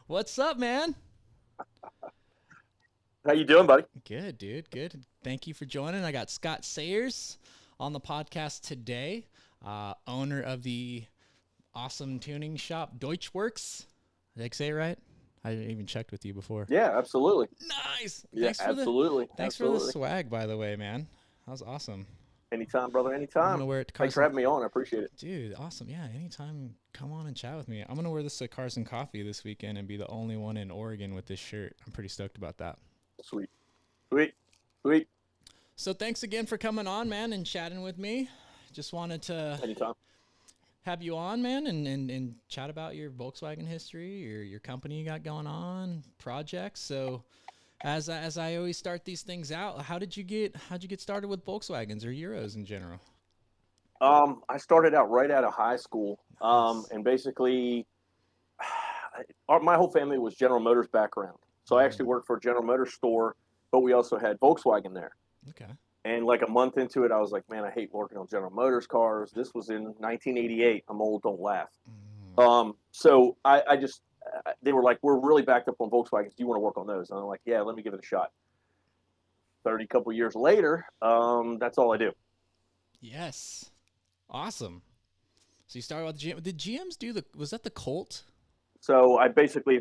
What's up, man? How you doing, buddy? Good, dude. Good. Thank you for joining. I got Scott Sayers on the podcast today, owner of the awesome tuning shop Deutschwurx. Did I say it right? I didn't even checked with you before. Yeah, absolutely. Nice. Yeah, absolutely, Thanks for the absolutely. swag, by the way, man. That was awesome. Anytime, brother. I'm Anytime. gonna wear it to Thanks for Carson. having me on. I appreciate it. Dude, awesome. Yeah, anytime, come on and chat with me. I'm gonna wear this to Carson Coffee this weekend and be the only one in Oregon with this shirt. I'm pretty stoked about that. Sweet, sweet, sweet. So thanks again for coming on, man, and chatting with me. Just wanted to Anytime. have you on, man, and chat about your Volkswagen history, your company you got going on, projects. So as I always start these things out, how'd you get started with Volkswagens or Euros in general? I started out right out of high school, Nice. and basically, my whole family was General Motors background. So I actually Mm, worked for a General Motors store, but we also had Volkswagen there. okay. And like a month into it, I was like, man, I hate working on General Motors cars. This was in 1988. I'm old, don't laugh. Mm, So I just, they were like, we're really backed up on Volkswagens. Do you want to work on those? And I'm like, yeah, let me give it a shot. 30 couple years later, that's all I do. yes. Awesome. So you started with the GM. Did GMs do the? Was that the Colt? So I basically,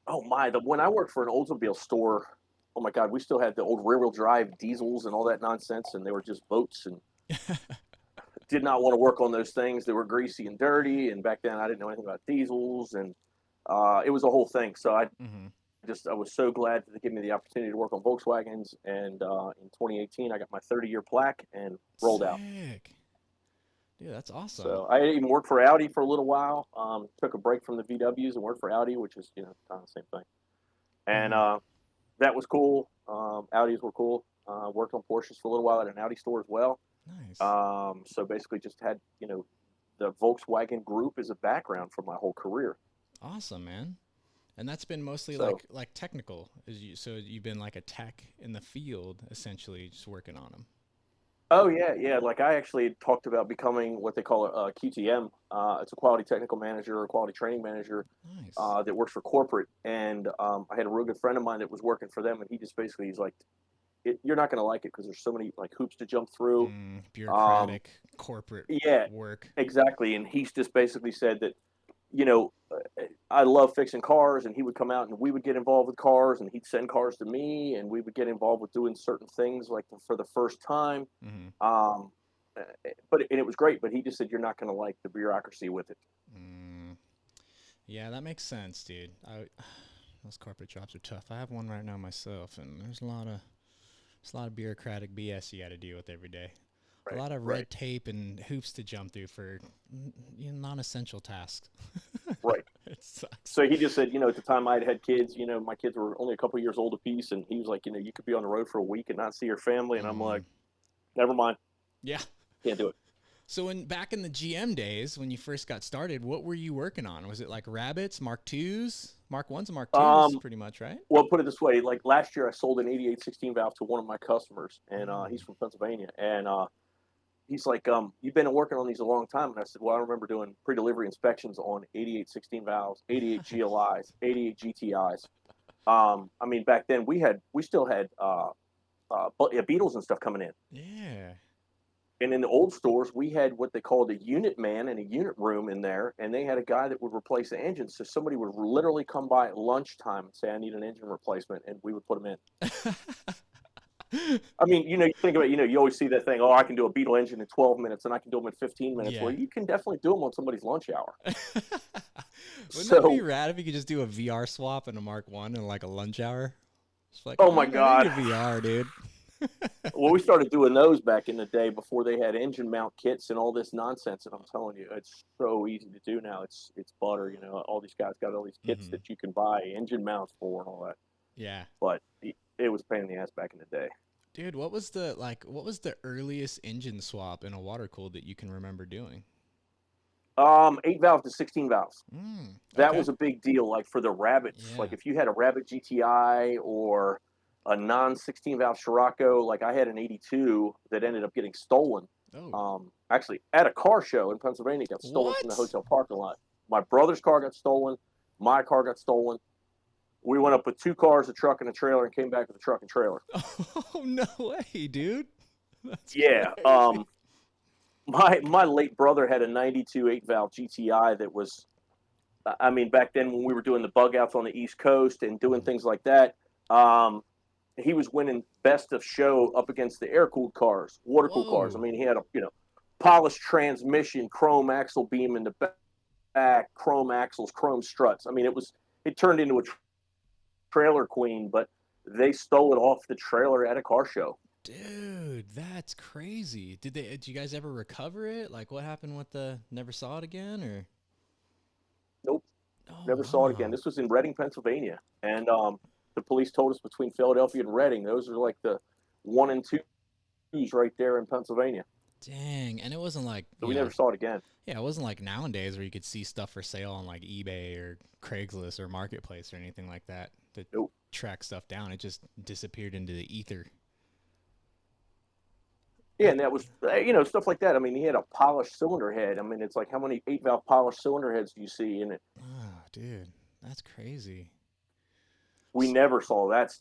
oh my, when I worked for an Oldsmobile store, oh my God, we still had the old rear wheel drive diesels and all that nonsense, and they were just boats and did not want to work on those things. They were greasy and dirty. And back then I didn't know anything about diesels, and it was a whole thing. So Mm-hmm. I was so glad that they gave me the opportunity to work on Volkswagens. And in 2018, I got my 30-year plaque and rolled out. Sick. Dude, that's awesome. So I even worked for Audi for a little while. Took a break from the VWs and worked for Audi, which is kind of the same thing. And Mm-hmm. that was cool. Audis were cool. Worked on Porsches for a little while at an Audi store as well. Nice. So basically, just had the Volkswagen Group as a background for my whole career. Awesome, man. And that's been mostly So, like technical. So you've been like a tech in the field, essentially, just working on them. oh yeah, yeah. Like I actually talked about becoming what they call a QTM. It's a quality technical manager or quality training manager Nice. that works for corporate. And I had a real good friend of mine that was working for them, and he just basically he's like, "You're not going to like it because there's so many like hoops to jump through." Um, Bureaucratic corporate yeah, work. exactly. And he's just basically said that you know, I love fixing cars, and he would come out and we would get involved with cars, and he'd send cars to me, and we would get involved with doing certain things like for the first time. Mm-hmm. Um, and it was great, but he just said you're not going to like the bureaucracy with it. Mm, yeah, that makes sense, dude. Those corporate jobs are tough. I have one right now myself, and there's a lot of bureaucratic BS you got to deal with every day. A Right, lot of right, red tape and hoops to jump through for non-essential tasks. right. It sucks. So he just said, at the time I'd had kids, my kids were only a couple years old apiece, and he was like, you could be on the road for a week and not see your family, and I'm like, Mm, never mind, yeah. can't do it. So back in the GM days when you first got started, what were you working on? Was it like Rabbits, Mark twos, Mark ones, and Mark twos, Um, pretty much, right? well, put it this way, like last year I sold an 88 16 valve to one of my customers, and he's Mm. from Pennsylvania, and he's like, you've been working on these a long time. And I said, well, I remember doing pre-delivery inspections on 88 16 valves, 88 Nice. GLIs, 88 GTIs. I mean, back then we still had Beetles and stuff coming in. Yeah. And in the old stores, we had what they called a unit man and a unit room in there. And they had a guy that would replace the engine. So somebody would literally come by at lunchtime and say, I need an engine replacement. And we would put them in. I mean, you think about, you always see that thing, oh, I can do a Beetle engine in 12 minutes and I can do them in 15 minutes. Well, Yeah. you can definitely do them on somebody's lunch hour. Wouldn't that be So, rad if you could just do a VR swap in a Mark One in like a lunch hour? It's like, oh I my need, I need God. a VR, dude. Well, we started doing those back in the day before they had engine mount kits and all this nonsense. And I'm telling you, it's so easy to do now. It's butter. All these guys got all these kits Hmm. that you can buy engine mounts for and all that. Yeah. But it was a pain in the ass back in the day. Dude, what was the earliest engine swap in a water cooled that you can remember doing? 8 valve to 16 valves. That Okay. was a big deal. Like for the rabbits, Yeah. like if you had a Rabbit GTI or a non 16 valve Scirocco, like I had an 82 that ended up getting stolen. Oh. Actually, at a car show in Pennsylvania, got stolen from the What? hotel parking lot. My brother's car got stolen. My car got stolen. We went up with 2 cars, a truck, and a trailer, and came back with a truck and trailer. Oh, no way, dude. That's Yeah. crazy. My late brother had a 92 8-valve GTI that was, I mean, back then when we were doing the bug outs on the East Coast and doing things like that, he was winning best of show up against the air-cooled cars, water-cooled cars. I Whoa. mean, he had a, polished transmission, chrome axle beam in the back, chrome axles, chrome struts. I mean, it turned into a trailer queen, but they stole it off the trailer at a car show. Dude, that's crazy. Did you guys ever recover it? Like, what happened with never saw it again, or? Nope, Oh, never saw it again. wow. This was in Reading, Pennsylvania, and the police told us between Philadelphia and Reading, those are like the 1 and 2s right there in Pennsylvania. Dang. And it wasn't like, So we never saw it again. yeah, it wasn't like nowadays where you could see stuff for sale on like eBay or Craigslist or Marketplace or anything like that to Nope. track stuff down. It just disappeared into the ether. Yeah, and that was, stuff like that. I mean, he had a polished cylinder head. I mean, it's like, how many 8-valve polished cylinder heads do you see in it? Oh, dude, that's crazy. We never saw that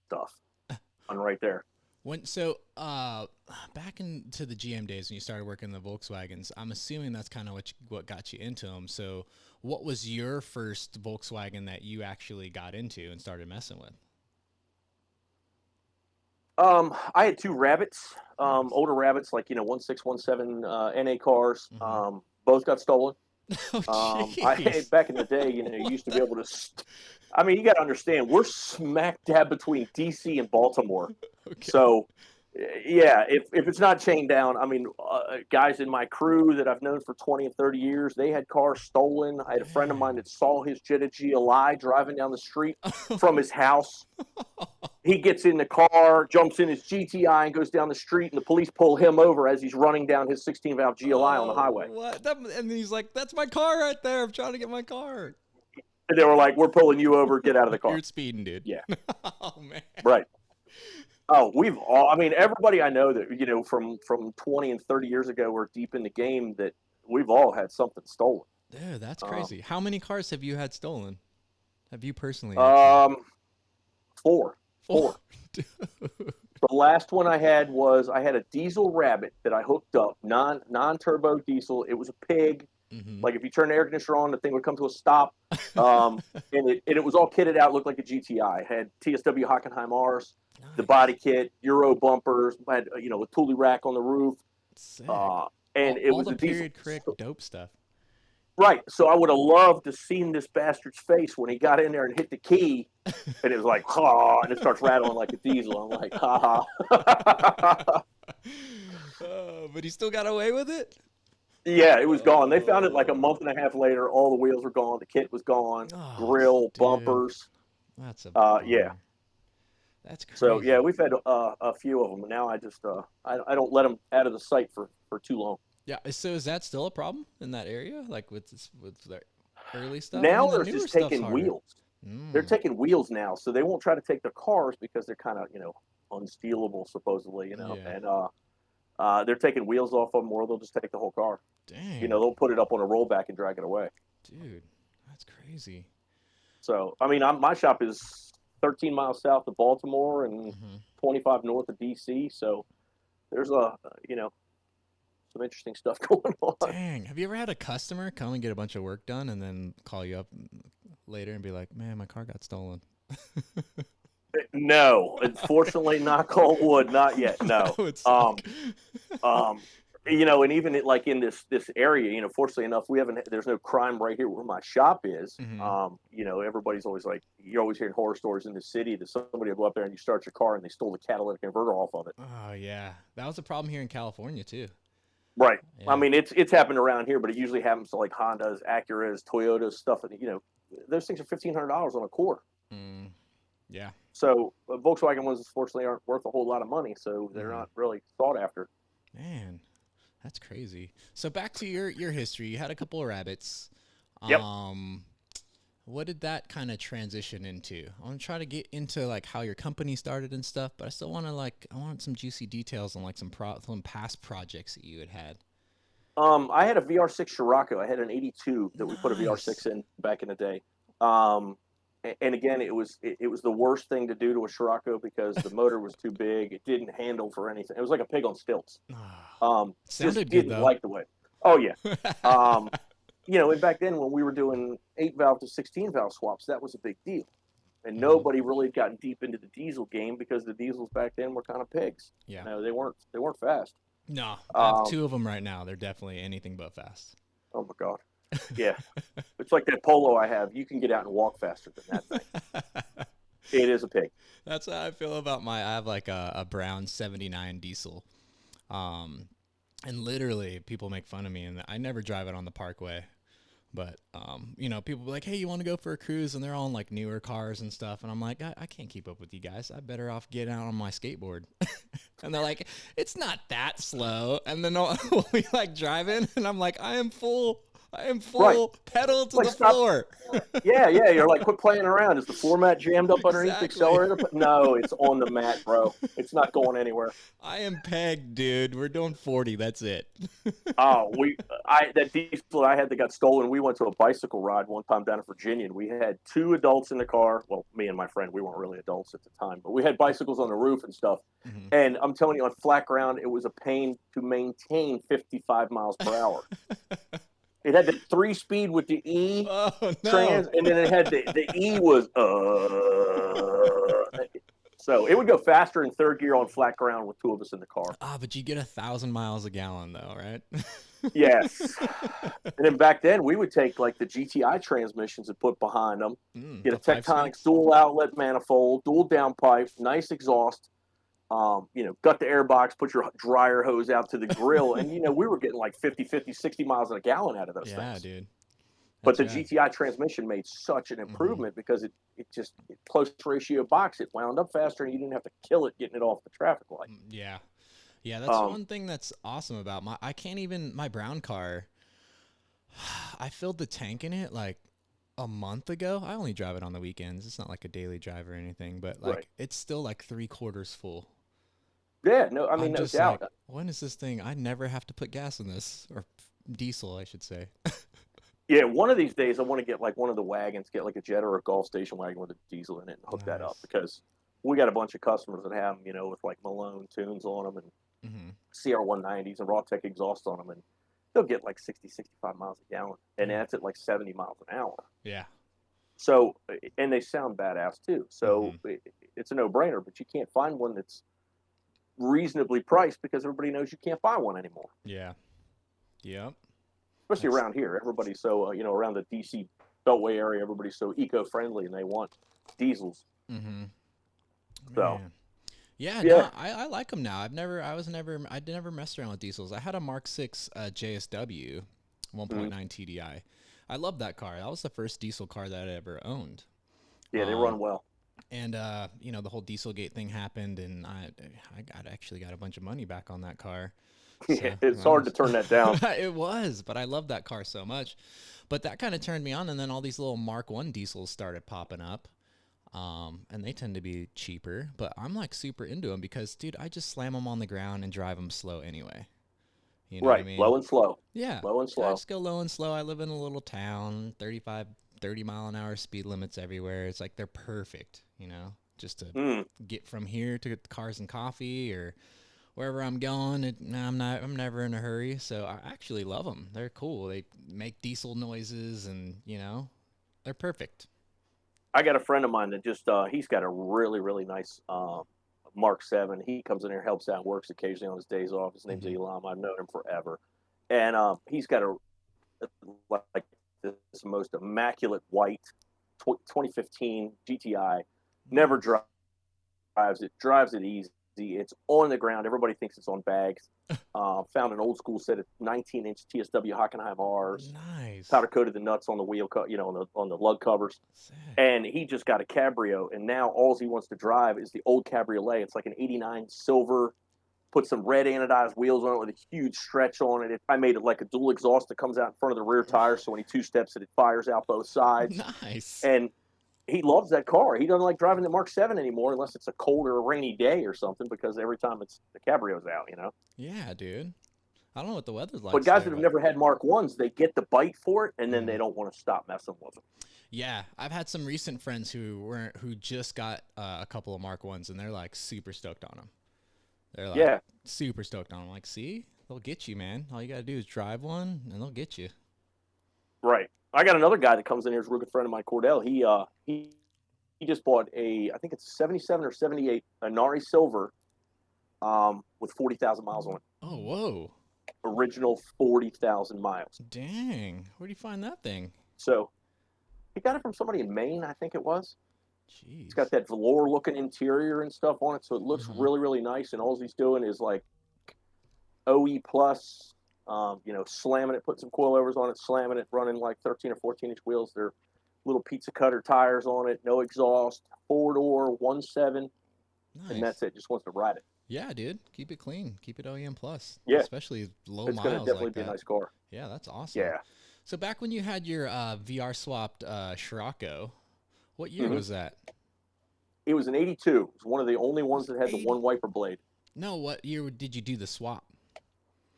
stuff on right there. Back into the GM days when you started working the Volkswagens, I'm assuming that's kind of what got you into them. So what was your first Volkswagen that you actually got into and started messing with? I had 2 rabbits, Nice. older rabbits, like, 1617 NA cars. Mm-hmm. Both got stolen. Oh, I jeez. back in the day, you used to be able to. I mean, you got to understand, we're smack dab between DC and Baltimore. Okay. So, yeah, if it's not chained down, I mean, guys in my crew that I've known for 20 and 30 years, they had cars stolen. I had a friend of mine that saw his Jetta GLI driving down the street from his house. He gets in the car, jumps in his GTI, and goes down the street, and the police pull him over as he's running down his 16-valve GLI on the highway. What? And he's like, "That's my car right there. I'm trying to get my car." And they were like, "We're pulling you over. Get out of the car." You're speeding, dude. Yeah. Oh man. Right. Oh, I mean, everybody I know that, from 20 and 30 years ago, we're deep in the game, that we've all had something stolen. Dude, that's crazy. How many cars have you had stolen? Have you personally actually? Um, 4. Four. Dude. The last one I had a diesel Rabbit that I hooked up, non-turbo diesel. It was a pig. Mm-hmm. Like, if you turn the air conditioner on, the thing would come to a stop. And it was all kitted out, looked like a GTI. It had TSW Hockenheim R's, the Nice. body kit, Euro bumpers, had a Thule rack on the roof. Sick. And it All was the a diesel. period correct dope stuff. Right. So I would have loved to seen this bastard's face when he got in there and hit the key, and it was like, and it starts rattling like a diesel. I'm like, ha ha. But he still got away with it? Yeah, it was gone. They found it like a month and a half later. All the wheels were gone. The kit was gone. Oh, Grill, dude. bumpers. That's a Yeah. bummer. That's crazy. So yeah, we've had a few of them. Now I just I don't let them out of the sight for too long. Yeah. So is that still a problem in that area? Like with the early stuff? Now The they're newer just stuff's taking harder. wheels. They're taking wheels now, so they won't try to take the cars because they're kind of unstealable supposedly, Yeah. and they're taking wheels off of them, or they'll just take the whole car. Dang. They'll put it up on a rollback and drag it away. Dude, that's crazy. So I mean, my shop is 13 miles south of Baltimore and 25 north of DC. So there's some interesting stuff going on. Dang. Have you ever had a customer come and get a bunch of work done and then call you up later and be like, "Man, my car got stolen"? No, unfortunately, knock on wood, not yet. No. That would suck. And even like in this area, fortunately enough, there's no crime right here where my shop is. Everybody's always like, you're always hearing horror stories in the city that somebody will go up there and you start your car and they stole the catalytic converter off of it. Oh yeah, that was a problem here in California too. Right. Yeah. I mean, it's happened around here, but it usually happens to like Hondas, Acuras, Toyotas, stuff. And those things are $1,500 on a core. Yeah. So Volkswagen ones, fortunately, aren't worth a whole lot of money, so they're not really sought after. Man, that's crazy. So back to your history. You had a couple of rabbits. Yep. What did that kind of transition into? I want to try to get into like how your company started and stuff, but I still want to I want some juicy details on like some past projects that you had. I had a VR6 Scirocco. I had an 82 that we put a VR6 in back in the day. And again, it was the worst thing to do to a Scirocco because the motor was too big. It didn't handle for anything. It was like a pig on stilts. Sounded Just good didn't though. like the way. Oh yeah. And back then when we were doing 8-valve to 16-valve swaps, that was a big deal. And nobody really had gotten deep into the diesel game because the diesels back then were kind of pigs. Yeah. They weren't fast. No, I have two of them right now. They're definitely anything but fast. Oh my God. Yeah. It's like that Polo I have. You can get out and walk faster than that thing. It is a pig. That's how I feel about I have like a brown 79 diesel. And literally people make fun of me, and I never drive it on the parkway. But, people be like, hey, you want to go for a cruise? And they're all in like newer cars and stuff. And I'm like, I can't keep up with you guys. I better off getting out on my skateboard. And they're like, it's not that slow. And then we like driving, and I'm like, I am full Right. pedal to like, the stop. floor. Yeah. You're like, quit playing around. Is the floor mat jammed up underneath the accelerator? No, it's on the mat, bro. It's not going anywhere. I am pegged, dude. We're doing 40. That's it. That diesel I had that got stolen. We went to a bicycle ride one time down in Virginia, and we had 2 adults in the car. Well, me and my friend, we weren't really adults at the time, but we had bicycles on the roof and stuff. Mm-hmm. And I'm telling you, on flat ground, it was a pain to maintain 55 miles per hour. It had the 3-speed with the E trans, and then it had the E was so it would go faster in third gear on flat ground with 2 of us in the car. But you get 1,000 miles a gallon though, right? Yes. And then back then we would take like the GTI transmissions and put behind them, get a Tektonics dual outlet manifold, dual downpipe, nice exhaust. Gut the air box, put your dryer hose out to the grill, and we were getting like 50, 60 miles a gallon out of those things. Yeah, dude. But the GTI transmission made such an improvement because it just close ratio box. It wound up faster, and you didn't have to kill it getting it off the traffic light. Yeah, that's one thing that's awesome about my brown car. I filled the tank in it like a month ago. I only drive it on the weekends. It's not like a daily drive or anything, but like it's still like 3/4 full. Yeah, no, I mean, no doubt. Like, when is this thing? I never have to put gas in this, or diesel, I should say. Yeah, one of these days I want to get like one of the wagons, get like a Jetta or a Golf station wagon with a diesel in it and hook that up, because we got a bunch of customers that have them, with like Malone tunes on them and CR190s and Rawtech exhaust on them, and they'll get like 60, 65 miles a gallon, and that's at like 70 miles an hour. Yeah. So, and they sound badass too. So it's a no-brainer, but you can't find one that's reasonably priced because everybody knows you can't buy one anymore. Yeah. Yep. Especially around here. Everybody's so, around the DC Beltway area, everybody's so eco-friendly and they want diesels. Mm-hmm. So. Man. Yeah. No, I like them now. I never messed around with diesels. I had a Mark 6 JSW 1.9 TDI. I love that car. That was the first diesel car that I ever owned. Yeah, they run well. And the whole Dieselgate thing happened, and I actually got a bunch of money back on that car. So, yeah, it's hard to turn that down. It was, but I loved that car so much. But that kind of turned me on, and then all these little Mark 1 diesels started popping up. And they tend to be cheaper, but I'm like super into them because, dude, I just slam them on the ground and drive them slow anyway. You know what I mean? Low and slow. Yeah. Low and slow. I just go low and slow. I live in a little town, 30 mile an hour speed limits everywhere. It's like they're perfect, just to get from here to Cars and Coffee or wherever I'm going. I'm never in a hurry. So I actually love them. They're cool. They make diesel noises and, they're perfect. I got a friend of mine that just, he's got a really, really nice Mark 7. He comes in here, helps out, works occasionally on his days off. His name's Elam. I've known him forever. And he's got like this most immaculate white 2015 GTI. Never drives it easy. It's on the ground. Everybody thinks it's on bags. Found an old school set of 19-inch TSW Hockenheim R's. Nice. Powder coated the nuts on the wheel, on the lug covers. Sick. And he just got a Cabrio, and now all he wants to drive is the old Cabriolet. It's like an '89 silver. Put some red anodized wheels on it with a huge stretch on it. I made it like a dual exhaust that comes out in front of the rear tire, so when he two-steps it fires out both sides. Nice. And he loves that car. He doesn't like driving the Mark 7 anymore unless it's a cold or a rainy day or something, because every time the Cabrio's out, Yeah, dude. I don't know what the weather's like But guys there, that have but never had Mark Ones, they get the bite for it, and then mm-hmm. they don't want to stop messing with them. Yeah, I've had some recent friends who just got a couple of Mark Ones, and they're like super stoked on them. They're like Yeah, super stoked on them. Like, see, they'll get you, man. All you gotta do is drive one, and they'll get you. right. I got another guy that comes in here, is a real good friend of mine, Cordell. He just bought I think it's a 77 or 78 Inari Silver, with 40,000 miles on it. Oh, whoa, Original 40,000 miles. dang! Where do you find that thing? So he got it from somebody in Maine, I think it was. It's got Jeez. that velour looking interior and stuff on it, so it looks Mm-hmm. really, really nice. And all he's doing is like OE plus, slamming it, putting some coilovers on it, slamming it, running like 13 or 14-inch wheels. They're little pizza cutter tires on it, no exhaust, 4-door, 1.7, Nice. and that's it. Just wants to ride it. Yeah, dude. Keep it clean. Keep it OEM plus. Yeah, Especially low it's going to miles definitely like be a that. nice car. Yeah, that's awesome. Yeah. So back when you had your VR swapped Scirocco, what year Mm-hmm. was that? It was an 82. It was one of the only ones that had 80? the one wiper blade. No, what year did you do the swap?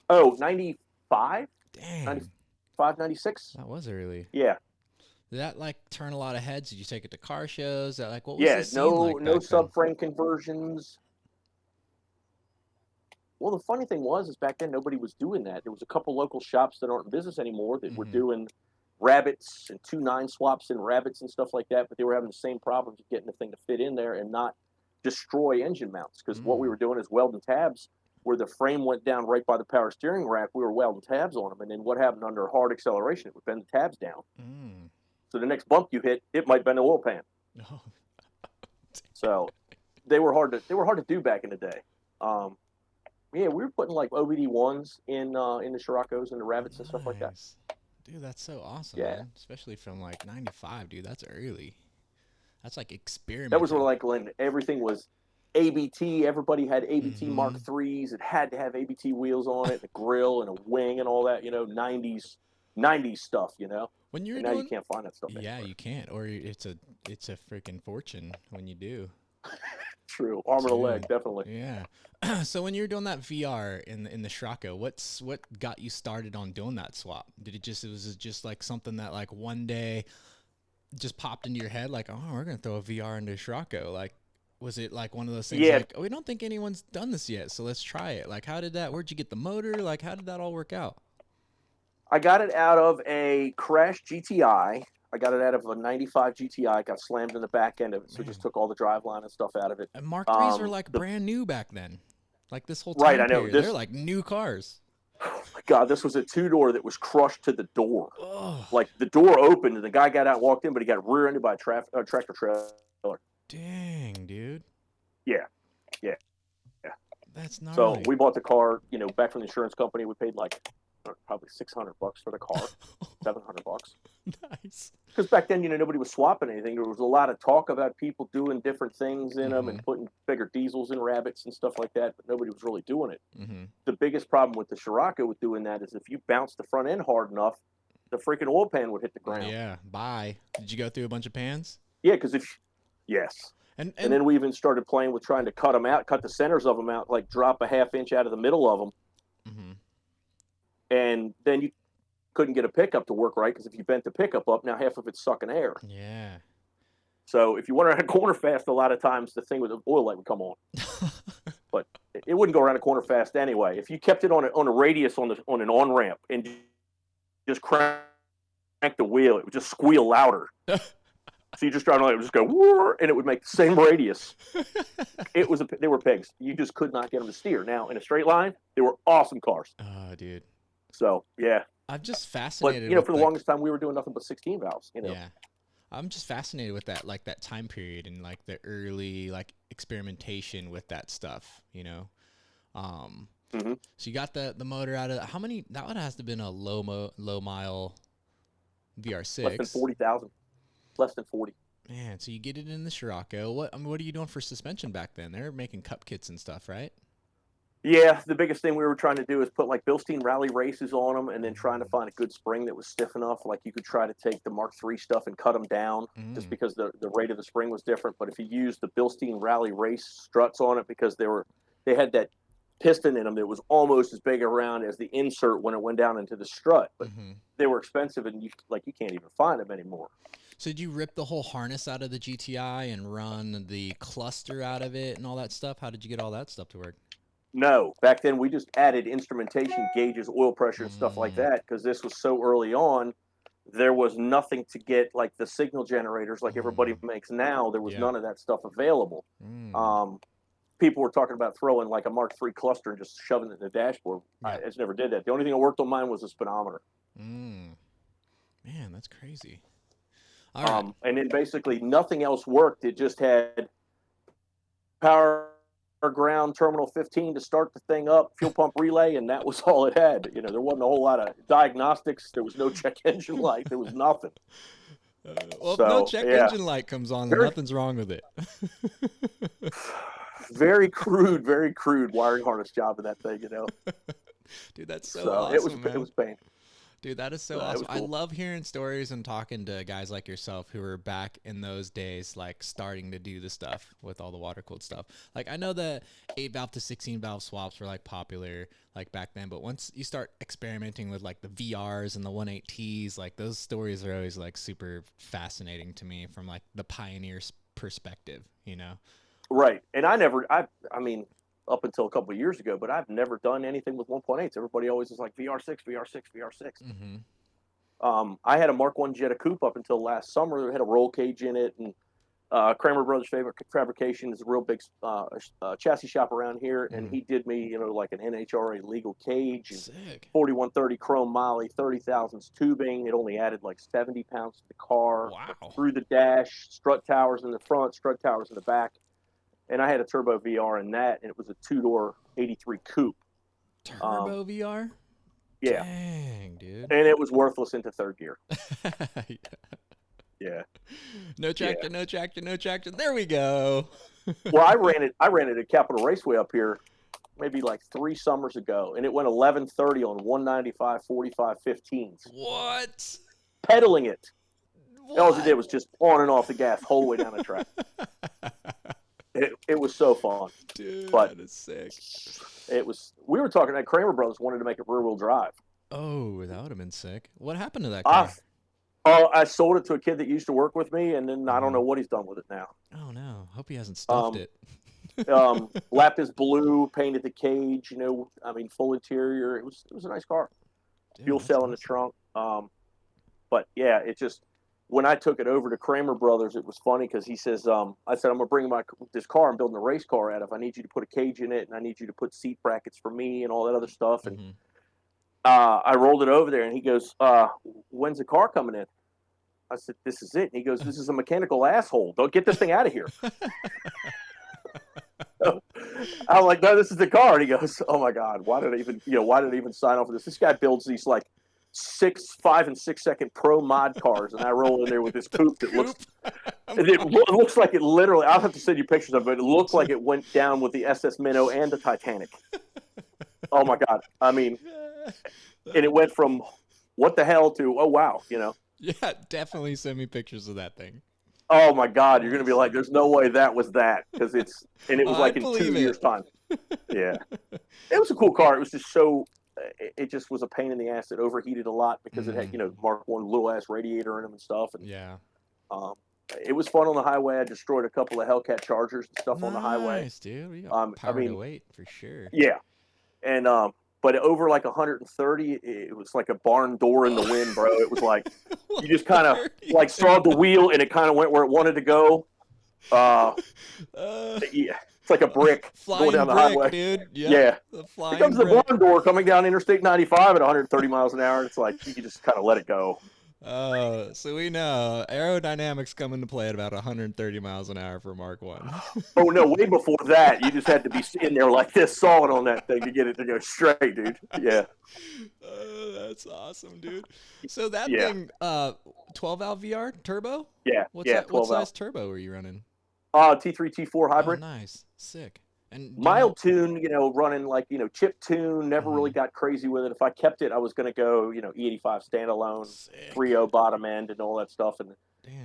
Oh, 95? Dang. 95, 96? That was early. Yeah. Did that like turn a lot of heads? Did you take it to car shows? Like what was Yeah, the scene no like back then? subframe conversions. Well, the funny thing is back then nobody was doing that. There was a couple local shops that aren't in business anymore that were doing rabbits and 2.9 swaps and rabbits and stuff like that, but they were having the same problems of getting the thing to fit in there and not destroy engine mounts. Because what we were doing is welding tabs where the frame went down right by the power steering rack. We were welding tabs on them, and then what happened under hard acceleration? It would bend the tabs down. So the next bump you hit, it might bend the oil pan. Oh. So they were hard to do back in the day. Yeah, we were putting like OBD1s in the Scirocco's and the rabbits and stuff like that. Dude, that's so awesome, Yeah. man. Especially from like 95, dude. That's early. That's like experimenting. That was like when everything was ABT. Everybody had ABT Mark IIIs. It had to have ABT wheels on it, a grill and a wing and all that, 90s stuff, When you're and now you can't find that stuff anymore. Yeah, you can't. Or it's a freaking fortune when you do. True. Arm and a leg, definitely. Yeah. So when you were doing that VR in the Scirocco, what got you started on doing that swap? Was it just like something that like one day just popped into your head like, oh, we're gonna throw a VR into a Scirocco? Like, was it like one of those things like, oh, we don't think anyone's done this yet, so let's try it? Like, where'd you get the motor? Like, how did that all work out? I got it out of a crashed GTI. I got it out of a 95 GTI. Got slammed in the back end of it, so just took all the driveline and stuff out of it. And Mark IIIs were like brand new back then. Like this whole time right, I know. period, they're like new cars. Oh my God, this was a 2-door that was crushed to the door. Oh. Like the door opened and the guy got out and walked in, but he got rear-ended by a tractor trailer. Dang, dude. Yeah. That's gnarly. So we bought the car, back from the insurance company. We paid like probably $600 for the car, $700. Nice. Because back then, nobody was swapping anything. There was a lot of talk about people doing different things in them and putting bigger diesels in rabbits and stuff like that, but nobody was really doing it. The biggest problem with the Scirocco with doing that is if you bounce the front end hard enough, the freaking oil pan would hit the ground. Yeah. Bye. Did you go through a bunch of pans? Yeah, because yes. And then we even started playing with trying to cut them out, cut the centers of them out, like drop a half inch out of the middle of them. And then you couldn't get a pickup to work right because if you bent the pickup up, now half of it's sucking air. Yeah. So if you went around a corner fast, a lot of times the thing with the oil light would come on. But it wouldn't go around a corner fast anyway. If you kept it on a radius on an on ramp and just crank the wheel, it would just squeal louder. So you just drive on it would just go whoor, and it would make the same radius. They were pigs. You just could not get them to steer. Now in a straight line, they were awesome cars. Oh, dude. So yeah. I'm just fascinated. But for the longest time, we were doing nothing but 16 valves. Yeah. I'm just fascinated with that, like that time period and like the early like experimentation with that stuff, So you got the motor out of how many? That one has to have been a low mile VR6. Less than 40,000. Less than 40. Man, so you get it in the Scirocco. What are you doing for suspension back then? They're making cup kits and stuff, right? Yeah, the biggest thing we were trying to do is put like Bilstein rally races on them, and then trying to find a good spring that was stiff enough. Like you could try to take the Mark III stuff and cut them down, just because the rate of the spring was different. But if you used the Bilstein rally race struts on it, because they had that piston in them that was almost as big around as the insert when it went down into the strut. But they were expensive, and you can't even find them anymore. So did you rip the whole harness out of the GTI and run the cluster out of it and all that stuff? How did you get all that stuff to work? No, back then we just added instrumentation, gauges, oil pressure, and stuff like that, because this was so early on. There was nothing to get like the signal generators like everybody makes now. There was none of that stuff available. People were talking about throwing like a Mark III cluster and just shoving it in the dashboard. I just never did that. The only thing that worked on mine was the speedometer. Man, that's crazy. All right. And then basically nothing else worked. It just had power ground terminal 15 to start the thing up, fuel pump relay, and that was all it had. You know, there wasn't a whole lot of diagnostics. There was no check engine light. There was nothing. Well, so, if no check engine light comes on, then nothing's wrong with it. very crude wiring harness job in that thing, you know. Dude, that's so awesome, it was pain. Dude, that is so awesome. Cool. I love hearing stories and talking to guys like yourself who were back in those days, like starting to do the stuff with all the water cooled stuff. Like I know the 8-valve to 16-valve swaps were like popular like back then, but once you start experimenting with like the VRs and the 1.8Ts, like those stories are always like super fascinating to me from like the pioneer's perspective, you know? Right. And I mean, up until a couple of years ago, but I've never done anything with 1.8s. Everybody always is like VR6. I had a Mark I Jetta coupe up until last summer. It had a roll cage in it, and Kramer Brothers Fabrication is a real big chassis shop around here, and he did me, you know, like an NHRA legal cage, and 4130 chrome moly, 30 thousandths tubing. It only added like 70 pounds to the car. Wow. Through the dash, strut towers in the front, strut towers in the back. And I had a turbo VR in that, and it was a 2-door 83 coupe. Turbo VR? Yeah. Dang, dude. And it was worthless into third gear. Yeah. No traction. There we go. Well, I ran it at Capitol Raceway up here maybe like 3 summers ago, and it went 1130 on 195 45 15s. What? Pedaling it. What? All it did was just on and off the gas whole way down the track. It was so fun. Dude, but that is sick. We were talking that Kramer Brothers wanted to make it rear-wheel drive. Oh, that would have been sick. What happened to that car? I sold it to a kid that used to work with me, and then I don't know what he's done with it now. Oh, no. Hope he hasn't stuffed it. Lapis blue, painted the cage, you know, I mean, full interior. It was a nice car. Dude, fuel cell in the trunk. But, yeah, it just... When I took it over to Kramer Brothers, it was funny because he says, I said, I'm going to bring this car I'm building a race car out of. I need you to put a cage in it, and I need you to put seat brackets for me and all that other stuff. And I rolled it over there, and he goes, when's the car coming in? I said, this is it. And he goes, this is a mechanical asshole. Don't get this thing out of here. I'm like, no, this is the car. And he goes, oh, my God, why did I even sign off for this? This guy builds these, like, 5 and 6 second pro mod cars, and I roll in there with this coupe that looks like it literally, I'll have to send you pictures of it, but it looks like it went down with the SS Minnow and the Titanic. Oh my God. I mean, and it went from what the hell to, oh wow, you know. Yeah, definitely send me pictures of that thing. Oh my God, you're going to be like, there's no way that was that, because it was like in 2 years time. Yeah. It was a cool car. It was just it just was a pain in the ass. It overheated a lot because it had, you know, Mark I little ass radiator in them and stuff. And, it was fun on the highway. I destroyed a couple of Hellcat Chargers and stuff on the highway. Nice, dude. You got power to weight for sure. Yeah. And, but over like 130, it was like a barn door in the wind, bro. It was like, you just kind of like saw the wheel and it kind of went where it wanted to go. Yeah. It's like a brick going down the highway. Dude. Yep. Yeah. Here comes the barn door coming down Interstate 95 at 130 miles an hour. It's like you can just kind of let it go. So we know aerodynamics come into play at about 130 miles an hour for Mark I. Oh, no, way before that. You just had to be sitting there like this, sawing on that thing to get it to go straight, dude. Yeah. That's awesome, dude. So that thing, 12-valve VR turbo? Yeah. What size turbo were you running? T3, T4 hybrid. Oh, nice. Sick. And mild tune, you know, running like, you know, chip tune, never really got crazy with it. If I kept it, I was going to go, you know, E85 standalone, 3.0 bottom end and all that stuff. And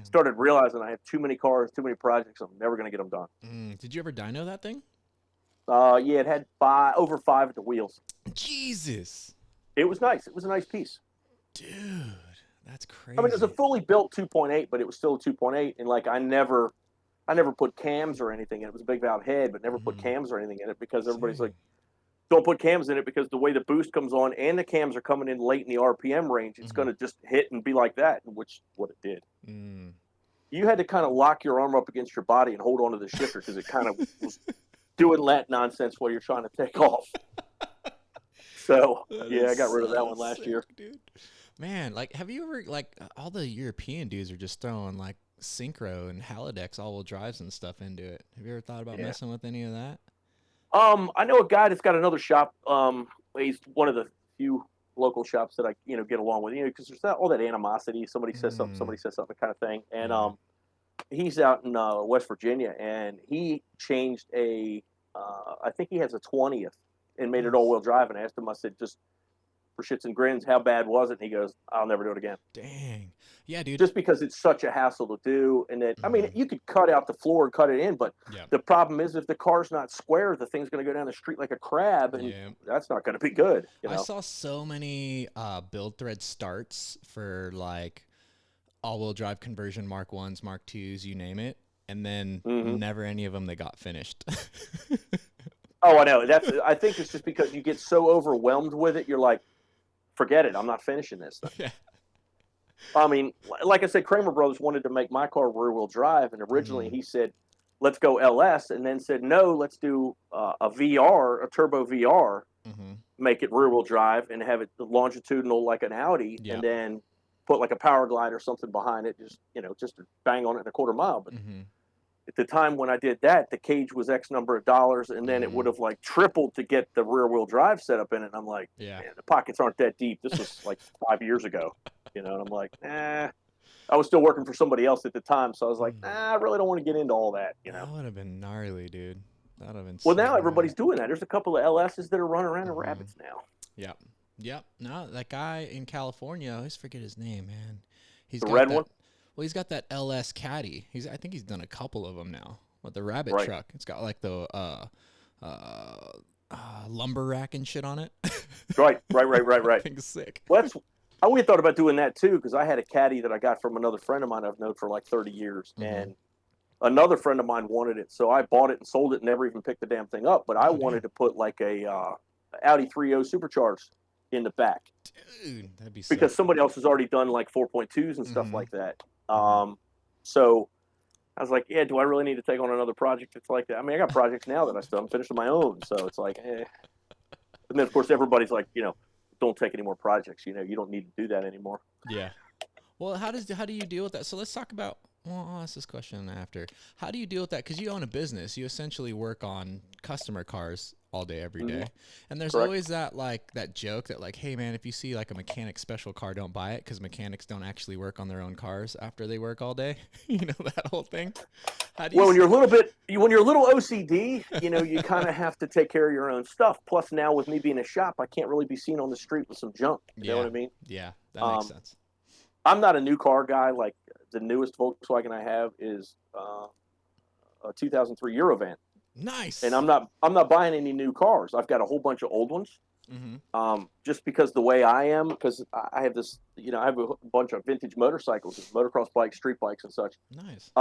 started realizing I have too many cars, too many projects. I'm never going to get them done. Did you ever dyno that thing? Yeah, it had over 5 at the wheels. Jesus. It was nice. It was a nice piece. Dude, that's crazy. I mean, it was a fully built 2.8, but it was still a 2.8. And like, I never put cams or anything in it. It was a big valve head, but never put cams or anything in it because everybody's like, don't put cams in it because the way the boost comes on and the cams are coming in late in the RPM range, it's going to just hit and be like that, which what it did. You had to kind of lock your arm up against your body and hold on to the shifter because it kind of was doing that nonsense while you're trying to take off. So, yeah, I got rid of that one last year. Dude. Man, like, have you ever, like, all the European dudes are just throwing, like, Synchro and Halodex all-wheel drives and stuff into it. Have you ever thought about messing with any of that? I know a guy that's got another shop. He's one of the few local shops that I, get along with, because there's not all that animosity. Somebody says something, kind of thing. And he's out in West Virginia, and he changed I think he has a 20th and made it all-wheel drive. And I asked him, I said, just for shits and grins, how bad was it? And he goes, I'll never do it again. Dang. Yeah, dude. Just because it's such a hassle to do. And that, I mean, you could cut out the floor and cut it in, but the problem is if the car's not square, the thing's going to go down the street like a crab, and that's not going to be good. I saw so many build thread starts for like all-wheel drive conversion Mark 1s, Mark 2s, you name it, and then never any of them that got finished. Oh, I know. I think it's just because you get so overwhelmed with it, you're like, forget it, I'm not finishing this thing. Yeah. I mean, like I said, Kramer Brothers wanted to make my car rear-wheel drive, and originally he said, let's go LS, and then said, no, let's do a VR, a turbo VR, make it rear-wheel drive, and have it longitudinal like an Audi, and then put like a power glide or something behind it, just to bang on it in a quarter mile. But at the time when I did that, the cage was X number of dollars, and then it would have like tripled to get the rear-wheel drive set up in it. And I'm like, man, the pockets aren't that deep. This was like 5 years ago, and I'm like, I was still working for somebody else at the time, so I was like, I really don't want to get into all that. That would have been gnarly, dude. That would have been. Well, now everybody's doing that. There's a couple of LSs that are running around in rabbits now. Yep. No, that guy in California, I always forget his name, man. He's the red one. Well, he's got that LS Caddy. I think he's done a couple of them now with the rabbit truck. It's got like the lumber rack and shit on it. Right. I think it's sick. Well, I really thought about doing that too, because I had a Caddy that I got from another friend of mine I've known for like 30 years, and another friend of mine wanted it, so I bought it and sold it and never even picked the damn thing up. But I wanted to put like a Audi 3.0 supercharged in the back. Dude, that'd be sick. Because somebody else has already done like 4.2s and stuff like that. So I was like, do I really need to take on another project that's like that? I mean, I got projects now that I still haven't finished on my own, so it's like, And then of course everybody's like, don't take any more projects. You don't need to do that anymore. Yeah. Well, how do you deal with that? So let's talk about. Well, I'll ask this question after. How do you deal with that? Because you own a business. You essentially work on customer cars all day, every day. And there's always that joke that like, hey, man, if you see like a mechanic special car, don't buy it because mechanics don't actually work on their own cars after they work all day. That whole thing. When you're a little OCD, you kind of have to take care of your own stuff. Plus now with me being a shop, I can't really be seen on the street with some junk. You know what I mean? Yeah, that makes sense. I'm not a new car guy. Like the newest Volkswagen I have is a 2003 Eurovan. Nice. And I'm not buying any new cars. I've got a whole bunch of old ones. Just because the way I am, because I have this, I have a bunch of vintage motorcycles, motocross bikes, street bikes, and such. Nice.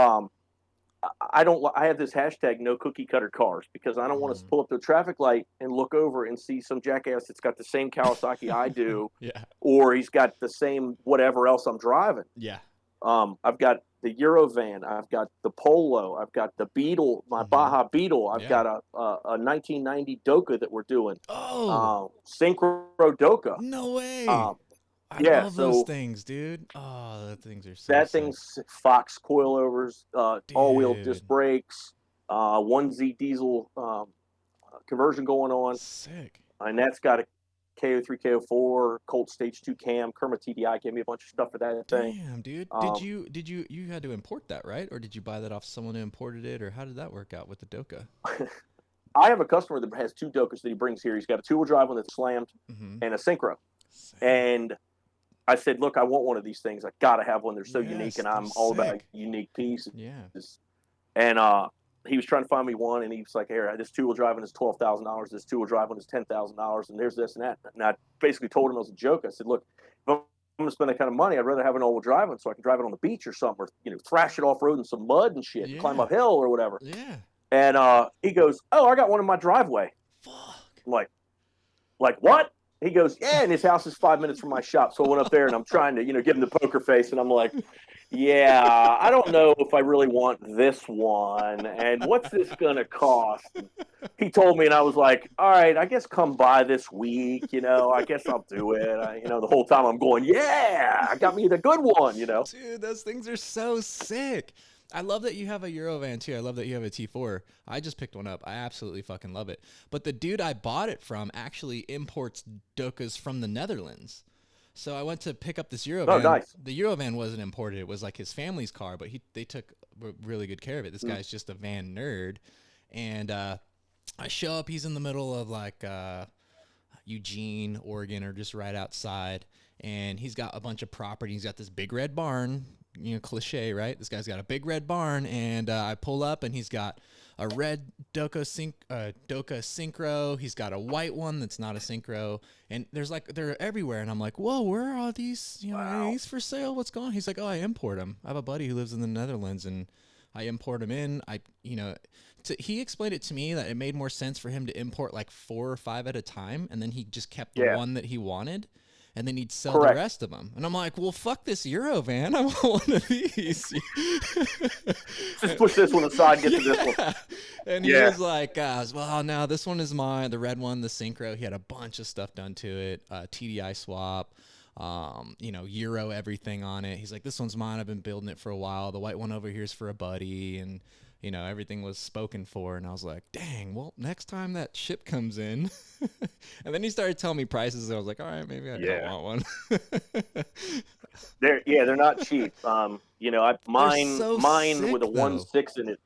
I have this hashtag no cookie cutter cars because I don't want to pull up to a traffic light and look over and see some jackass that's got the same Kawasaki I do, or he's got the same whatever else I'm driving. Yeah. I've got the Eurovan, I've got the Polo, I've got the Beetle, my Baja Beetle, I've got a 1990 Doka that we're doing. Synchro Doka. No way. I love those things, dude. Oh, those things are so that sick. Thing's Fox coilovers, all-wheel disc brakes, 1Z diesel conversion going on. Sick. And that's got a KO3, KO4, Colt Stage 2 cam. Kerma TDI gave me a bunch of stuff for that thing. Damn, dude. Did you had to import that, right? Or did you buy that off someone who imported it? Or how did that work out with the Doka? I have a customer that has 2 Dokas that he brings here. He's got a 2-wheel drive one that's slammed and a Synchro. And I said, look, I want one of these things. I got to have one. They're so unique, and I'm all about unique pieces. Yeah. And he was trying to find me one, and he was like, "Here, this two-wheel drive one is $12,000. This two-wheel drive one is $10,000, and there's this and that." And I basically told him as a joke. I said, "Look, if I'm going to spend that kind of money, I'd rather have an all-wheel drive one so I can drive it on the beach or something, or thrash it off road in some mud and shit, and climb Yeah. uphill or whatever." Yeah. And he goes, "Oh, I got one in my driveway." Fuck. I'm like what? He goes, "Yeah," and his house is 5 minutes from my shop. So I went up there, and I'm trying to, give him the poker face, and I'm like, "Yeah, I don't know if I really want this one, and what's this gonna cost?" And he told me, and I was like, "All right, I guess come by this week. I guess I'll do it." The whole time I'm going, "Yeah, I got me the good one." Dude, those things are so sick. I love that you have a Eurovan too. I love that you have a T4. I just picked one up. I absolutely fucking love it. But the dude I bought it from actually imports Dokas from the Netherlands. So I went to pick up this Eurovan. Oh, nice. The Eurovan wasn't imported. It was like his family's car, but they took really good care of it. This guy's just a van nerd. And I show up. He's in the middle of like Eugene, Oregon, or just right outside. And he's got a bunch of property. He's got this big red barn. Cliche, right? This guy's got a big red barn, and I pull up, and he's got a red Doka Synchro. He's got a white one that's not a Synchro, and they're everywhere. And I'm like, "Whoa, where are these? Are these for sale? What's going on?" He's like, "Oh, I import them. I have a buddy who lives in the Netherlands, and I import them in. He explained it to me that it made more sense for him to import like 4 or 5 at a time, and then he just kept the one that he wanted." And then he'd sell the rest of them. And I'm like, "Well, fuck this Eurovan. I want one of these." Just push this one aside, get to this one. And he was like, "Well, no, this one is mine. The red one, the Synchro." He had a bunch of stuff done to it. TDI swap, Euro everything on it. He's like, "This one's mine. I've been building it for a while. The white one over here is for a buddy." And everything was spoken for, and I was like, "Dang, well, next time that ship comes in." And then he started telling me prices, and I was like, "All right, maybe I don't want one." They're not cheap. Mine with a 1.6 in it.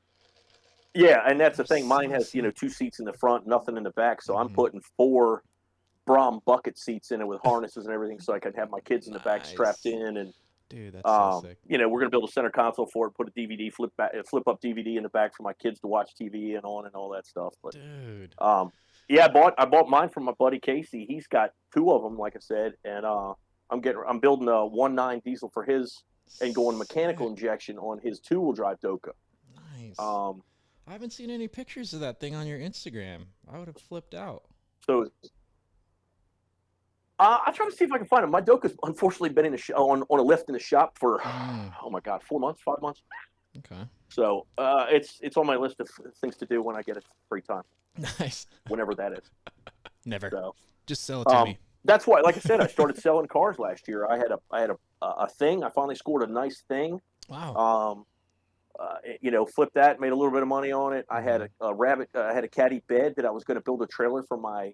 Yeah, and that's the thing. Mine has 2 seats in the front, nothing in the back. So I'm putting 4 Brom bucket seats in it with harnesses and everything, so I can have my kids in the back strapped in. And dude, that's so sick. we're gonna build a center console for it, put a DVD flip up DVD in the back for my kids to watch TV and all that stuff. But dude, I bought mine from my buddy Casey. He's got 2 of them, like I said, and I'm building a 1.9 diesel for his and going mechanical injection on his 2-wheel drive Doka. Nice. I haven't seen any pictures of that thing on your Instagram. I would have flipped out. So I try to see if I can find it. My Doka's unfortunately been in on a lift in the shop for 4 months, 5 months. Okay. So it's on my list of things to do when I get a free time. Nice. Whenever that is. Never. So, just sell it to me. That's why, like I said, I started selling cars last year. I had a thing. I finally scored a nice thing. Wow. Flipped that, made a little bit of money on it. I had a rabbit. I had a caddy bed that I was going to build a trailer for my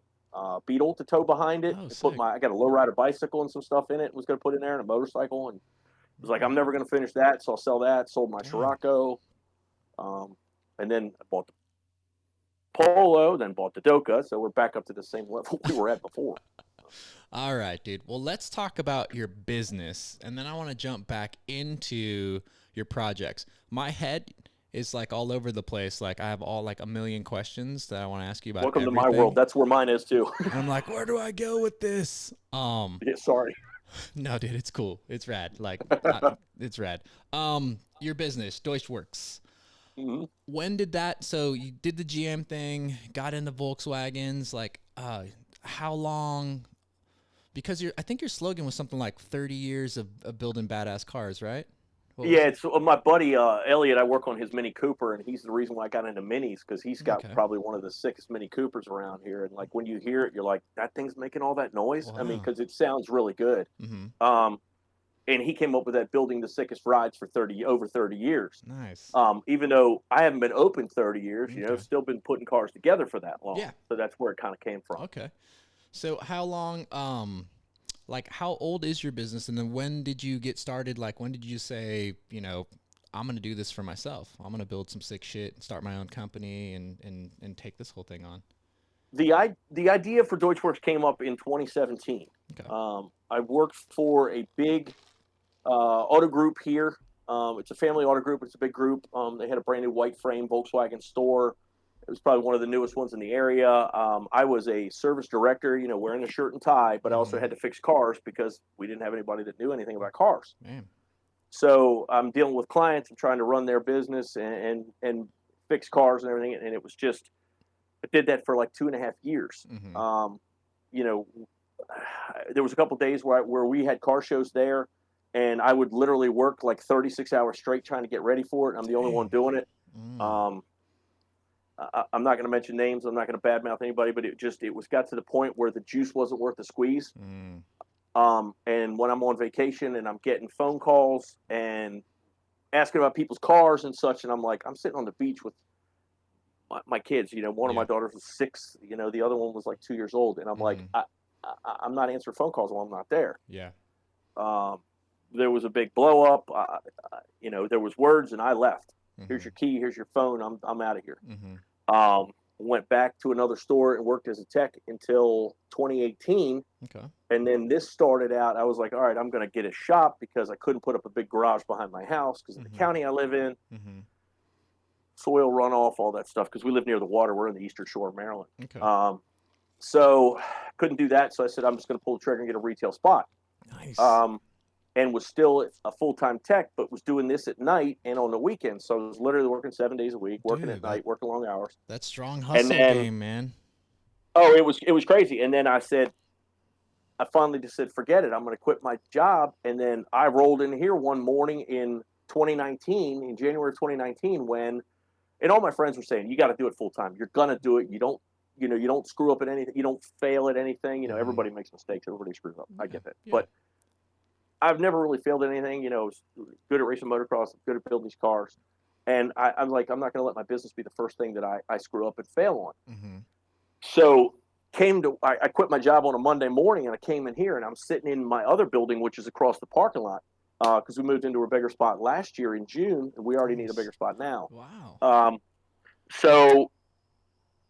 Beetle to tow behind it. I got a lowrider bicycle and some stuff in it. Was going to put in there and a motorcycle, and was like, I'm never going to finish that, so I'll sell that. Sold my Scirocco, and then I bought the Polo, then bought the Doka. So we're back up to the same level we were at before. All right, dude. Well, let's talk about your business, and then I want to jump back into your projects. My head is like all over the place. Like I have a million questions that I want to ask you about. Welcome to my world. That's where mine is too. And I'm like, where do I go with this? Sorry. No, dude, it's cool. It's rad. Like, it's rad. Your business, Deutschwurx. Mm-hmm. When did that? So you did the GM thing, got into Volkswagens. Like, how long? Because I think your slogan was something like 30 years of building badass cars, right? It's my buddy Elliot. I work on his Mini Cooper, and he's the reason why I got into minis, because he's got probably one of the sickest Mini Coopers around here. And like when you hear it, you're like, that thing's making all that noise. Wow. I mean, because it sounds really good. Mm-hmm. And he came up with that, building the sickest rides for over 30 years. Nice. Even though I haven't been open 30 years, still been putting cars together for that long. Yeah. So that's where it kind of came from. Okay. So how long? Like, how old is your business, and then when did you get started? Like, when did you say, I'm going to do this for myself. I'm going to build some sick shit and start my own company and take this whole thing on? The idea for Deutschwurx came up in 2017. Okay. I worked for a big auto group here It's a family auto group. It's a big group. They had a brand new white frame Volkswagen store. It was probably one of the newest ones in the area. I was a service director, wearing a shirt and tie, but I also had to fix cars because we didn't have anybody that knew anything about cars. Man. So I'm dealing with clients and trying to run their business and fix cars and everything. And it was just, I did that for like 2.5 years. There was a couple of days where we had car shows there, and I would literally work like 36 hours straight trying to get ready for it. I'm the only one doing it. I'm not going to mention names. I'm not going to badmouth anybody, but it got to the point where the juice wasn't worth the squeeze. And when I'm on vacation and I'm getting phone calls and asking about people's cars and such, and I'm like, I'm sitting on the beach with my kids. One of my daughters was 6. The other one was like 2 years old, and I'm like, I'm not answering phone calls while I'm not there. Yeah. There was a big blow up. There was words, and I left. Here's your key. Here's your phone. I'm out of here. Went back to another store and worked as a tech until 2018. Okay. And then this started out. I was like, all right, I'm going to get a shop because I couldn't put up a big garage behind my house because of the county I live in. Soil runoff, all that stuff, because we live near the water. We're in the Eastern Shore of Maryland. Okay. So couldn't do that. So I said, I'm just going to pull the trigger and get a retail spot. Nice. And was still a full-time tech, but was doing this at night and on the weekends. So I was literally working 7 days a week, working at night, working long hours. That's strong hustle game, man. Oh, it was crazy. And then I finally just said, forget it. I'm going to quit my job. And then I rolled in here one morning in January of 2019, and all my friends were saying, you got to do it full time. You're going to do it. You don't screw up at anything. You don't fail at anything. Everybody makes mistakes. Everybody screws up. I get that. Yeah. But I've never really failed at anything. I was good at racing motocross, good at building these cars. And I'm like, I'm not going to let my business be the first thing that I screw up and fail on. So I quit my job on a Monday morning, and I came in here, and I'm sitting in my other building, which is across the parking lot, because we moved into a bigger spot last year in June, and we already need a bigger spot now. Wow.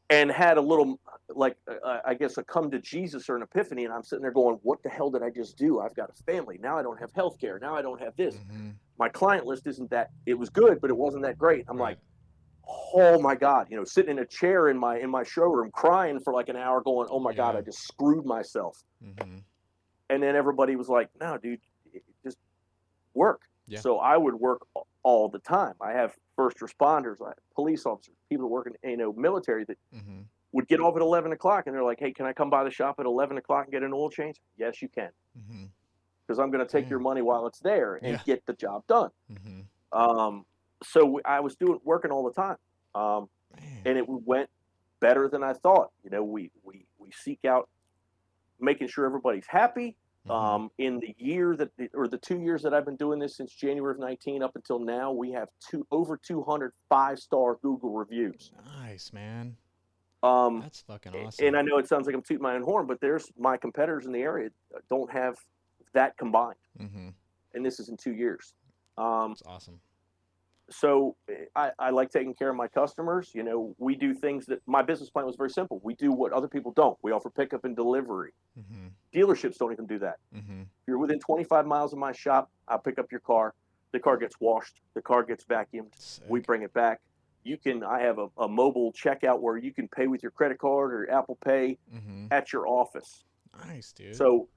And had a little, I guess, a come to Jesus or an epiphany, and I'm sitting there going, what the hell did I just do? I've got a family. Now I don't have health care. Now I don't have this. My client list isn't that, it was good, but it wasn't that great. I'm like, oh my God, sitting in a chair in my showroom crying for like an hour going, oh my God, I just screwed myself. And then everybody was like, no, dude, just work. Yeah. So I would work all the time. I have first responders, I have police officers, people that work in military that would get off at 11 o'clock, and they're like, hey, can I come by the shop at 11 o'clock and get an oil change? Yes, you can. Because I'm going to take your money while it's there and get the job done. So I was working all the time. And it went better than I thought. We seek out making sure everybody's happy. In the 2 years that I've been doing this, since January of 19 up until now, we have over 200 5-star Google reviews. Nice, man. That's fucking awesome. And I know it sounds like I'm tooting my own horn, but there's my competitors in the area don't have that combined. And this is in 2 years. That's awesome. So I like taking care of my customers. We do things that my business plan was very simple. We do what other people don't. We offer pickup and delivery. Dealerships don't even do that. If you're within 25 miles of my shop, I'll pick up your car. The car gets washed. The car gets vacuumed. Sick. We bring it back. I have a mobile checkout where you can pay with your credit card or Apple Pay at your office. Nice, dude. So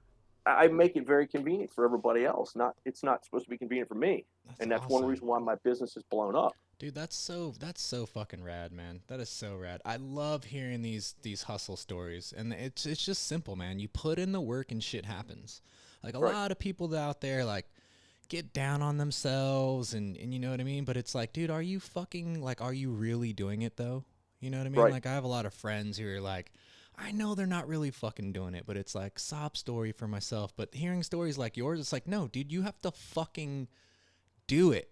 I make it very convenient for everybody else. It's not supposed to be convenient for me. That's awesome. One reason why my business is blown up. Dude, that's so fucking rad, man. That is so rad. I love hearing these hustle stories, and it's just simple, man. You put in the work and shit happens. Like a lot of people out there like get down on themselves and you know what I mean? But it's like, dude, are you really doing it though? You know what I mean? Like I have a lot of friends who are like, I know they're not really fucking doing it, but it's like sob story for myself. But hearing stories like yours, it's like, no, dude, you have to fucking do it.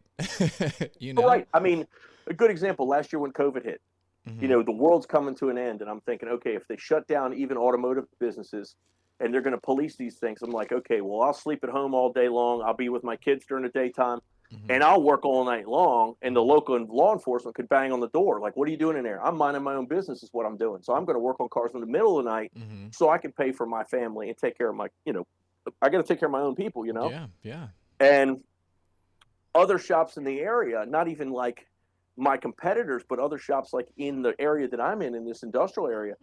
Right. I mean, a good example, last year when COVID hit, the world's coming to an end, and I'm thinking, okay, if they shut down even automotive businesses and they're going to police these things, I'm like, okay, well, I'll sleep at home all day long. I'll be with my kids during the daytime. And I'll work all night long, and the local law enforcement could bang on the door. Like, what are you doing in there? I'm minding my own business is what I'm doing. So I'm going to work on cars in the middle of the night so I can pay for my family and take care of my, I got to take care of my own people, Yeah, yeah. And other shops in the area, not even like my competitors, but other shops like in the area that I'm in this industrial area,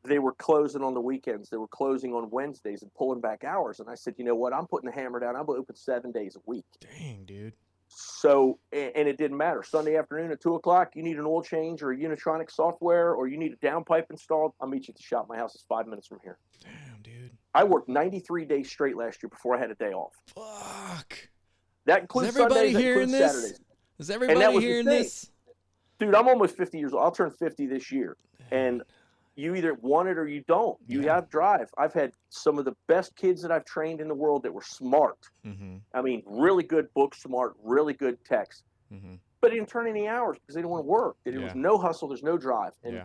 they were closing on the weekends. They were closing on Wednesdays and pulling back hours. And I said, you know what? I'm putting the hammer down. I'm open 7 days a week. Dang, dude. So, and it didn't matter. Sunday afternoon at 2:00, you need an oil change or a Unitronic software, or you need a downpipe installed. I'll meet you at the shop. My house is 5 minutes from here. Damn, dude. I worked 93 days straight last year before I had a day off. Fuck. That includes Sundays, that includes Saturdays. Is everybody hearing this? Dude, I'm almost 50 years old. I'll turn 50 this year. And you either want it or you don't. You have drive. I've had some of the best kids that I've trained in the world that were smart. I mean, really good book smart, really good techs. But they didn't turn any hours because they didn't want to work. There was no hustle. There's no drive. And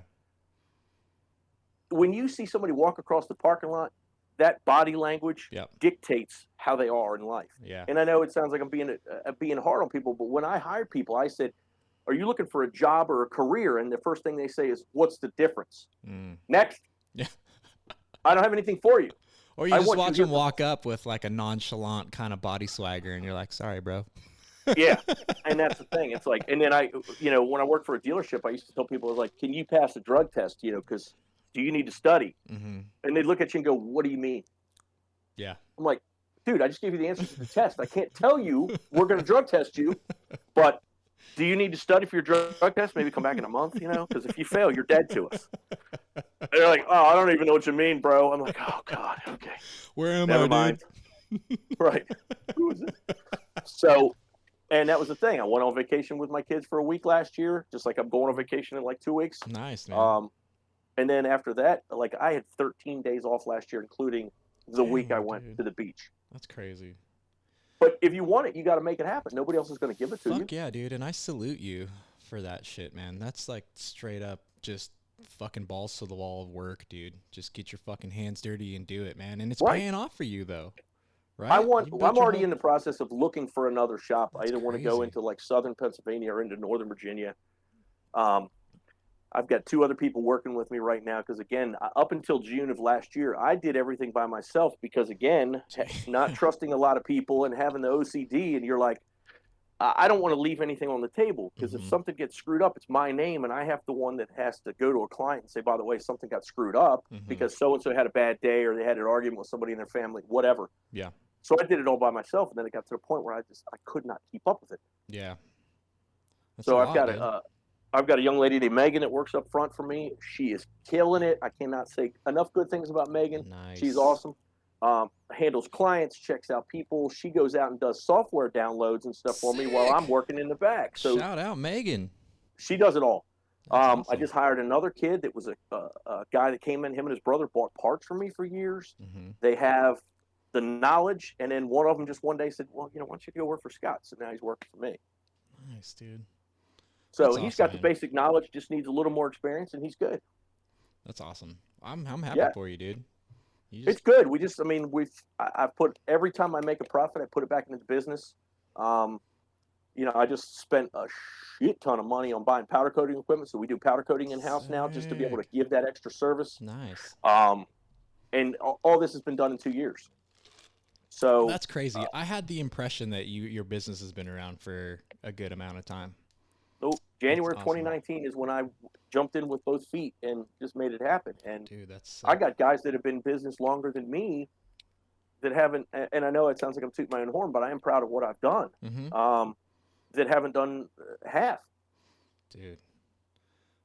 when you see somebody walk across the parking lot, that body language dictates how they are in life. And I know it sounds like I'm being hard on people, but when I hired people, I said, are you looking for a job or a career? And the first thing they say is, what's the difference? Next. I don't have anything for you. Or you just watch them walk up with like a nonchalant kind of body swagger, and you're like, sorry, bro. And that's the thing. It's like, and then when I worked for a dealership, I used to tell people, I was like, can you pass a drug test? Because do you need to study? And they'd look at you and go, what do you mean? I'm like, dude, I just gave you the answer to the test. I can't tell you we're going to drug test you, but do you need to study for your drug test? Maybe come back in a month, because if you fail, you're dead to us. And they're like, oh, I don't even know what you mean, bro. I'm like, oh, God, okay. Where am Never I, mind. Dude? Right. Who is it? So, and that was the thing. I went on vacation with my kids for a week last year, just like I'm going on vacation in like 2 weeks. Nice, man. And then after that, like I had 13 days off last year, including the week I went to the beach. That's crazy. But if you want it, you got to make it happen. Nobody else is going to give it to you. Fuck yeah, dude. And I salute you for that shit, man. That's like straight up just fucking balls to the wall of work, dude. Just get your fucking hands dirty and do it, man. And it's paying off for you, though. Right? I'm already in the process of looking for another shop. I either want to go into like southern Pennsylvania or into northern Virginia. I've got 2 other people working with me right now because, again, up until June of last year, I did everything by myself because, again, not trusting a lot of people and having the OCD, and you're like, I don't want to leave anything on the table because if something gets screwed up, it's my name, and I have the one that has to go to a client and say, by the way, something got screwed up because so-and-so had a bad day or they had an argument with somebody in their family, whatever. So I did it all by myself, and then it got to the point where I could not keep up with it. That's so I've got a young lady named Megan that works up front for me. She is killing it. I cannot say enough good things about Megan. Nice. She's awesome. Handles clients, checks out people. She goes out and does software downloads and stuff for me while I'm working in the back. So shout out Megan. She does it all. Awesome. I just hired another kid that was a guy that came in. Him and his brother bought parts for me for years. They have the knowledge, and then one of them just one day said, well, why don't you go work for Scott? So now he's working for me. Nice, dude. So he's got the basic knowledge, just needs a little more experience, and he's good. That's awesome. I'm happy for you, dude. It's good. I've put every time I make a profit, I put it back into the business. I just spent a shit ton of money on buying powder coating equipment, so we do powder coating in house now, just to be able to give that extra service. Nice. And all this has been done in 2 years. So that's crazy. I had the impression that your business has been around for a good amount of time. So January of 2019 is when I jumped in with both feet and just made it happen. And dude, that's I got guys that have been in business longer than me that haven't, and I know it sounds like I'm tooting my own horn, but I am proud of what I've done. That haven't done half. Dude,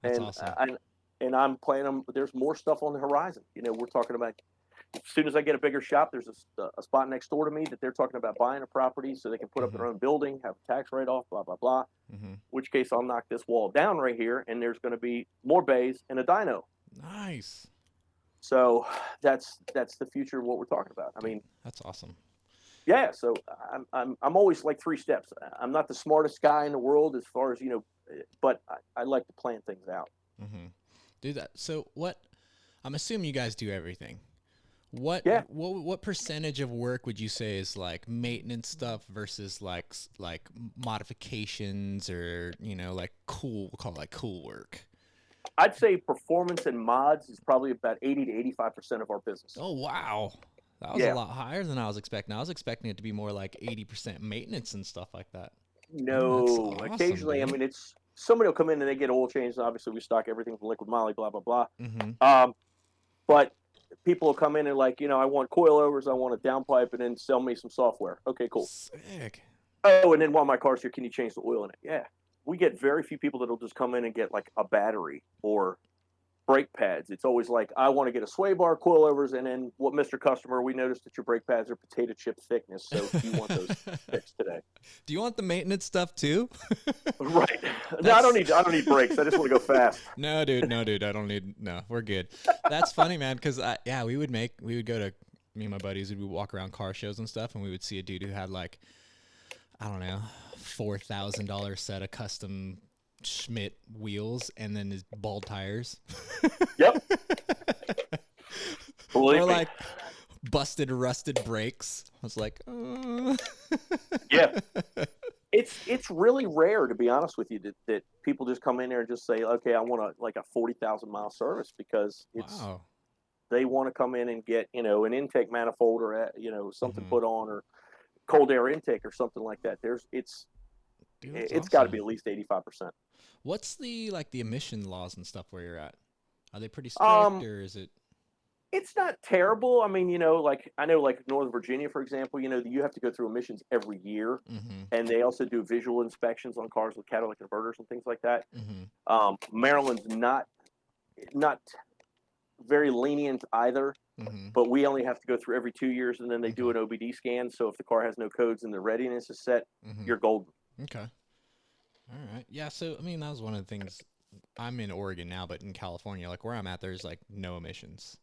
that's awesome. And I'm planning. There's more stuff on the horizon. We're talking about. As soon as I get a bigger shop, there's a spot next door to me that they're talking about buying a property so they can put up their own building, have a tax write-off, blah, blah, blah. Which case I'll knock this wall down right here, and there's going to be more bays and a dyno. Nice. So that's the future of what we're talking about. I mean, that's awesome. Yeah. So I'm always like 3 steps. I'm not the smartest guy in the world as far as but I like to plan things out. Do that. So what? I'm assuming you guys do everything. What percentage of work would you say is like maintenance stuff versus like modifications or like cool, we'll call it like cool work? I'd say performance and mods is probably about 80 to 85% of our business. Oh wow, that was a lot higher than I was expecting. I was expecting it to be more like 80% maintenance and stuff like that. Oh, that's No, awesome, occasionally, I dude. mean, it's somebody will come in and they get oil changes. Obviously, we stock everything from liquid moly, blah blah blah. Mm-hmm. But people will come in and like, I want coilovers, I want a downpipe, and then sell me some software. Okay, cool. Sick. Oh, and then while my car's here, can you change the oil in it? Yeah. We get very few people that'll just come in and get like a battery or brake pads. It's always like, I want to get a sway bar, coilovers, and then what, Mr. Customer, we noticed that your brake pads are potato chip thickness. So do you want those fixed today? Do you want the maintenance stuff too? Right. No, I don't need brakes. I just want to go fast. No, dude. I don't need. No, we're good. That's funny, man. Because we would go to me and my buddies. We would walk around car shows and stuff, and we would see a dude who had like, I don't know, $4,000 set of custom Schmidt wheels, and then his bald tires. Yep. Believe or me. like busted, rusted brakes. I was like, Yeah. It's really rare, to be honest with you, that people just come in there and just say, okay, I want a 40,000 mile service, because wow. they want to come in and get, an intake manifold or, something Mhm. put on, or cold air intake or something like that. It's got to be at least 85%. What's the emission laws and stuff where you're at? Are they pretty strict, or is it? It's not terrible. I mean, I know like Northern Virginia, for example, you have to go through emissions every year, Mm-hmm. and they also do visual inspections on cars with catalytic converters and things like that. Mm-hmm. Maryland's not very lenient either, Mm-hmm. but we only have to go through every 2 years, and then they do an OBD scan. So if the car has no codes and the readiness is set, Mm-hmm. you're golden. Okay. All right. Yeah. So I mean, that was one of the things. I'm in Oregon now, but in California, like where I'm at, there's like no emissions.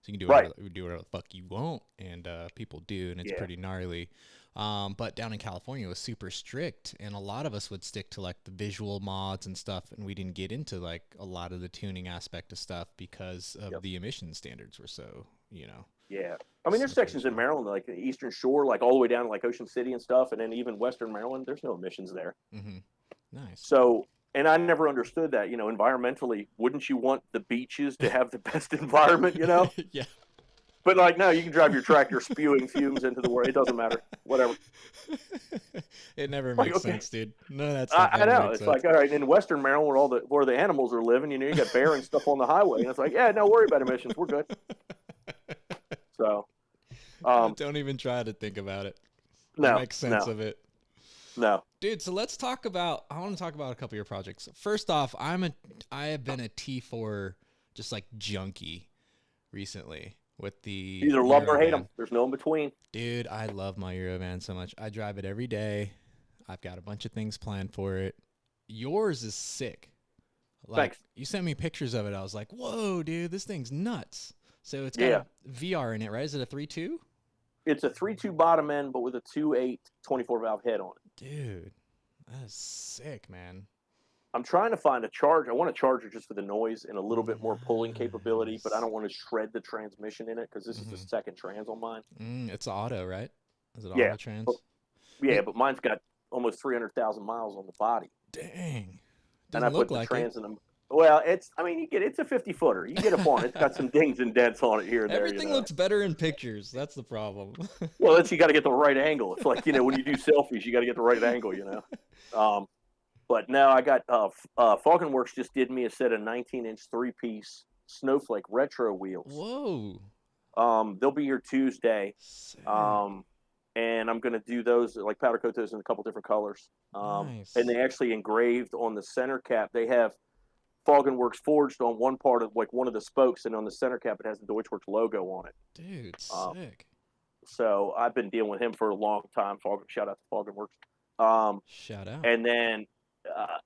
So you can do whatever, do whatever the fuck you want, and people do, and it's pretty gnarly. But down in California, it was super strict, and a lot of us would stick to like the visual mods and stuff, and we didn't get into like a lot of the tuning aspect of stuff because of the emission standards were so, Yeah. I mean, there's sections in Maryland, like the Eastern Shore, like all the way down to like Ocean City and stuff, and then even Western Maryland, there's no emissions there. Mm-hmm. Nice. So, and I never understood that, environmentally, wouldn't you want the beaches to have the best environment, Yeah. But like, no, you can drive your tractor spewing fumes into the world. It doesn't matter. Whatever. It never makes sense, dude. No, that's. I know. It's like, all right, in Western Maryland, where the animals are living, you got bear and stuff on the highway, and it's like, yeah, no worry about emissions. We're good. So, don't even try to think about it. No, make sense of it. No, dude. So let's talk about. I want to talk about a couple of your projects. First off, I have been a T4 just like junkie recently with the. Either love Eurovan. or hate them. There's no in between. Dude, I love my Eurovan so much. I drive it every day. I've got a bunch of things planned for it. Yours is sick. Like, Thanks. You sent me pictures of it. I was like, whoa, dude, this thing's nuts. So it's got a VR in it, right? Is it a 3.2? It's a 3.2 bottom end, but with a 2.8 24 valve head on it. Dude, that is sick, man. I'm trying to find a charger. I want a charger just for the noise and a little bit more pulling capability, but I don't want to shred the transmission in it because this is the second trans on mine. It's auto, right? Is it auto trans? But mine's got almost 300,000 miles on the body. Dang. And I put the trans in them. Well, it's a 50-footer. You get up on it. It's got some dings and dents on it here and there. Everything looks better in pictures. That's the problem. Well, you got to get the right angle. It's like, when you do selfies, you got to get the right angle, But now I got FalconWorks just did me a set of 19-inch 3-piece Snowflake retro wheels. Whoa. They'll be here Tuesday. Sick. And I'm going to do those, like powder coat those in a couple different colors. Nice. And they actually engraved on the center cap. They have FalconWorks forged on one part of like one of the spokes, and on the center cap it has the Deutschwurx logo on it. Dude, sick. So I've been dealing with him for a long time. Shout out to FalconWorks. Shout out. And then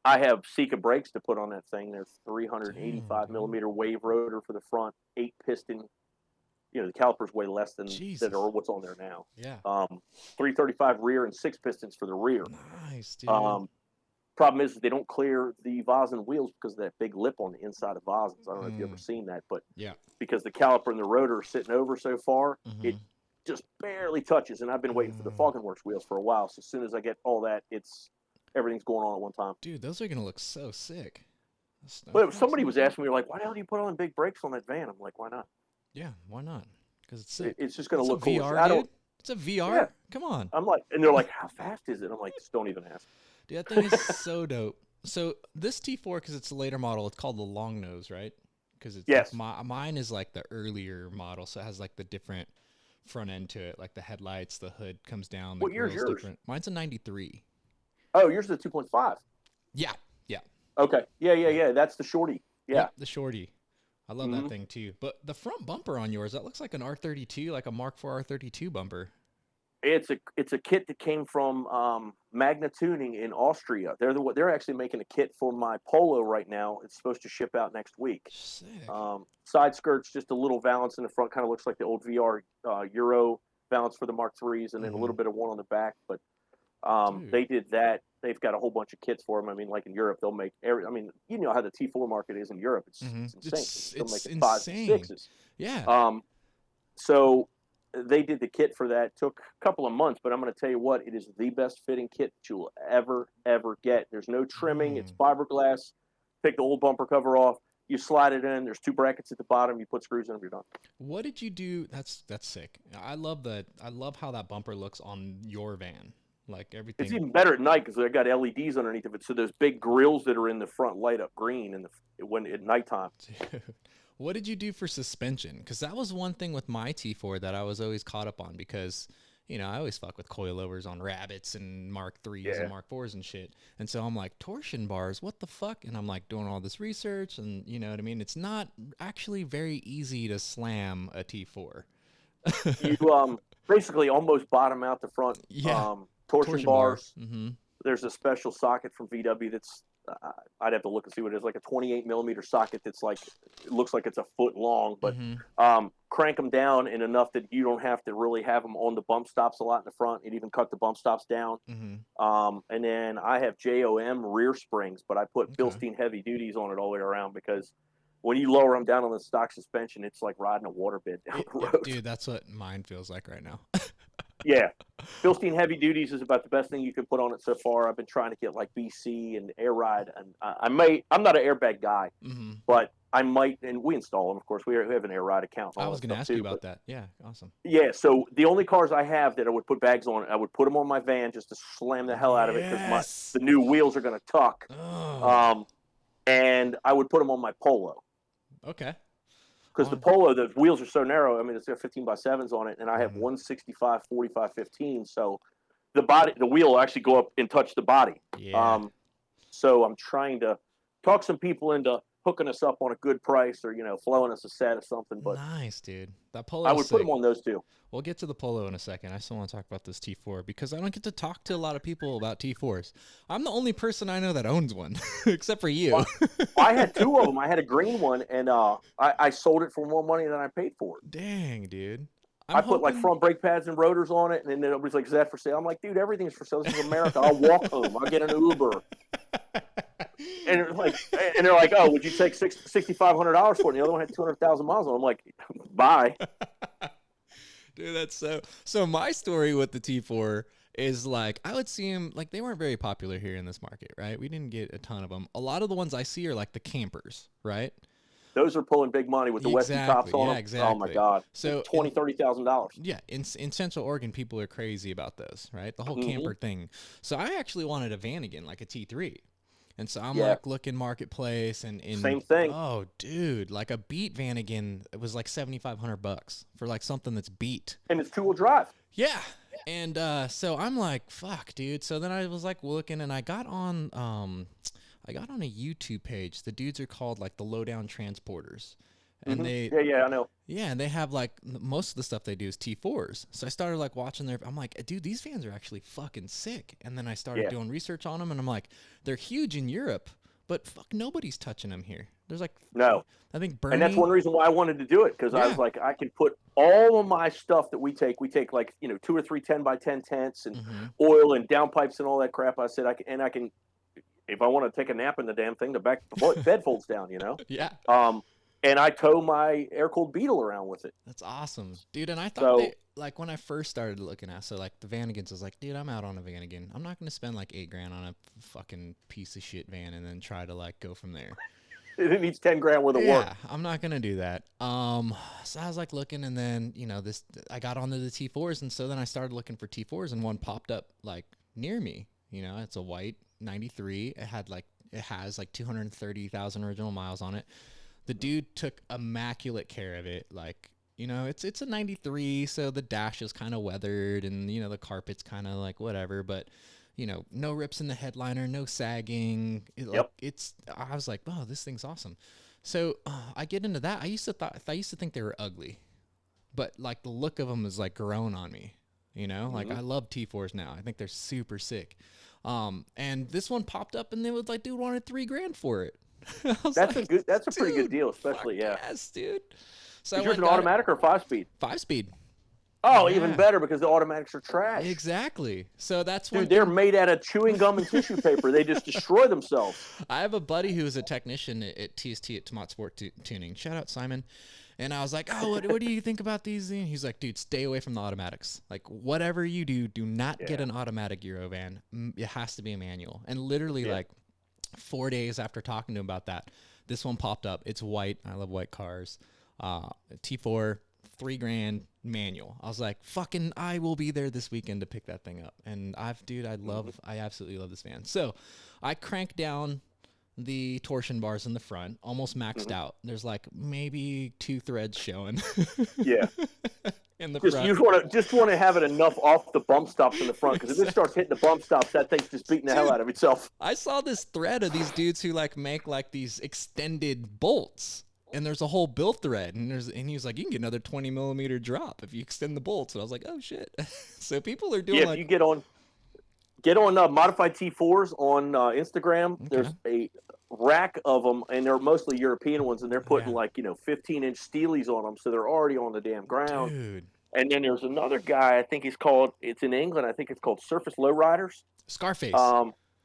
I have Sika brakes to put on that thing. There's 385 millimeter wave rotor for the front, 8 piston. The caliper's way less than that, or what's on there now. Yeah. 335 rear and 6 pistons for the rear. Nice, dude. Problem is they don't clear the Vossen wheels because of that big lip on the inside of Vossens. I don't know if you've ever seen that, but because the caliper and the rotor are sitting over so far, it just barely touches. And I've been waiting for the FalconWorks wheels for a while. So as soon as I get all that, everything's going on at one time. Dude, those are gonna look so sick. But somebody was asking me, like, why the hell do you put on big brakes on that van? I'm like, why not? Yeah, why not? Because it's sick. It's just gonna look cool. VR, It's a VR. Yeah. Come on. I'm like, and they're like, how fast is it? I'm like, just don't even ask. Dude, that thing is so dope. So this T4, because it's a later model, it's called the long nose, right? Because it's like Yes. mine is like the earlier model, so it has like the different front end to it, like the headlights, the hood comes down, the What year's grill's yours? different. Mine's a '93. Oh, yours is a 2.5. Yeah, yeah, Okay. Yeah. That's the shorty. Yeah. yep, the shorty. I love that hmm thing too. But the front bumper on yours, that looks like an R32, like a Mark IV R32 bumper. It's a kit that came from Magna Tuning in Austria. They're actually making a kit for my Polo right now. It's supposed to ship out next week. Sick. Side skirts, just a little valance in the front, kind of looks like the old VR Euro valance for the Mark IIIs, and then a little bit of one on the back. But Dude. they did that. They've got a whole bunch of kits for them. I mean, like in Europe, they'll make every. I mean, you know how the T4 market is in Europe. It's insane. They're still It's making fives and insane. sixes. Yeah. So they did the kit for that. Took a couple of months, but I'm going to tell you what, it is the best fitting kit that you'll ever get. There's no trimming. It's fiberglass. Take the old bumper cover off. You slide it in. There's two brackets at the bottom. You put screws in them. You're done. What did you do? That's sick. I love that. I love how that bumper looks on your van. Like everything. It's even better at night because they got LEDs underneath of it. So those big grills that are in the front light up green when at nighttime. Dude, what did you do for suspension? Because that was one thing with my T4 that I was always caught up on because, you know, I always fuck with coilovers on Rabbits and Mark IIIs and Mark IVs and shit. And so I'm like, torsion bars, what the fuck? And I'm like doing all this research and you know what I mean? It's not actually very easy to slam a T4. You basically almost bottom out the front torsion bars. There's a special socket from VW that's I'd have to look and see what it is, like a 28 millimeter socket that's like it looks like it's a foot long, but crank them down in enough that you don't have to really have them on the bump stops a lot in the front. It even cut the bump stops down. And then I have JOM rear springs, but I put Bilstein heavy duties on it all the way around because when you lower them down on the stock suspension, it's like riding a waterbed down the road. Dude, that's what mine feels like right now. Yeah. Bilstein heavy duties is about the best thing you can put on it so far. I've been trying to get like BC and Air Ride, and I'm not an airbag guy, but I might, and we install them, of course. We have an Air Ride account. I was going to ask you about that. Yeah, awesome. Yeah, so the only cars I have that I would put bags on, I would put them on my van just to slam the hell out of it because the new wheels are going to tuck. And I would put them on my Polo. Okay. Because the Polo, the wheels are so narrow. I mean, it's got 15x7s on it, and I have 165, 45, 15. So the wheel will actually go up and touch the body. Yeah. So I'm trying to talk some people into hooking us up on a good price or, you know, flowing us a set or something. But nice, dude. That Polo. I would put them on those two. We'll get to the Polo in a second. I still want to talk about this T4 because I don't get to talk to a lot of people about T4s. I'm the only person I know that owns one, except for you. Well, I had two of them. I had a green one, and I sold it for more money than I paid for it. Dang, dude. I put like front brake pads and rotors on it, and then everybody's like, "Is that for sale?" I'm like, "Dude, everything's for sale. This is America. I'll walk home. I'll get an Uber." And they're like, "Oh, would you take $6,500 for it?" And the other one had 200,000 miles on it. I'm like, "Bye." Dude, that's so my story with the T4 is like I would see them like they weren't very popular here in this market, right? We didn't get a ton of them. A lot of the ones I see are like the campers, right? Those are pulling big money with the Westy tops on them. Exactly. Oh my God! So $20,000-$30,000. Yeah, in Central Oregon, people are crazy about those, right? The whole camper thing. So I actually wanted a van again, like a T3. And so I'm like looking marketplace and same thing. Oh, dude, like a Beat van again. It was like $7,500 for like something that's Beat. And it's 2-wheel drive. Yeah. And so I'm like, fuck, dude. So then I was like looking, and I got on a YouTube page. The dudes are called like the Lowdown Transporters. And they I know. Yeah, and they have like most of the stuff they do is T4s. So I started like watching their. I'm like, dude, these vans are actually fucking sick. And then I started doing research on them, and I'm like, they're huge in Europe, but fuck, nobody's touching them here. There's like no. I think Bernie. And that's one reason why I wanted to do it because I was like, I can put all of my stuff that we take like 2 or 3 10x10 tents and oil and downpipes and all that crap. I said I can if I want to take a nap in the damn thing, the bed folds down, you know. Yeah. And I tow my air-cooled Beetle around with it. That's awesome, dude. And I thought like when I first started looking at, so like the Vanagons, I was like, dude, I'm out on a Vanagon. I'm not going to spend like $8,000 on a fucking piece of shit van and then try to like go from there. It needs $10,000 worth of work. Yeah, I'm not going to do that. So I was like looking, and then, you know, I got onto the T4s. And so then I started looking for T4s, and one popped up like near me. You know, it's a white 93. It has like 230,000 original miles on it. The dude took immaculate care of it. Like, you know, it's a 93, so the dash is kind of weathered, and you know the carpet's kind of like whatever, but you know, no rips in the headliner, no sagging. I was like, oh, this thing's awesome. So I get into that. I used to think they were ugly, but like the look of them is like grown on me. You know, like I love T4s now. I think they're super sick. And this one popped up, and they was like, dude wanted $3,000 for it. That's a pretty good deal, especially yes, dude. So is yours an automatic or 5-speed? 5-speed. Oh, yeah. Even better, because the automatics are trash. Exactly. So that's dude. They're made out of chewing gum and tissue paper. They just destroy themselves. I have a buddy who's a technician at TST at Tomat Sport Tuning. Shout out Simon. And I was like, oh, what do you think about these? And he's like, dude, stay away from the automatics. Like, whatever you do not get an automatic Eurovan. It has to be a manual. And literally, like 4 days after talking to him about that, this one popped up. It's white. I love white cars. T4, $3,000 manual. I was like, fucking, I will be there this weekend to pick that thing up. And I absolutely love this van. So I cranked down the torsion bars in the front, almost maxed out. There's like maybe 2 threads showing. Yeah. In the front. You just want to have it enough off the bump stops in the front, because if it starts hitting the bump stops, that thing's just beating the hell out of itself. I saw this thread of these dudes who like make like these extended bolts. And there's a whole build thread, and he was like, you can get another 20 millimeter drop if you extend the bolts. And I was like, oh shit. So people are doing if you get on Modified T4s on Instagram. Okay. There's a rack of them, and they're mostly European ones, and they're putting 15-inch steelies on them, so they're already on the damn ground. Dude. And then there's another guy, I think it's in England, I think it's called Surface Lowriders. Scarface.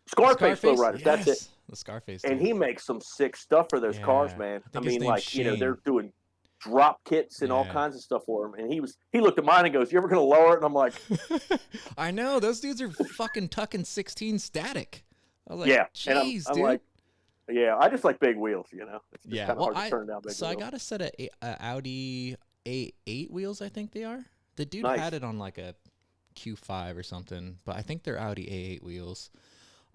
Scarface Lowriders, yes. That's it. The Scarface. And he makes some sick stuff for those cars, man. I mean, like, Shane. They're doing drop kits and all kinds of stuff for him. And he looked at mine and goes, you ever going to lower it? And I'm like, I know. Those dudes are fucking tucking 16 static. I was like, yeah. Jeez, I'm dude. like, yeah, I just like big wheels, you know. It's kind of hard to turn down big wheels. I got a set of Audi A8 wheels, I think they are. The dude had it on like a Q5 or something, but I think they're Audi A8 wheels.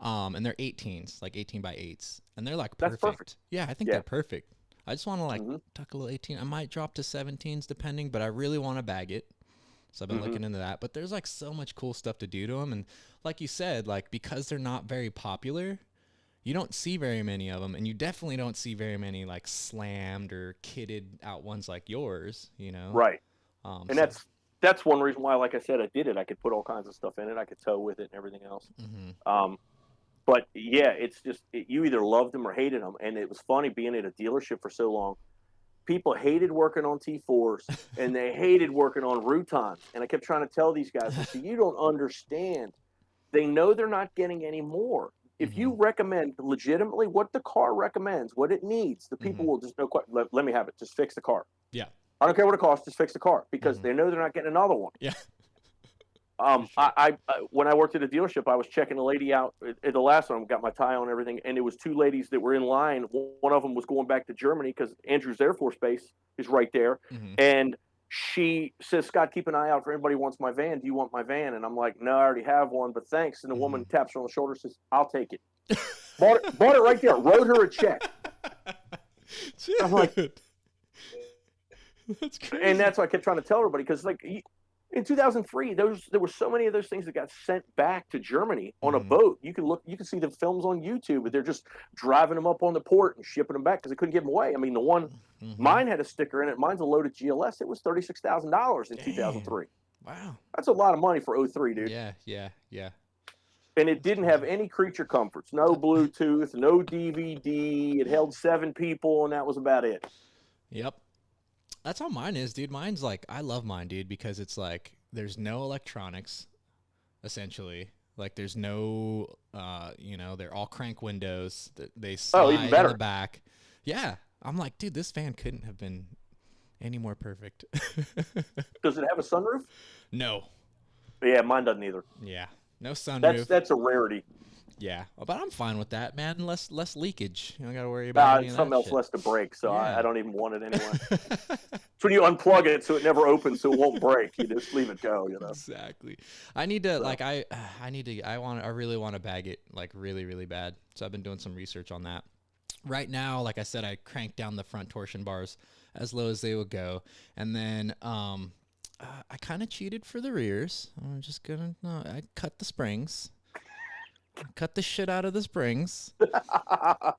And they're 18s, like 18 by 8s, and they're like perfect. That's perfect. Yeah, I think they're perfect. I just want to tuck a little 18. I might drop to 17s depending, but I really want to bag it. So I've been looking into that. But there's like so much cool stuff to do to them, and like you said, like because they're not very popular, you don't see very many of them, and you definitely don't see very many like slammed or kitted out ones like yours. You know, right? And that's one reason why, like I said, I did it. I could put all kinds of stuff in it. I could tow with it and everything else. But yeah, it's just you either loved them or hated them, and it was funny being at a dealership for so long. People hated working on T4s, and they hated working on Routons. And I kept trying to tell these guys, I said, you don't understand. They know they're not getting any more. If you recommend legitimately what the car recommends, what it needs, the people will just let me have it. Just fix the car. Yeah. I don't care what it costs. Just fix the car, because they know they're not getting another one. Yeah. I when I worked at a dealership, I was checking a lady out at the last one, got my tie on and everything, and it was 2 ladies that were in line. One of them was going back to Germany because Andrews Air Force Base is right there. And she says, Scott, keep an eye out for anybody who wants my van. Do you want my van? And I'm like, no, I already have one, but thanks. And the woman taps her on the shoulder, says, I'll take it. bought it right there. Wrote her a check. Dude. I'm like, that's crazy. And that's what I kept trying to tell everybody, because like in 2003, there were so many of those things that got sent back to Germany on a boat. You can see the films on YouTube, but they're just driving them up on the port and shipping them back because they couldn't give them away. I mean, the one mine had a sticker in it. Mine's a loaded GLS. It was $36,000 in 2003. Wow, that's a lot of money for 03, dude. Yeah. And it didn't have any creature comforts, no Bluetooth, no DVD. It held 7 people, and that was about it. Yep. That's how mine is, dude. Mine's like, I love mine, dude, because it's like there's no electronics, essentially. Like there's no, they're all crank windows. They slide even better in the back. Yeah, I'm like, dude, this van couldn't have been any more perfect. Does it have a sunroof? No. Yeah, mine doesn't either. Yeah, no sunroof. That's a rarity. Yeah, but I'm fine with that, man. Less leakage. You don't got to worry about any of Something that else shit. less to break, so Yeah. I don't even want it anyway. It's when you unplug it so it never opens, so it won't break. You just leave it go, you know. Exactly. I need to like I really want to bag it like really really bad. So I've been doing some research on that. Right now, like I said, I cranked down the front torsion bars as low as they would go, and then I kind of cheated for the rears. I'm just gonna no, I cut the springs. Cut the shit out of the springs.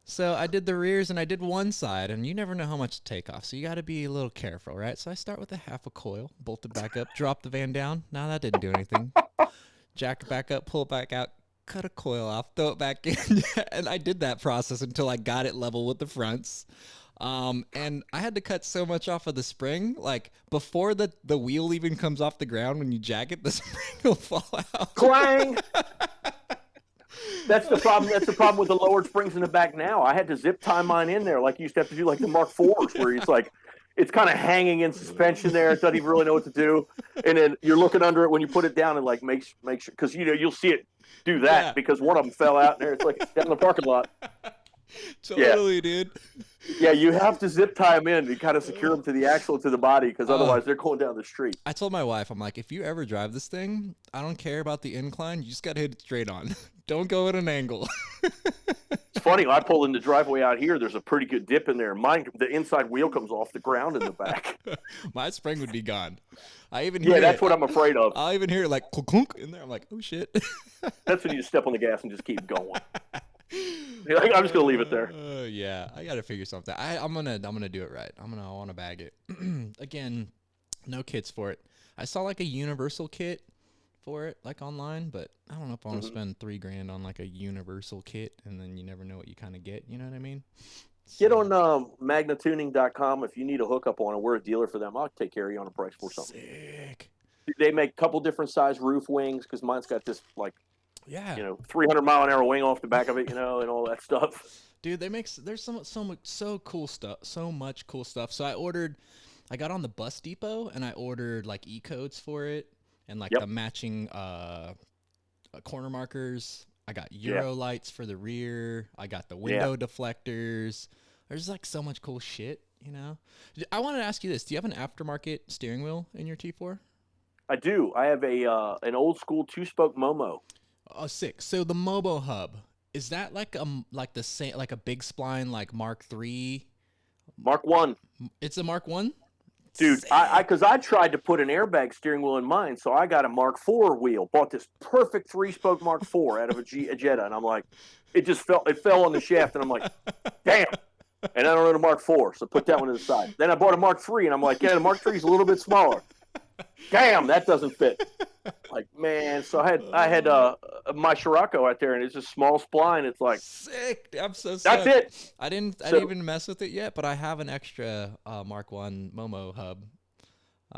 So I did the rears and I did one side, and you never know how much to take off. So you got to be a little careful, right? So I start with a half a coil, bolt it back up, drop the van down. Now that didn't do anything. Jack it back up, pull it back out, cut a coil off, throw it back in. And I did that process until I got it level with the fronts. And I had to cut so much off of the spring, like before the wheel even comes off the ground. When you jack it, the spring will fall out. Clang! That's the problem. That's the problem with the lowered springs in the back now. I had to zip tie mine in there, like you used to have to do, like the Mark IVs, where it's like it's kind of hanging in suspension there. It doesn't even really know what to do, and then you're looking under it when you put it down and like make sure because you'll see it do that because one of them fell out in there. It's like it's down in the parking lot. Totally, dude. Yeah, you have to zip tie them in to kind of secure them to the axle to the body because otherwise they're going down the street. I told my wife, I'm like, if you ever drive this thing, I don't care about the incline. You just got to hit it straight on. Don't go at an angle. It's funny. I pull in the driveway out here. There's a pretty good dip in there. Mine, the inside wheel comes off the ground in the back. My spring would be gone. I even hear that's what I'm afraid of. I'll even hear it like clunk in there. I'm like, oh shit. That's when you step on the gas and just keep going. You're like, I'm just gonna leave it there. Yeah, I gotta figure something. I'm gonna do it right. I want to bag it. Again, no kits for it. I saw like a universal kit for it, like online, but I don't know if I want to spend $3,000 on like a universal kit, and then you never know what you kind of get. You know what I mean? Get on magnatuning.com if you need a hookup on it. We're a dealer for them. I'll take care of you on a price for something. Sick. They make a couple different size roof wings because mine's got this like. Yeah, 300-mile-an-hour wing off the back of it, and all that stuff. Dude, there's so cool stuff, so much cool stuff. So I got on the Bus Depot and I ordered like E-codes for it and like the matching corner markers. I got Euro lights for the rear. I got the window deflectors. There's like so much cool shit, I wanted to ask you this: do you have an aftermarket steering wheel in your T4? I do. I have an old school 2-spoke Momo. Oh, sick. So the Mobo hub, is that like the same, like a big spline like Mark III? Mark 1. It's a Mark 1? Dude, because I tried to put an airbag steering wheel in mine, so I got a Mark IV wheel. Bought this perfect 3-spoke Mark IV out of a Jetta, and I'm like, it fell on the shaft, and I'm like, damn. And I don't know the Mark IV, so put that one to the side. Then I bought a Mark III, and I'm like, yeah, the Mark III is a little bit smaller. Damn, that doesn't fit. Like, man, so I had my Scirocco out there, and it's a small spline. It's like sick. I'm so that's it. I didn't even mess with it yet, but I have an extra Mark 1 Momo hub.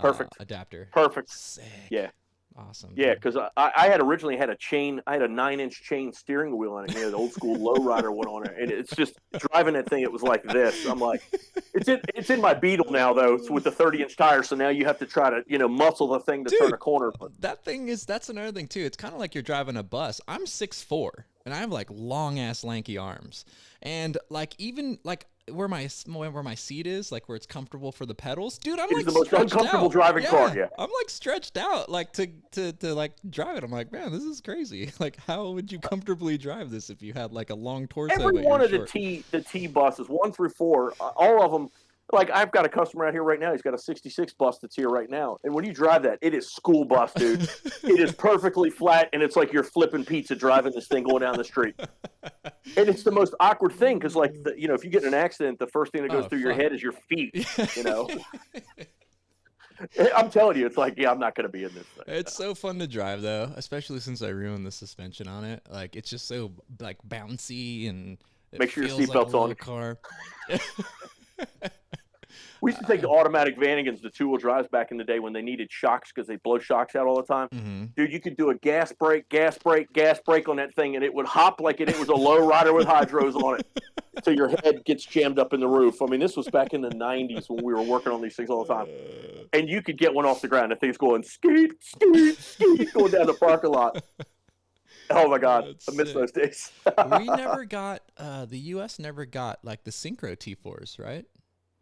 Perfect adapter. Perfect. Sick. Yeah. Awesome. Yeah, because I had originally had a 9-inch chain steering wheel on it. The old school lowrider one on it, and it's just driving that thing. It was like this. I'm like, it's in my Beetle now though. It's with the 30-inch tire, so now you have to try to muscle the thing to turn a corner. That's another thing too. It's kind of like you're driving a bus. I'm 6'4", and I have like long ass lanky arms, and like even like where my seat is, like where it's comfortable for the pedals, dude. I'm it's the most uncomfortable driving car. Yeah, I'm like stretched out, like to like drive it. I'm like, man, this is crazy. Like, how would you comfortably drive this if you had like a long torso? Every one of the T buses, 1 through 4, all of them. Like, I've got a customer out here right now. He's got a 66 bus that's here right now. And when you drive that, it is school bus, dude. It is perfectly flat, and it's like you're flipping pizza driving this thing going down the street. And it's the most awkward thing because, like, if you get in an accident, the first thing that goes through your head is your feet, I'm telling you, it's like, I'm not going to be in this thing. It's so fun to drive, though, especially since I ruined the suspension on it. Like, it's just so, like, bouncy and make sure your seatbelt's on. Car. We used to take the automatic Vanagons, the 2-wheel drives back in the day when they needed shocks because they blow shocks out all the time. Mm-hmm. Dude, you could do a gas brake on that thing, and it would hop like it was a low rider with hydros on it until your head gets jammed up in the roof. I mean, this was back in the 90s when we were working on these things all the time. And you could get one off the ground. The thing's going skeet, skeet, skeet, going down the parking lot. Oh my God, That's I miss sick. those days. We never got the U.S. never got like the synchro T4s, right?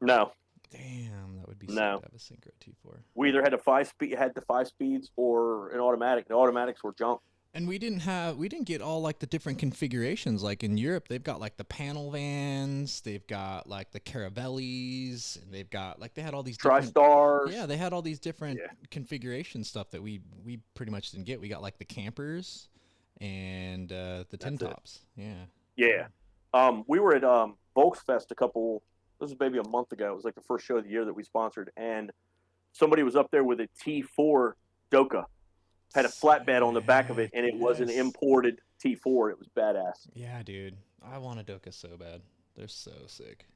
No, Damn, that would be sick no. to have a synchro T4. We either had the 5 speeds or an automatic. The automatics were junk. And we didn't get all like the different configurations. Like in Europe, they've got like the panel vans, they've got like the Caravellis, and they've got like they had all these different. Yeah, TriStars. they had all these different Yeah, configuration stuff that we pretty much didn't get. We got like the campers and the tin that's it. tops. Yeah. Yeah. We were at Volksfest a couple. This was maybe a month ago. It was like the first show of the year that we sponsored, and somebody was up there with a T4 Doka. Had a flatbed on the back of it, Sick. and it was an Yes. imported T4. It was badass. Yeah, dude. I want a Doka so bad. They're so sick.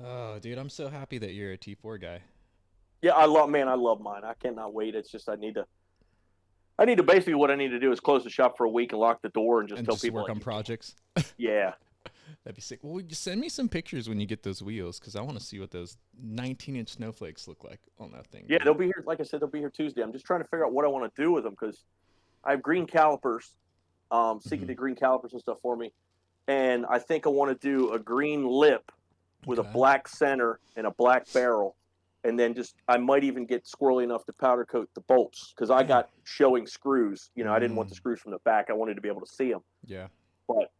Oh, dude, I'm so happy that you're a T4 guy. Yeah, I love mine. I cannot wait. It's just I need to basically what I need to do is close the shop for a week and lock the door and just And tell just people work like, on projects. yeah, That'd be sick. Well, just send me some pictures when you get those wheels, because I want to see what those 19-inch snowflakes look like on that thing, yeah, dude. they'll be here. Like I said, they'll be here Tuesday. I'm just trying to figure out what I want to do with them because I have green calipers, seeking Hmm. the green calipers and stuff for me, and I think I want to do a green lip with a Okay. black center and a black barrel, and then just I might even get squirrely enough to powder coat the bolts because I Yeah. got showing screws. I didn't want Mm, the screws from the back. I wanted to be able to see them, yeah. but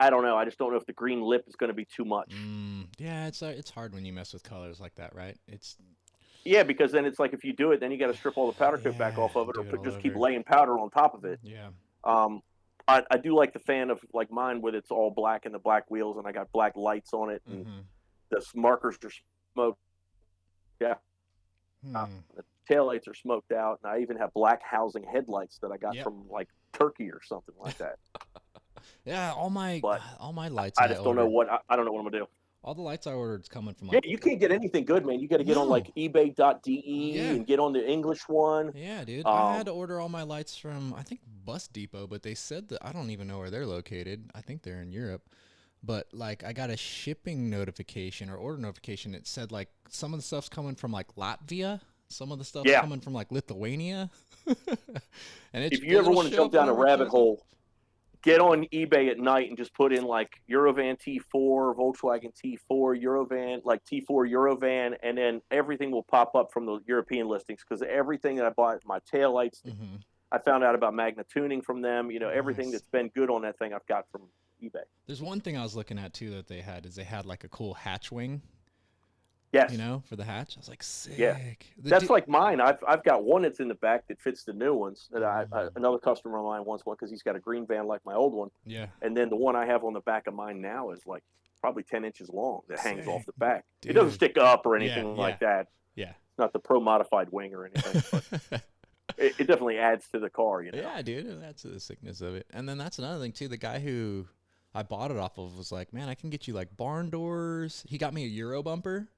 I don't know. I just don't know if the green lip is going to be too much. Yeah, it's hard when you mess with colors like that, right? It's Yeah, because then it's like if you do it, then you got to strip all the powder coat back yeah, off of it, or do it all just keep over. laying powder on top of it. Yeah. Um, I do like the fan of like mine with it's all black and the black wheels, and I got black lights on it, and Mm-hmm. the markers are smoked. Yeah, Hmm. the taillights are smoked out, and I even have black housing headlights that I got Yep. from like Turkey or something like that. Yeah, But all my lights I I just don't know ordered. what I don't know what I'm gonna do. All the lights I ordered is coming from Yeah, like you can't get anything good, man. You got to get on no. like eBay.de Yeah. and get on the English one. Yeah, dude. I had Um, to order all my lights from I think Bus Depot, but they said that I don't even know where they're located. I think they're in Europe. But like I got a shipping notification or order notification. It said like some of the stuff's coming from like Latvia, some of the stuff's yeah, coming from like Lithuania. And if you ever it'll want to show jump up down a whenever it rabbit shows up. hole, get on eBay at night and just put in like Eurovan T4, Volkswagen T4, Eurovan, like T4 Eurovan, and then everything will pop up from the European listings because everything that I bought, my taillights, Mhm. I found out about magna tuning from them. Everything Nice. that's been good on that thing I've got from eBay. There's one thing I was looking at too that they had like a cool hatch wing, Yes, for the hatch. I was like, yeah. sick. That's like mine. I've got one that's in the back that fits the new ones. That Mm, another customer of mine wants one because he's got a green van like my old one, yeah, and then the one I have on the back of mine now is like probably 10 inches long that hangs off sick, the back. It doesn't dude. stick up or Yeah, anything yeah, like that. yeah. It's not the pro modified wing or anything, but it definitely adds to the car. Yeah, dude, and that's the sickness of it. And then that's another thing too. The guy who I bought it off of was like, "Man, I can get you like barn doors." He got me a Euro bumper,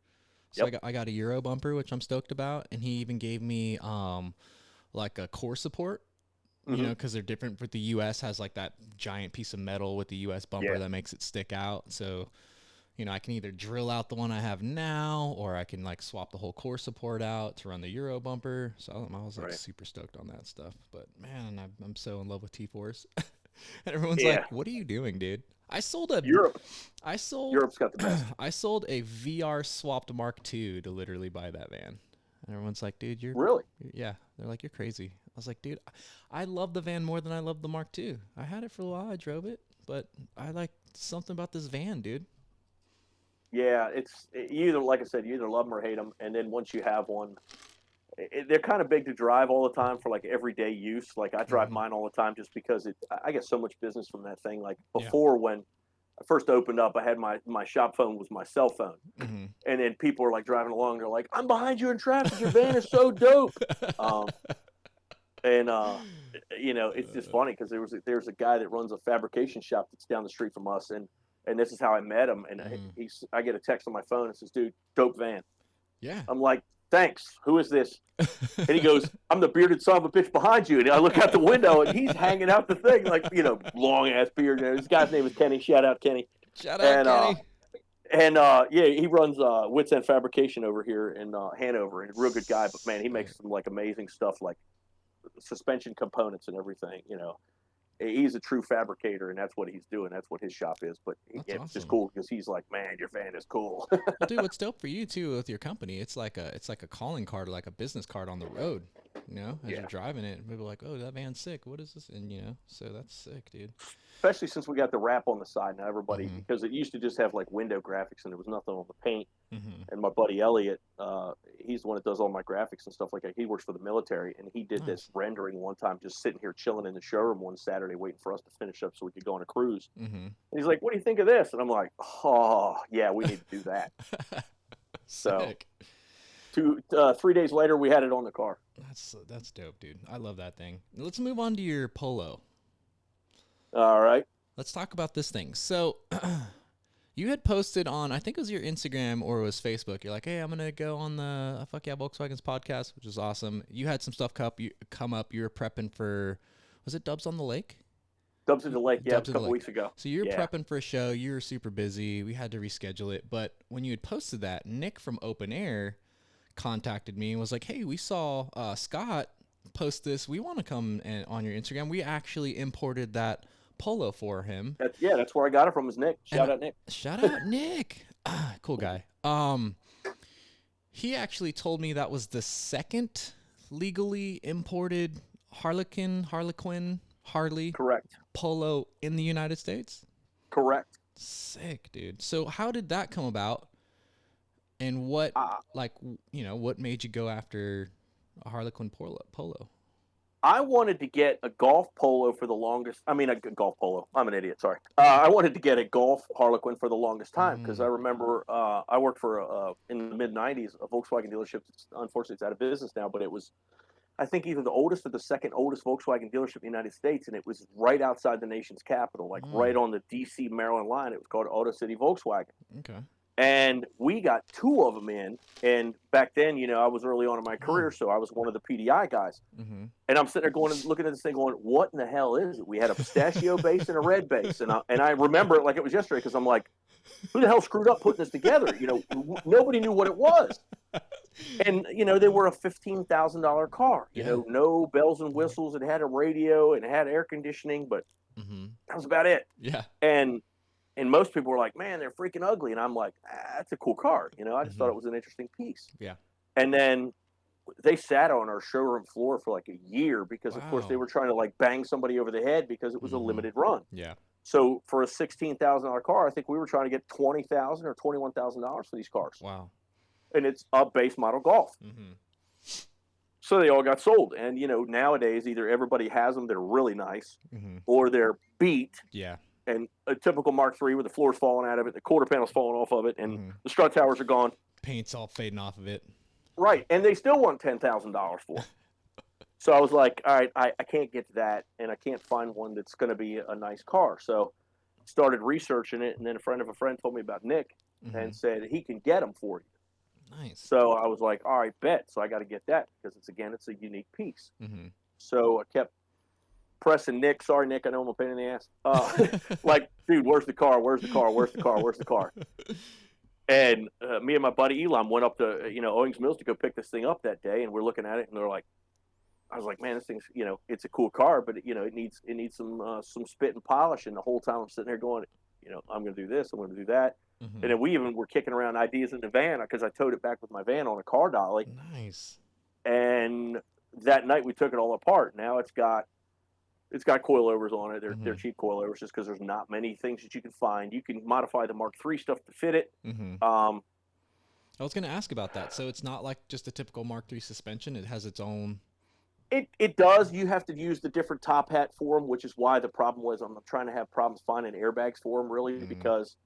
so Yep. I got a Euro bumper, which I'm stoked about. And he even gave me like a core support. Hmm. Because they're different. But the U.S. has like that giant piece of metal with the U.S. bumper Yeah. that makes it stick out. So I can either drill out the one I have now, or I can like swap the whole core support out to run the Euro bumper. So I was like Right. super stoked on that stuff. But man, I'm so in love with T4s. And everyone's Yeah. like, "What are you doing, dude?" I sold a, Europe. I sold, Europe's got the best. I sold a VR swapped Mark II to literally buy that van. And everyone's like, "Dude, Really? yeah." They're like, "You're crazy." I was like, "Dude, I love the van more than I love the Mark II. I had it for a while. I drove it, but I like something about this van, dude." Yeah. You either, like I said, you either love them or hate them, and then once you have one, they're kind of big to drive all the time for like everyday use. Like I drive Hmm. mine all the time just because I get so much business from that thing. Like Yeah. before when I first opened up, I had my shop phone was my cell phone, Hmm. and then people are like driving along. They're like, "I'm behind you in traffic. Your van is so dope." Um, and it's just funny because there's a guy that runs a fabrication shop that's down the street from us, and this is how I met him. And Mhm. I get a text on my phone and says, "Dude, dope van." Yeah. I'm like, "Thanks. Who is this?" And he goes, "I'm the bearded son of a bitch behind you." And I look out the window and he's hanging out the thing, like, long ass beard. This guy's name is Kenny. Shout out Kenny. Shout out, And Kenny. yeah, he runs Wits End Fabrication over here in Hanover, and a real good guy. But man, he Sick. makes some like amazing stuff, like suspension components and everything. he's a true fabricator, and that's what he's doing. That's what his shop is. But That's it's awesome. just cool because he's like, man, your van is cool. Well, dude, what's dope for you too with your company? It's like a calling card, or like a business card on the road. You know, as Yeah. you're driving it, people are like, "Oh, that van's sick. What is this?" And you know, so that's sick, dude. Especially since we got the wrap on the side now, everybody, Mhm. because it used to just have like window graphics and there was nothing on the paint. Mm-hmm. And my buddy Elliot, he's the one that does all my graphics and stuff like that. He works for the military, and he did Nice. this rendering one time, just sitting here chilling in the showroom one Saturday, waiting for us to finish up so we could go on a cruise. Mm-hmm. And he's like, "What do you think of this?" And I'm like, "Oh, yeah, we need to do that." So, Sick. 3 days later, we had it on the car. That's dope, dude. I love that thing. Let's move on to your Polo. All right. Let's talk about this thing. So, you had posted on, I think it was your Instagram or it was Facebook. You're like, "Hey, I'm gonna go on the Fuck Yeah Volkswagens podcast," which is awesome. You had some stuff come up. You were prepping for, was it Dubs on the Lake? Dubs in the Lake, yeah, Dubs a in the couple Lake. weeks ago. So you were Yeah. prepping for a show. You were super busy. We had to reschedule it. But when you had posted that, Nick from Open Air contacted me and was like, "Hey, we saw Scott post this. We want to come on your Instagram. We actually imported that Polo for him." That's where I got it from. Is Nick? Shout out Nick. Shout out Nick. Cool guy. He actually told me that was the second legally imported Harley Correct. Polo in the United States. Correct. Sick, dude. So how did that come about? And what, what made you go after a Harlequin Polo? I wanted to get a golf polo for the longest. I mean, a golf polo. I'm an idiot. Sorry. I wanted to get a golf Harlequin for the longest time because I remember I worked for in the mid '90s a Volkswagen dealership. Unfortunately, it's out of business now, but it was, I think, either the oldest or the second oldest Volkswagen dealership in the United States, and it was right outside the nation's capital, like right on the D.C. Maryland line. It was called Auto City Volkswagen. Okay. And we got two of them in. And back then, I was early on in my career, so I was one of the PDI guys. Mm-hmm. And I'm sitting there going and looking at this thing going, what in the hell is it? We had a pistachio base and a red base. And I remember it like it was yesterday because I'm like, who the hell screwed up putting this together? Nobody knew what it was. And, they were a $15,000 car. No bells and whistles. It had a radio and it had air conditioning, but that was about it. Yeah. And most people were like, man, they're freaking ugly. And I'm like, that's a cool car. I just thought it was an interesting piece. Yeah. And then they sat on our showroom floor for like a year because, of course, they were trying to like bang somebody over the head because it was a limited run. Yeah. So for a $16,000 car, I think we were trying to get $20,000 or $21,000 for these cars. Wow. And it's a base model Golf. Mm-hmm. So they all got sold. And, nowadays, either everybody has them, they're really nice, or they're beat. Yeah. And a typical Mark III where the floor's falling out of it, the quarter panel's falling off of it, and the strut towers are gone. Paint's all fading off of it. Right. And they still want $10,000 for it. So I was like, all right, I can't get to that, and I can't find one that's going to be a nice car. So started researching it, and then a friend of a friend told me about Nick and said he can get them for you. Nice. So I was like, all right, bet. So I got to get that because it's a unique piece. So I kept pressing Nick. Sorry, Nick, I know I'm a pain in the ass. Like, dude, where's the car? Where's the car? Where's the car? Where's the car? And me and my buddy Elam went up to Owings Mills to go pick this thing up that day, and we're looking at it, and they're like, I was like, man, this thing's it's a cool car, but it needs some spit and polish. And the whole time I'm sitting there going, I'm going to do this, I'm going to do that. And then we even were kicking around ideas in the van because I towed it back with my van on a car dolly. Nice. And that night we took it all apart. Now it's got coilovers on it. They're cheap coilovers just because there's not many things that you can find. You can modify the Mark III stuff to fit it. I was going to ask about that. So it's not like just a typical Mark III suspension. It has its own. It does. You have to use the different top hat for them, which is why the problem was I'm trying to have problems finding airbags for them, really, because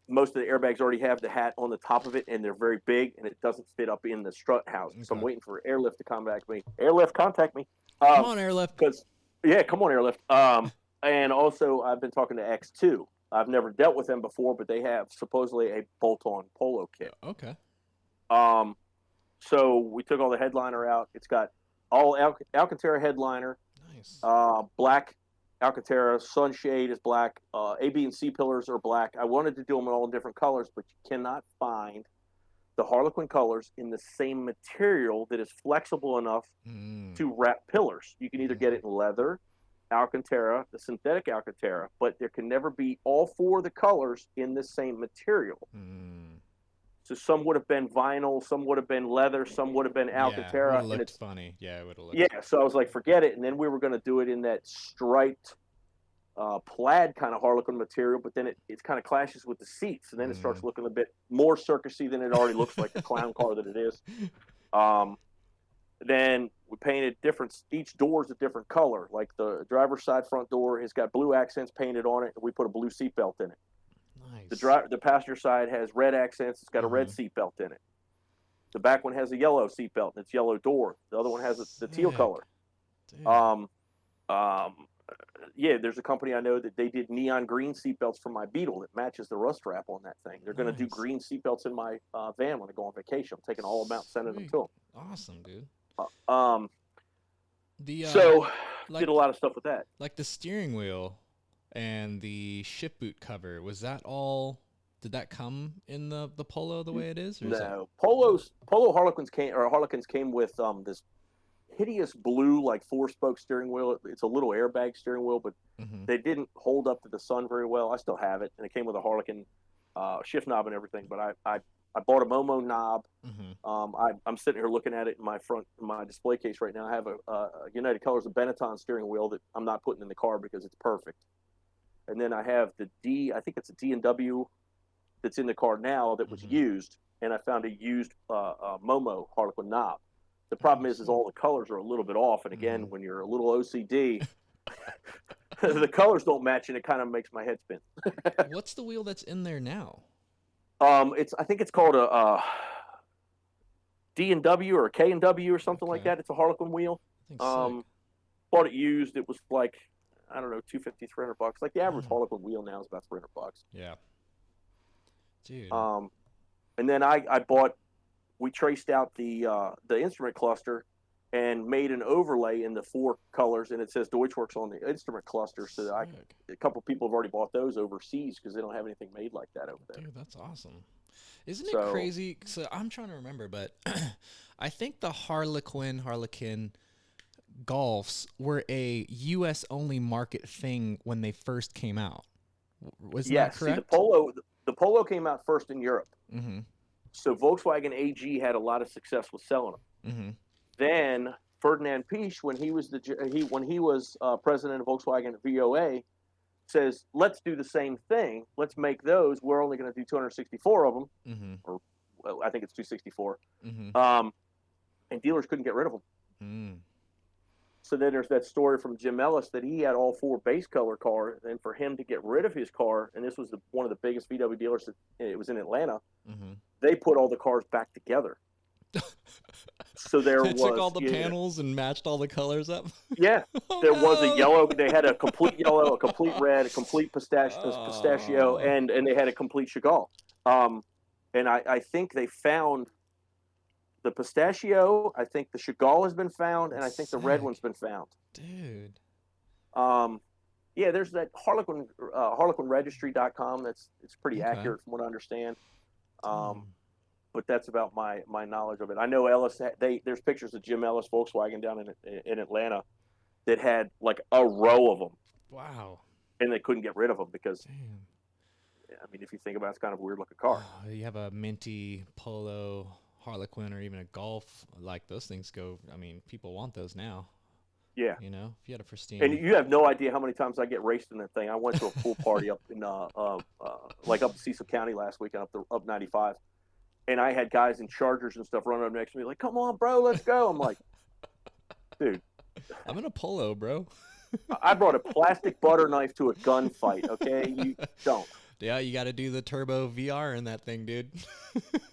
most of the airbags already have the hat on the top of it, and they're very big, and it doesn't fit up in the strut housing. So I'm waiting for Airlift to contact me. Airlift, contact me. Come on, Airlift. Come on, Airlift. And also, I've been talking to X2. I've never dealt with them before, but they have supposedly a bolt-on Polo kit. Okay. So we took all the headliner out. It's got all Alcantara headliner. Nice. Black Alcantara, sunshade is black. A, B, and C pillars are black. I wanted to do them in all different colors, but you cannot find the Harlequin colors in the same material that is flexible enough to wrap pillars. You can either get it in leather, Alcantara, the synthetic Alcantara, but there can never be all four of the colors in the same material. So some would have been vinyl, some would have been leather, some would have been Alcantara. Yeah, it would have looked funny. Yeah, it would have looked. Yeah, so I was like, forget it. And then we were going to do it in that striped plaid kind of Harlequin material, but then it kind of clashes with the seats, and then it starts looking a bit more circusy than it already looks like the clown car that it is. Then we painted each door's a different color. Like the driver's side front door has got blue accents painted on it, and we put a blue seatbelt in it. Nice. The passenger side has red accents. It's got a red seatbelt in it. The back one has a yellow seatbelt, and it's yellow door. The other one has the teal color. Yeah, there's a company I know that they did neon green seatbelts for my Beetle that matches the rust wrap on that thing. They're going to do green seatbelts in my van when I go on vacation. I'm taking all of them out and sending them to them. Awesome, dude. Did a lot of stuff with that. Like the steering wheel and the ship boot cover, was that all? Did that come in the Polo the way it is? Or no, Polo Harlequins came with this hideous blue like 4-spoke steering wheel. It's a little airbag steering wheel, but they didn't hold up to the sun very well. I still have it, and it came with a Harlequin shift knob and everything. But I bought a Momo knob. I'm sitting here looking at it in my display case right now. I have a United Colors of Benetton steering wheel that I'm not putting in the car because it's perfect. And then I have I think it's a D&W that's in the car now that was used, and I found a used Momo Harlequin knob. The problem is all the colors are a little bit off, and again, when you're a little OCD, the colors don't match, and it kind of makes my head spin. What's the wheel that's in there now? I think it's called a D&W or a K&W or something like that. It's a Harlequin wheel. Bought it used. It was like, I don't know, $250, $300. Like the average Harlequin wheel now is about $300. Yeah. Dude. And then we traced out the instrument cluster and made an overlay in the 4 colors, and it says Deutschwurx on the instrument cluster. So that a couple of people have already bought those overseas because they don't have anything made like that over there. Dude, that's awesome. Isn't it crazy? So I'm trying to remember, but I think the Harlequin Golfs were a U.S. only market thing when they first came out. Was that correct? See, the Polo came out first in Europe. So Volkswagen AG had a lot of success with selling them. Then Ferdinand Piëch, when he was president of Volkswagen at FYEAH, says, let's do the same thing. Let's make those. We're only going to do 264 of them, or well, I think it's 264. And dealers couldn't get rid of them. So then there's that story from Jim Ellis that he had all 4 base color cars, and for him to get rid of his car, and this was one of the biggest VW dealers, it was in Atlanta, they put all the cars back together. So they took all the panels and matched all the colors up. Yeah, there was a yellow. They had a complete yellow, a complete red, a complete pistachio, and they had a complete Chagall. And I think they found the pistachio. I think the Chagall has been found, and I think the red one's been found. Dude. Yeah, there's that HarlequinRegistry.com. It's pretty accurate from what I understand. But that's about my knowledge of it. I know Ellis. There's pictures of Jim Ellis Volkswagen down in Atlanta that had like a row of them. Wow. And they couldn't get rid of them because, I mean, if you think about it, it's kind of a weird looking car. You have a minty Polo Harlequin or even a Golf, like those things go. I mean, people want those now. Yeah. You know, if you had a pristine. And you have no idea how many times I get raced in that thing. I went to a pool party up in like up in Cecil County last week, up 95. And I had guys in Chargers and stuff running up next to me like, come on, bro, let's go. I'm like, dude. I'm in a Polo, bro. I brought a plastic butter knife to a gunfight, okay? You don't. Yeah, you got to do the turbo VR in that thing, dude.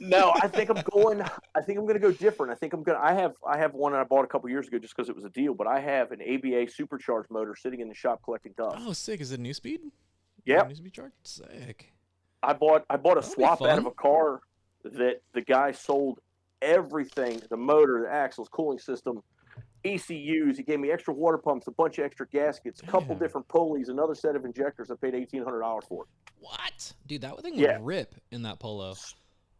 No, I think I'm going to go different. I have one that I bought a couple years ago just because it was a deal, but I have an ABA supercharged motor sitting in the shop collecting dust. Oh, sick. Is it New Speed? Yeah. New Speed charged? Sick. I bought a swap out of a car that the guy sold everything, the motor, the axles, cooling system, ECUs. He gave me extra water pumps, a bunch of extra gaskets, a couple different pulleys, another set of injectors. I paid $1,800 for it. What? Dude, that thing would rip in that Polo.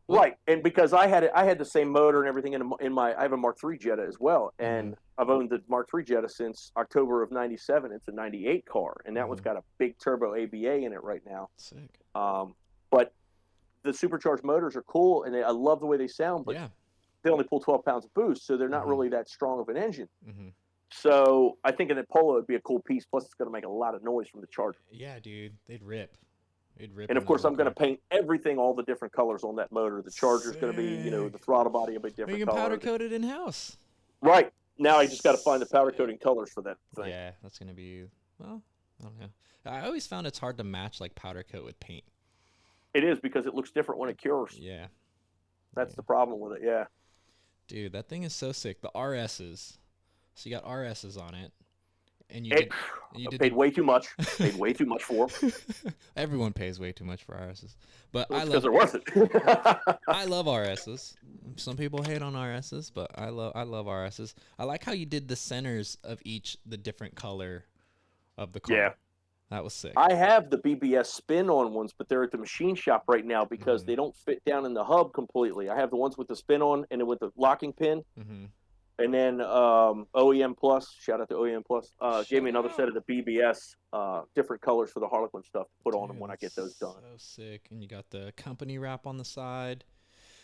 Right, and because I had the same motor and everything in my I have a Mark III Jetta as well, and I've owned the Mark III Jetta since October of '97. It's a '98 car, and that one's got a big turbo ABA in it right now. Sick. But the supercharged motors are cool, and I love the way they sound, but they only pull 12 pounds of boost, so they're not really that strong of an engine. So I think in a Polo it'd be a cool piece. Plus, it's going to make a lot of noise from the Charger. Yeah, dude, they'd rip. And of course, I'm going to paint everything, all the different colors on that motor. The Charger's going to be, you know, the throttle body will be different. You can powder coat it in house. Right. Now I just got to find the powder coating colors for that thing. Yeah, that's going to be, well, I don't know. I always found it's hard to match like powder coat with paint. It is, because it looks different when it cures. Yeah. That's the problem with it, yeah. Dude, that thing is so sick. The RSs. So you got RSs on it. And you paid way too much. Paid way too much for them. Everyone pays way too much for RSs, but well, because they're worth it. I love RSs. Some people hate on RSs, but I love RSs. I like how you did the centers of the different color of the car. Yeah, that was sick. I have the BBS spin-on ones, but they're at the machine shop right now because they don't fit down in the hub completely. I have the ones with the spin-on and with the locking pin. And then OEM Plus, shout out to OEM Plus, gave me another set of the BBS, different colors for the Harlequin stuff to put on them when I get those done. So sick. And you got the company wrap on the side.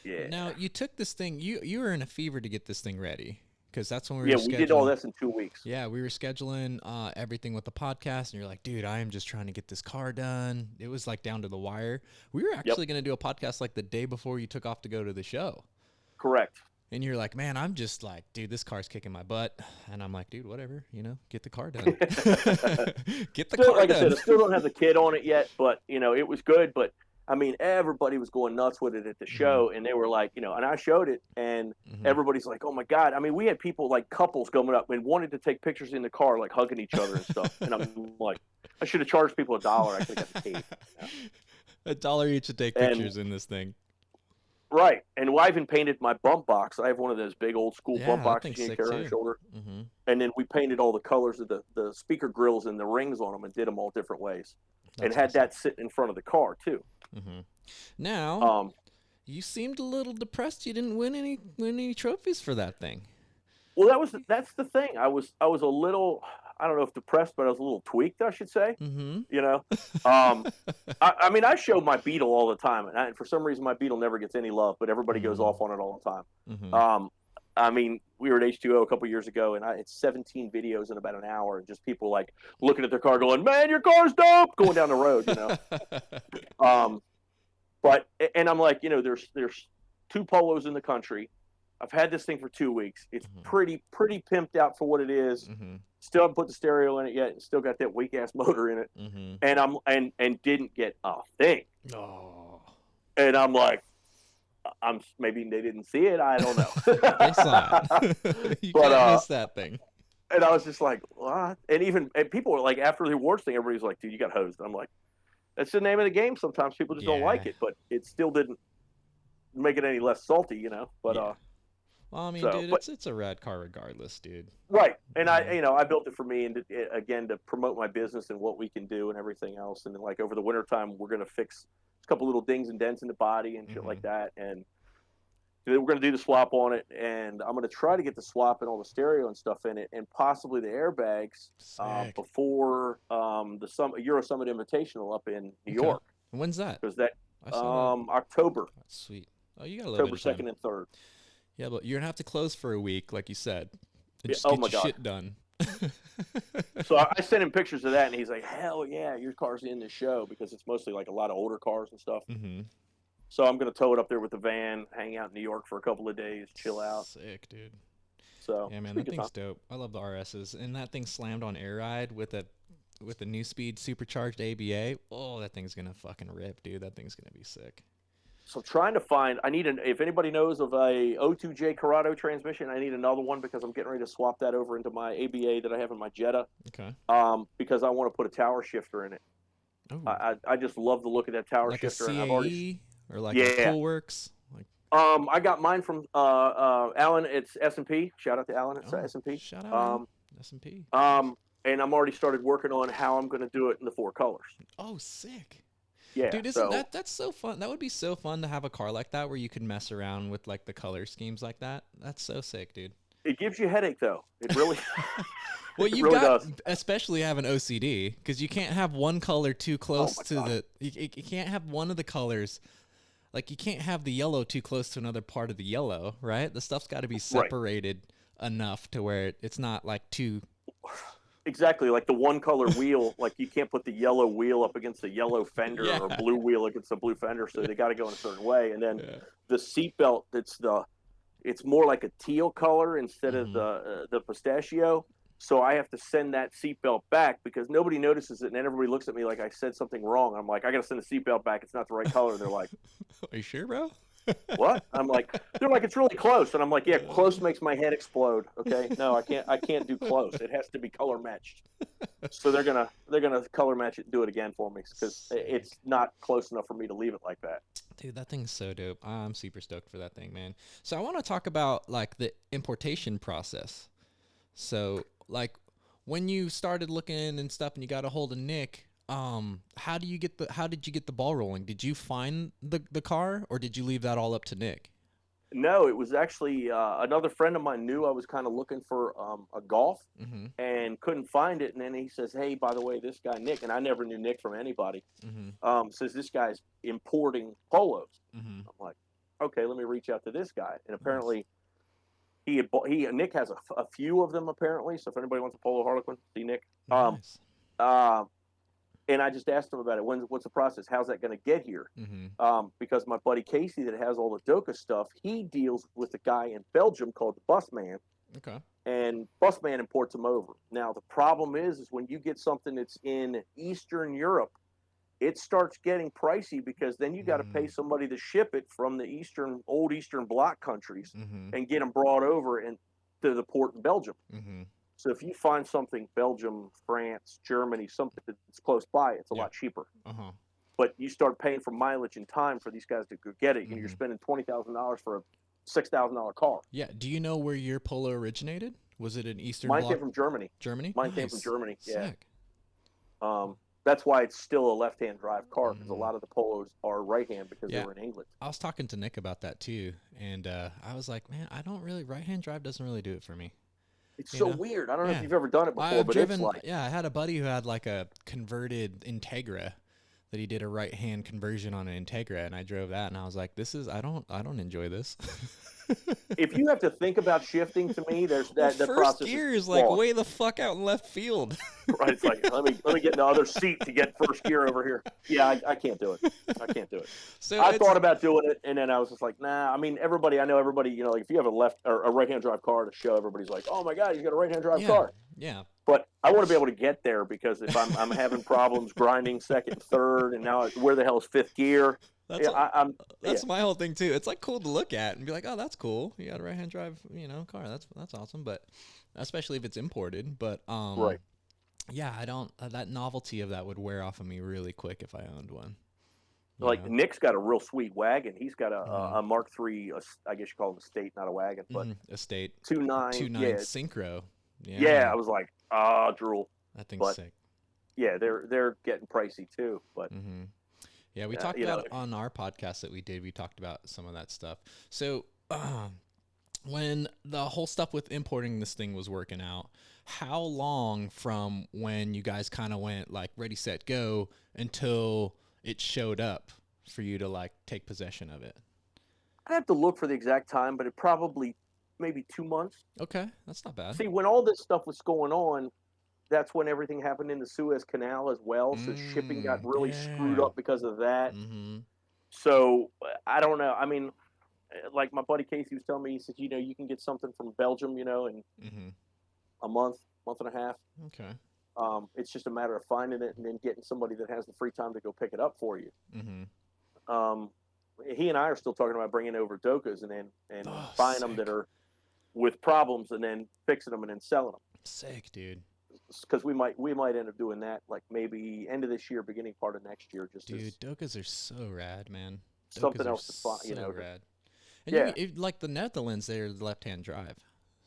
Yeah. Now, you took this thing, you were in a fever to get this thing ready, because that's when we were scheduling. Yeah, we did all this in 2 weeks. Yeah, we were scheduling everything with the podcast, and you're like, dude, I am just trying to get this car done. It was like down to the wire. We were actually going to do a podcast like the day before you took off to go to the show. Correct. And you're like, man, I'm just like, dude, this car's kicking my butt. And I'm like, dude, whatever, you know, get the car done. Get the car done. Like I said, I still don't have the kit on it yet, but, you know, it was good. But, I mean, everybody was going nuts with it at the show. And they were like, you know, and I showed it, and everybody's like, oh, my God. I mean, we had people, like couples coming up and wanted to take pictures in the car, like hugging each other and stuff. And I'm like, I should have charged people $1. I could have got paid. $1 each to take pictures in this thing. Right, and I even painted my bump box. I have one of those big old school bump boxes you can carry on your shoulder. And then we painted all the colors of the speaker grills and the rings on them and did them all different ways. And had that sitting in front of the car too. Now, you seemed a little depressed. You didn't win any trophies for that thing. Well, that's the thing. I was a little, I don't know if depressed, but I was a little tweaked, I should say. You know, I mean, I show my Beetle all the time, and for some reason, my Beetle never gets any love, but everybody goes off on it all the time. I mean, we were at H2O a couple years ago, and it's 17 videos in about an hour, and just people like looking at their car, going, "Man, your car's dope!" going down the road, you know. But I'm like, you know, there's 2 Polos in the country. I've had this thing for 2 weeks. It's pretty pimped out for what it is. Still haven't put the stereo in it yet, and still got that weak ass motor in it. And didn't get a thing. Oh. And I'm like, maybe they didn't see it. I don't know. They saw it. You can't miss that thing. And I was just like, what? And people were like, after the awards thing, everybody's like, dude, you got hosed. I'm like, that's the name of the game. Sometimes people just don't like it, but it still didn't make it any less salty, you know. But well, I mean, dude, it's a rad car regardless, dude. Right. And I built it for me, and to promote my business and what we can do and everything else. And then, like, over the wintertime, we're going to fix a couple little dings and dents in the body and shit like that. And we're going to do the swap on it. And I'm going to try to get the swap and all the stereo and stuff in it, and possibly the airbags before the Euro Summit Invitational up in New York. When's that? Because October. That's sweet. Oh, you got a little bit of time. October 2nd and 3rd. Yeah, but you're going to have to close for a week, like you said. And just get your shit done. So I sent him pictures of that, and he's like, hell yeah, your car's in the show, because it's mostly like a lot of older cars and stuff. So I'm going to tow it up there with the van, hang out in New York for a couple of days, chill out. Sick, dude. So yeah, man, that thing's dope. I love the RSs. And that thing slammed on air ride with a new speed supercharged ABA. Oh, that thing's going to fucking rip, dude. That thing's going to be sick. So I'm trying to find, if anybody knows of a O2J Corrado transmission, I need another one, because I'm getting ready to swap that over into my ABA that I have in my Jetta. Okay. Because I want to put a tower shifter in it. Oh. I just love the look of that tower shifter. Like a CAE or like a Coolworks? I got mine from Alan. It's S&P. Shout out to Alan. It's S&P. Shout out S&P. And I'm already started working on how I'm going to do it in the 4 colors. Oh, sick. Yeah, Dude, so that's so fun. That would be so fun to have a car like that where you could mess around with like the color schemes like that. That's so sick, dude. it gives you a headache though. It really, Well, it you've really got, does. especially having OCD, because you can't have one color too Oh close my to God. you can't have one of the colors. Like, you can't have the yellow too close to another part of the yellow, right? The stuff's got to be Right. separated enough to where it's not like too. Exactly, like the one color wheel, like you can't put the yellow wheel up against the yellow fender Yeah. or blue wheel against the blue fender, so they got to go in a certain way. And then Yeah. the seatbelt, it's more like a teal color instead of Mhm. the pistachio. So I have to send that seatbelt back because nobody notices it, and then everybody looks at me like I said something wrong. I'm like, I got to send the seatbelt back. It's not the right color. They're like, Are you sure, bro? what? They're like, it's really close, and I'm like, yeah, close makes my head explode. Okay, no, I can't do close. It has to be color matched. So they're gonna color match it and do it again for me because it's not close enough for me to leave it like that. Dude, that thing's so dope. I'm super stoked for that thing, man. So I want to talk about like the importation process. So like when you started looking and stuff and you got a hold of Nick, how did you get the ball rolling? Did you find the car or did you leave that all up to Nick? No, it was actually another friend of mine knew I was kind of looking for a golf Mm-hmm. and couldn't find it, and then he says, "Hey, by the way, this guy Nick," and I never knew Nick from anybody. Mm-hmm. Says this guy's importing polos. Mm-hmm. I'm like, okay, let me reach out to this guy, and Nice. apparently Nick has a few of them apparently. So if anybody wants a Polo Harlequin, see Nick. Nice. Uh, and I just asked him about it. What's the process? How's that going to get here? Mm-hmm. Because my buddy Casey, that has all the Doka stuff, he deals with a guy in Belgium called the Busman, Okay. and Busman imports them over. Now the problem is when you get something that's in Eastern Europe, it starts getting pricey because then you got to pay somebody to ship it from the old Eastern Bloc countries Mm-hmm. and get them brought over and to the port in Belgium. Mm-hmm. So if you find something Belgium, France, Germany, something that's close by, it's a Yeah. lot cheaper. Uh-huh. But you start paying for mileage and time for these guys to go get it, and you're Mm-hmm. spending $20,000 for a $6,000 car. Yeah. Do you know where your Polo originated? Was it an Eastern Mine Bloc? came from Germany. Germany? Mine came Nice. from Germany. Yeah. Sick. That's why it's still a left-hand drive car because a Mhm. lot of the Polos are right-hand because Yeah. they were in England. I was talking to Nick about that too, and I was like, man, I don't really right-hand drive doesn't really do it for me. It's You so know? weird. I don't know if Yeah. you've ever done it before, I've but driven. it's like Yeah, I had a buddy who had like a converted Integra that he did a right-hand conversion on an Integra, and I drove that, and I was like, I don't enjoy this. if you have to think about shifting to me, there's Well, that the first process gear is is like flawed. way the fuck out in left field. Right? It's like let me get in the other seat to get first gear over here. Yeah, I can't do it. I can't do it. So I it's thought about doing it, and then I was just like, nah. I mean, I know everybody. You know, like if you have a left or a right-hand drive car to show, everybody's like, oh my god, you got a right-hand drive yeah, car. yeah. But I want to be able to get there because if I'm having problems grinding second, third, and now where the hell is fifth gear? That's Yeah, that's yeah. my whole thing too. It's like cool to look at and be like, oh, that's cool. You got a right-hand drive, car. That's awesome. But especially if it's imported. But Right. yeah, I don't. That novelty of that would wear off of me really quick if I owned one. You Like know? Nick's got a real sweet wagon. He's got Mhm. a Mark III. I guess you call it a state, not a wagon, but Estate 2.9. 2.9 Yeah, Synchro. Yeah, yeah. man. I was like, drool. That thing's But sick. yeah, they're getting pricey too. But Hmm. Yeah, we talked you know, about on our podcast that we did. We talked about some of that stuff. So when the whole stuff with importing this thing was working out, how long from when you guys kind of went like ready, set, go until it showed up for you to like take possession of it? I'd have to look for the exact time, but it probably maybe 2 months. Okay, that's not bad. See, when all this stuff was going on, that's when everything happened in the Suez Canal as well. So shipping got really screwed Yeah. up because of that. Mm-hmm. So I don't know. I mean, like my buddy Casey was telling me, he said, you can get something from Belgium, in Mm-hmm. a month and a half. Okay. It's just a matter of finding it and then getting somebody that has the free time to go pick it up for you. Mm-hmm. He and I are still talking about bringing over Dokas and buying them that sick. are with problems and then fixing them and then selling them. Sick, dude. Because we might end up doing that like maybe end of this year, beginning part of next year. Just Dude, as Dokas are so rad, man. something Dokas are else to find, so rad. And Yeah. like the Netherlands, they're left-hand drive,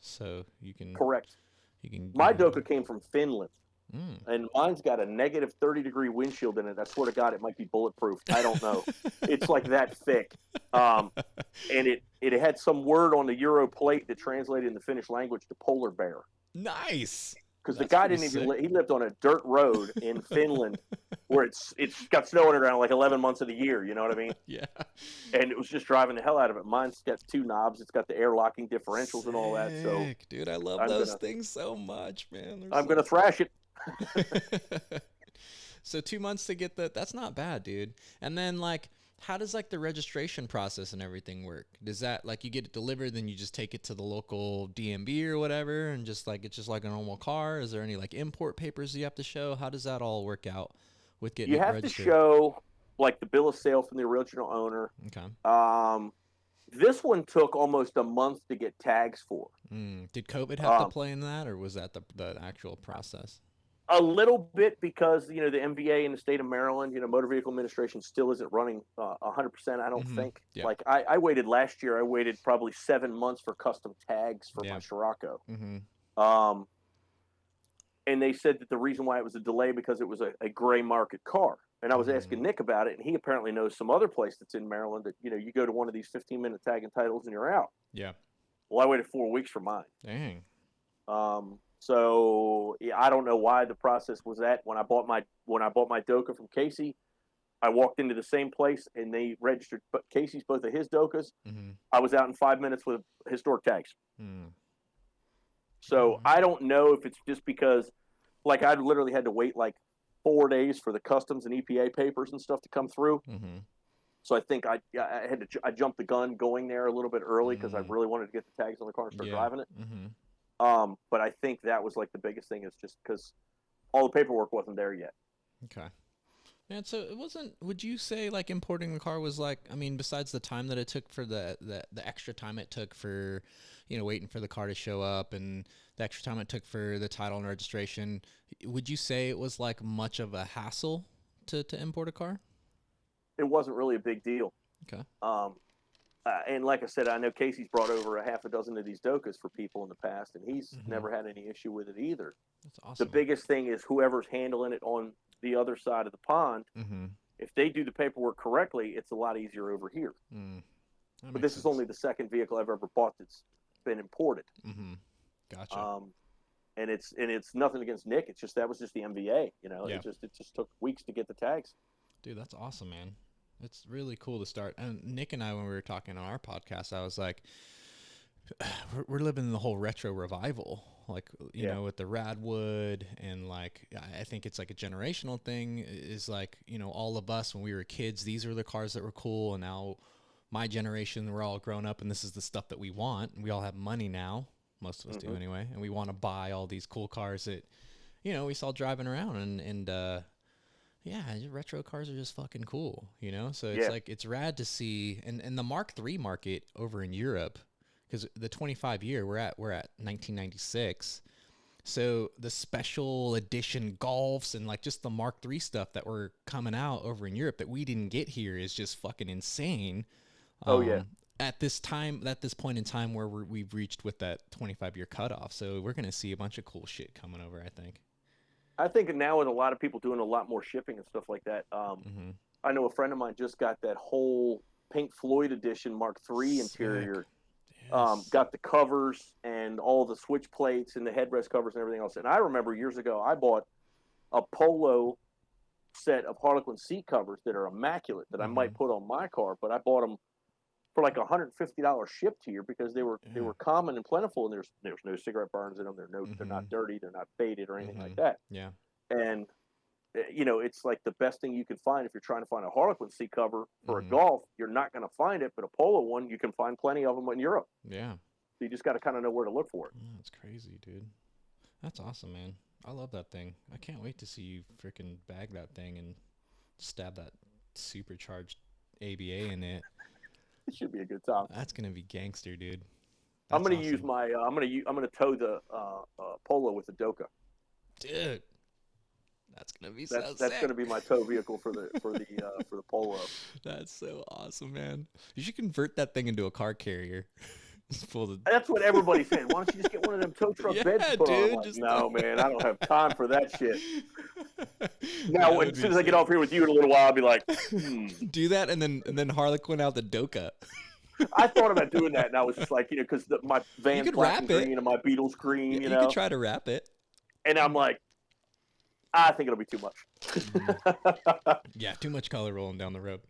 so you can correct. you can. My get 'em- Doka came from Finland. And mine's got a negative 30-degree windshield in it. I swear to God, it might be bulletproof. I don't know. It's like that thick. And it had some word on the Euro plate that translated in the Finnish language to polar bear. Nice. Because the guy didn't even he lived on a dirt road in Finland where it's got snow on the ground like 11 months of the year, you know what I mean? Yeah. And it was just driving the hell out of it. Mine's got 2 knobs. It's got the air locking differentials and all that. So, dude, I love those things so much, man. I'm going to thrash it. So 2 months to get that's not bad, dude. And then like, how does like the registration process and everything work? Does that like you get it delivered, then you just take it to the local DMV or whatever, and just like it's just like a normal car? Is there any like import papers you have to show? How does that all work out with getting it registered? You have to show like the bill of sale from the original owner. Okay. This one took almost a month to get tags for. Did COVID have to play in that, or was that the actual process? A little bit, because the MVA in the state of Maryland, Motor Vehicle Administration still isn't running 100%. I don't think. Yeah. Like I waited last year. I waited probably 7 months for custom tags for my Scirocco. And they said that the reason why it was a delay because it was a gray market car. And I was asking Nick about it, and he apparently knows some other place that's in Maryland that you go to one of these 15-minute tag and titles and you're out. Yeah. Well, I waited 4 weeks for mine. Dang. So yeah, I don't know why the process was that. When I bought my Doka from Casey, I walked into the same place and they registered Casey's both of his Dokas. I was out in 5 minutes with historic tags. So I don't know if it's just because, like, I literally had to wait like 4 days for the customs and EPA papers and stuff to come through. So I think I jumped the gun going there a little bit early because I really wanted to get the tags on the car and start driving it. But I think that was like the biggest thing, is just because all the paperwork wasn't there yet. Okay. And so it wasn't, would you say like importing the car was like, I mean, besides the time that it took for the extra time it took for, waiting for the car to show up, and the extra time it took for the title and registration, would you say it was like much of a hassle to import a car? It wasn't really a big deal. Okay. And like I said, I know Casey's brought over a half a dozen of these Dokas for people in the past, and he's never had any issue with it either. That's awesome. The biggest thing is whoever's handling it on the other side of the pond. If they do the paperwork correctly, it's a lot easier over here. But this is only the second vehicle I've ever bought that's been imported. Gotcha. And it's nothing against Nick. It's just that was just the MVA. It just took weeks to get the tags. Dude, that's awesome, man. It's really cool to start. And Nick and I, when we were talking on our podcast, I was like, we're living the whole retro revival, like, you know, with the Radwood, and like, I think it's like a generational thing, is like, all of us when we were kids, these were the cars that were cool. And now my generation, we're all grown up and this is the stuff that we want. We all have money now. Most of us do anyway. And we want to buy all these cool cars that, we saw driving around, and yeah, retro cars are just fucking cool, So it's like, it's rad to see, and the Mark III market over in Europe, because the 25 year we're at 1996. So the special edition Golfs and like just the Mark III stuff that were coming out over in Europe that we didn't get here is just fucking insane. At this point in time where we've reached with that 25-year cutoff. So we're going to see a bunch of cool shit coming over, I think. I think now with a lot of people doing a lot more shipping and stuff like that, I know a friend of mine just got that whole Pink Floyd edition Mark III interior. Yes. Got the covers and all the switch plates and the headrest covers and everything else. And I remember years ago, I bought a Polo set of Harlequin seat covers that are immaculate that I might put on my car, but I bought them for like $150 shipped here because they were common and plentiful, and there's no cigarette burns in them. They're not dirty, they're not faded or anything like that. Yeah. And it's like the best thing you can find if you're trying to find a Harlequin seat cover for a Golf. You're not going to find it, but a Polo one, you can find plenty of them in Europe. Yeah. So you just got to kind of know where to look for it. Yeah, that's crazy, dude. That's awesome, man. I love that thing. I can't wait to see you freaking bag that thing and stab that supercharged ABA in it. It should be a good time. That's gonna be gangster, dude. I'm gonna use my. I'm gonna tow the Polo with the Doka. Dude, that's gonna be that's sick. gonna be my tow vehicle for the Polo. That's so awesome, man. You should convert that thing into a car carrier. Pull the... That's what everybody said. Why don't you just get one of them tow truck beds to put on? I'm like, no, man, I don't have time for that shit. Now, as soon as I get off here with you in a little while, I'll be like, do that, and then Harlequin out the Doka. I thought about doing that, and I was just like, because my Van's black green and my Beetle's green, you could try to wrap it. And I'm like, I think it'll be too much. Yeah, too much color rolling down the road.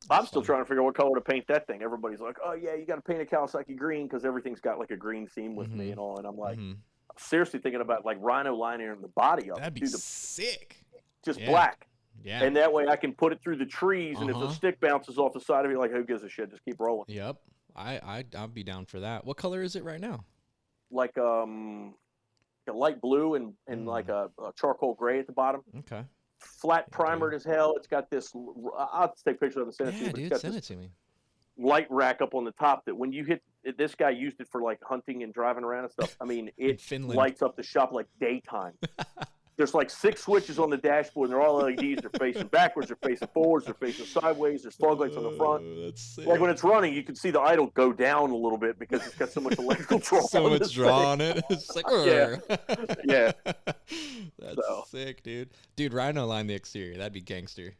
I'm still trying to figure out what color to paint that thing. Everybody's like, oh, yeah, you got to paint a Kawasaki green because everything's got like a green theme with me and all. And I'm like, seriously thinking about like rhino liner in the body of it. That'd be sick. Just black. Yeah. And that way I can put it through the trees, and if the stick bounces off the side of it, like, who gives a shit? Just keep rolling. Yep. I'll be down for that. What color is it right now? Like a light blue and like a charcoal gray at the bottom. Okay. Flat primered as hell. It's got this. I'll take pictures of the send it to you. Dude, send it to me. Light rack up on the top that when you hit it, this guy used it for like hunting and driving around and stuff. I mean, it lights up the shop like daytime. There's like 6 switches on the dashboard, and they're all LEDs. They're facing backwards, they're facing forwards, they're facing sideways. There's fog lights on the front. That's sick. Like when it's running, you can see the idle go down a little bit because it's got so much electrical draw. So much draw on it. It's like, yeah. That's sick, dude. Dude, Rhino line the exterior. That'd be gangster.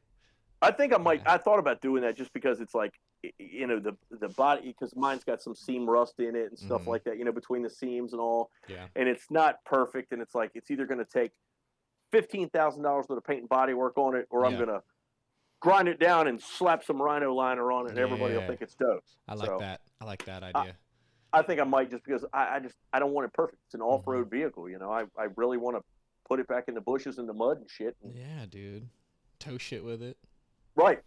I think I might. I thought about doing that just because it's like, the body, because mine's got some seam rust in it and stuff like that. Between the seams and all. Yeah. And it's not perfect, and it's like it's either going to take $15,000 worth of paint and body work on it, or I'm gonna grind it down and slap some Rhino liner on it, and everybody will think it's dope. I like that. I like that idea. I think I might, just because I don't want it perfect. It's an off-road vehicle, I really want to put it back in the bushes and the mud and shit. Yeah, dude. Tow shit with it. Right.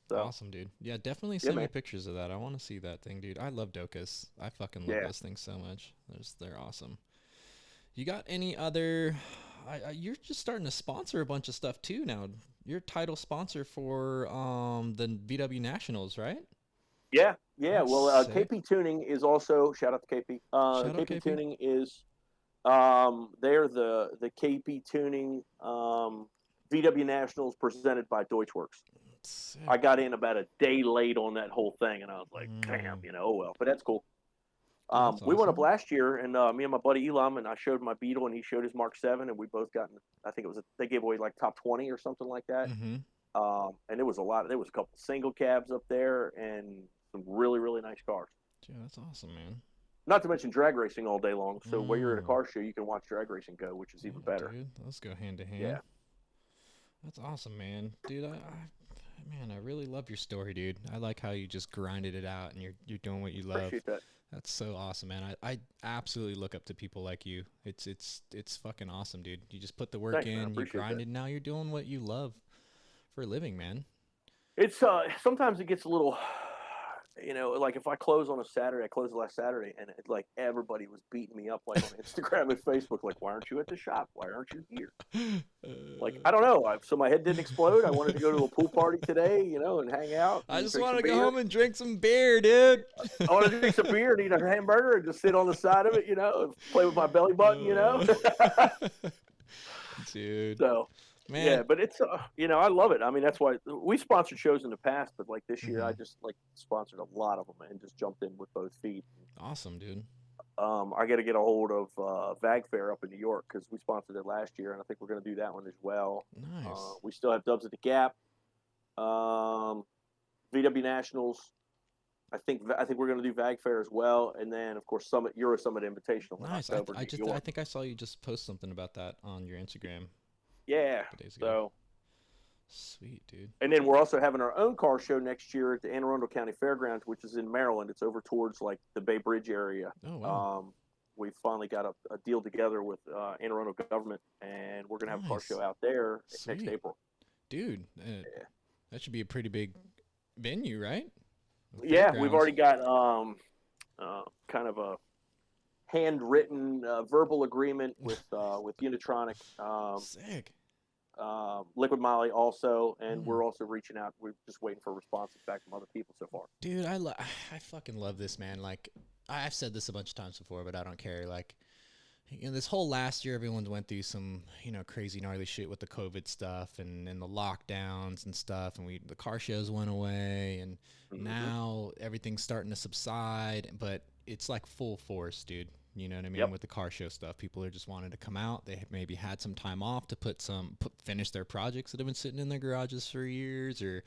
So. Awesome, dude. Yeah, definitely send me pictures of that. I want to see that thing, dude. I love Dokas. I fucking love those things so much. They're awesome. You got any other... you're just starting to sponsor a bunch of stuff too now. You're title sponsor for the VW Nationals, right? Yeah. Well, KP Tuning is also, shout out to KP. KP Tuning is they're the KP Tuning VW Nationals presented by Deutschwurx. Sick. I got in about a day late on that whole thing, and I was like, damn, oh well, but that's cool. We went up last year, and me and my buddy Elam, and I showed my Beetle, and he showed his Mark 7, and we both got, I think they gave away like top 20 or something like that. And there was there was a couple single cabs up there, and some really, really nice cars. Yeah, that's awesome, man. Not to mention drag racing all day long. So while you're at a car show, you can watch drag racing go, which is even better. Dude, let's go hand to hand. Yeah. That's awesome, man. Dude, I really love your story, dude. I like how you just grinded it out, and you're doing what you love. Appreciate that. That's so awesome, man. I absolutely look up to people like you. It's fucking awesome, dude. You just put the work in, you grinded, now you're doing what you love for a living, man. It's sometimes it gets a little, like if I close on a Saturday, I closed last Saturday, and it's like everybody was beating me up like on Instagram and Facebook, like, why aren't you at the shop? Why aren't you here? Like, I don't know. So my head didn't explode. I wanted to go to a pool party today, and hang out. I just want to go home and drink some beer, dude. I want to drink some beer and eat a hamburger and just sit on the side of it, and play with my belly button, Dude. So. Man. Yeah, but it's I love it. I mean, that's why we sponsored shows in the past, but like this year, I just sponsored a lot of them and just jumped in with both feet. Awesome, dude. I got to get a hold of FYEAH up in New York because we sponsored it last year, and I think we're going to do that one as well. Nice. We still have Dubs at the Gap, VW Nationals. I think we're going to do FYEAH as well, and then of course Euro Summit Invitational. Nice. I think I saw you just post something about that on your Instagram. Yeah, so sweet, dude. And then we're also having our own car show next year at the Anne Arundel County Fairgrounds, which is in Maryland. It's over towards like the Bay Bridge area. Oh, wow. We finally got a deal together with Anne Arundel government, and we're gonna have a car show out there next April. Dude, that should be a pretty big venue, right? Yeah, we've already got kind of a handwritten verbal agreement with Unitronic. Sick. Liquid Molly also, and we're also reaching out. We're just waiting for responses back from other people so far. Dude, I fucking love this, man. Like, I've said this a bunch of times before, but I don't care. Like, this whole last year, everyone went through some, crazy gnarly shit with the COVID stuff and the lockdowns and stuff, and the car shows went away, and now everything's starting to subside, but it's like full force, dude. You know what I mean? Yep. With the car show stuff, people are just wanting to come out. They maybe had some time off to finish their projects that have been sitting in their garages for years or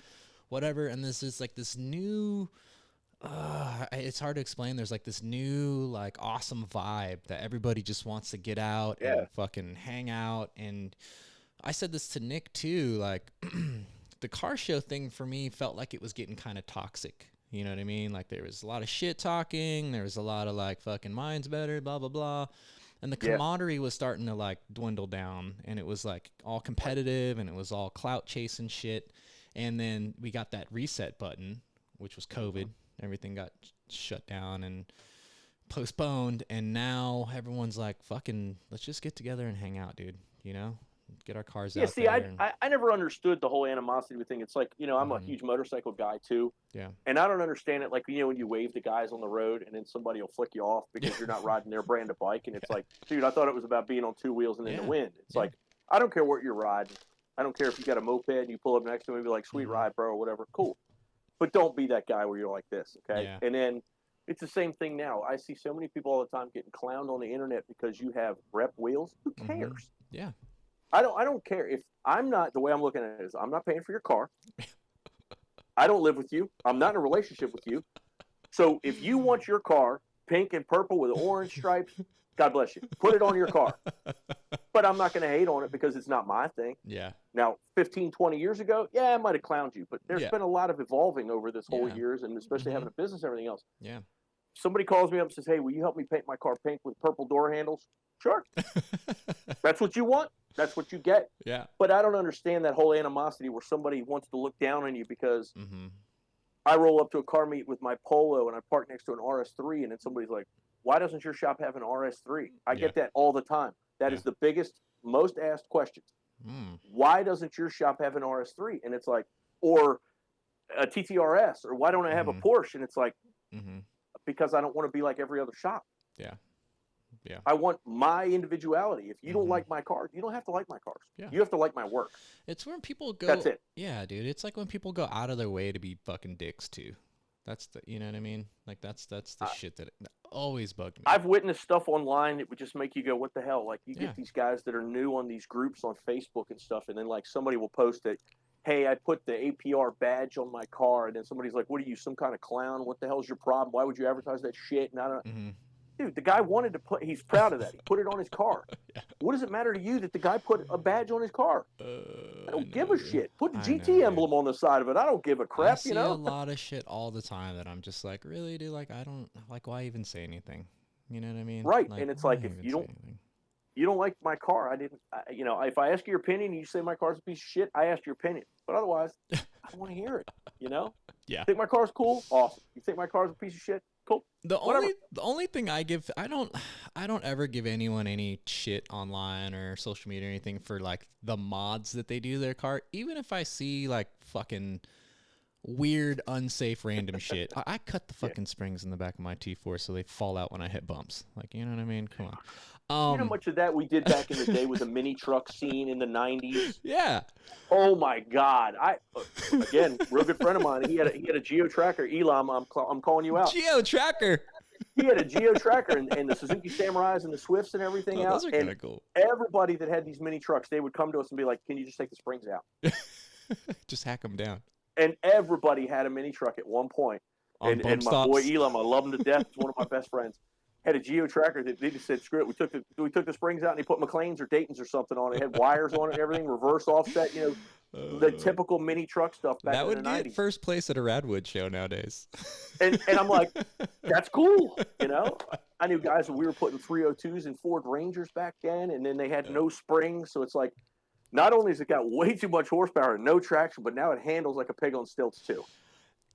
whatever. And this is like this new, it's hard to explain. There's like this new, like awesome vibe that everybody just wants to get out and fucking hang out. And I said this to Nick too, like the car show thing for me felt like it was getting kind of toxic. You know what I mean? Like there was a lot of shit talking. There was a lot of like fucking mine's better, blah, blah, blah. And the camaraderie was starting to like dwindle down, and it was like all competitive and it was all clout chasing shit. And then we got that reset button, which was COVID. Everything got shut down and postponed. And now everyone's like, fucking, let's just get together and hang out, dude. You know? Get our cars out see, there. I never understood the whole animosity thing. It's like, you know, I'm a huge motorcycle guy too. Yeah. And I don't understand it. Like, you know, when you wave to guys on the road and then somebody will flick you off because you're not riding their brand of bike. And it's like, dude, I thought it was about being on two wheels and in the wind. It's like, I don't care what you're riding. I don't care if you got a moped and you pull up next to me and be like, sweet ride, bro, or whatever. Cool. But don't be that guy where you're like this. Okay. Yeah. And then it's the same thing now. I see so many people all the time getting clowned on the internet because you have rep wheels. Who cares? Yeah. I don't care if I'm not, the way I'm looking at it is I'm not paying for your car. I don't live with you. I'm not in a relationship with you. So if you want your car pink and purple with orange stripes, God bless you. Put it on your car. But I'm not going to hate on it because it's not my thing. Yeah. Now, 15, 20 years ago, I might have clowned you. But there's been a lot of evolving over this whole years, and especially having a business and everything else. Yeah. Somebody calls me up and says, hey, will you help me paint my car pink with purple door handles? Sure. That's what you want. That's what you get. Yeah. But I don't understand that whole animosity where somebody wants to look down on you because I roll up to a car meet with my Polo and I park next to an RS3 and then somebody's like, why doesn't your shop have an RS3? I get that all the time. That is the biggest, most asked questions. Why doesn't your shop have an RS3? And it's like, or a TTRS, or why don't I have a Porsche? And it's like, because I don't want to be like every other shop. Yeah. Yeah. I want my individuality. If you don't like my car, you don't have to like my cars. Yeah. You have to like my work. It's when people go. That's it. Yeah, dude. It's like when people go out of their way to be fucking dicks too. That's the, you know what I mean? Like that's the shit that always bugged me. I've witnessed stuff online that would just make you go, what the hell? Like you get these guys that are new on these groups on Facebook and stuff, and then like somebody will post it. Hey, I put the APR badge on my car, and then somebody's like, what are you, some kind of clown? What the hell's your problem? Why would you advertise that shit? And I don't Dude, the guy wanted to put, he's proud of that. He put it on his car. What does it matter to you that the guy put a badge on his car? I don't give a shit. Put the GT emblem on the side of it. I don't give a crap, you know? I see a lot of shit all the time that I'm just like, really, dude? Like, I don't, like, why even say anything? You know what I mean? Right. Like, and it's like, if you don't like my car, you know, if I ask your opinion and you say my car's a piece of shit, I ask your opinion. But otherwise, I don't want to hear it, you know? Yeah. Think my car's cool? Awesome. You think my car's a piece of shit? Cool. The only thing I give, I don't ever give anyone any shit online or social media or anything for like the mods that they do to their car. Even if I see like fucking weird, unsafe, random shit, I cut the fucking springs in the back of my T4 so they fall out when I hit bumps. Like, you know what I mean? Come on. You know how much of that we did back in the day with the mini truck scene in the 90s? Yeah. Oh my God! Again, real good friend of mine. He had a Geo Tracker. Elam, I'm calling you out. Geo Tracker. He had a Geo Tracker and the Suzuki Samurais and the Swifts and everything else. Those are kind of cool. Everybody that had these mini trucks, they would come to us and be like, "Can you just take the springs out? Just hack them down." And everybody had a mini truck at one point. And my boy Elam, I love him to death. He's one of my best friends. Had a Geo Tracker that they just said, screw it. We took the springs out and he put McLean's or Dayton's or something on it. It had wires on it and everything, reverse offset, you know, the typical mini truck stuff back in the 90s. That would get first place at a Radwood show nowadays. And I'm like, that's cool, you know? I knew guys that we were putting 302s in Ford Rangers back then, and then they had no springs. So it's like, not only has it got way too much horsepower and no traction, but now it handles like a pig on stilts too.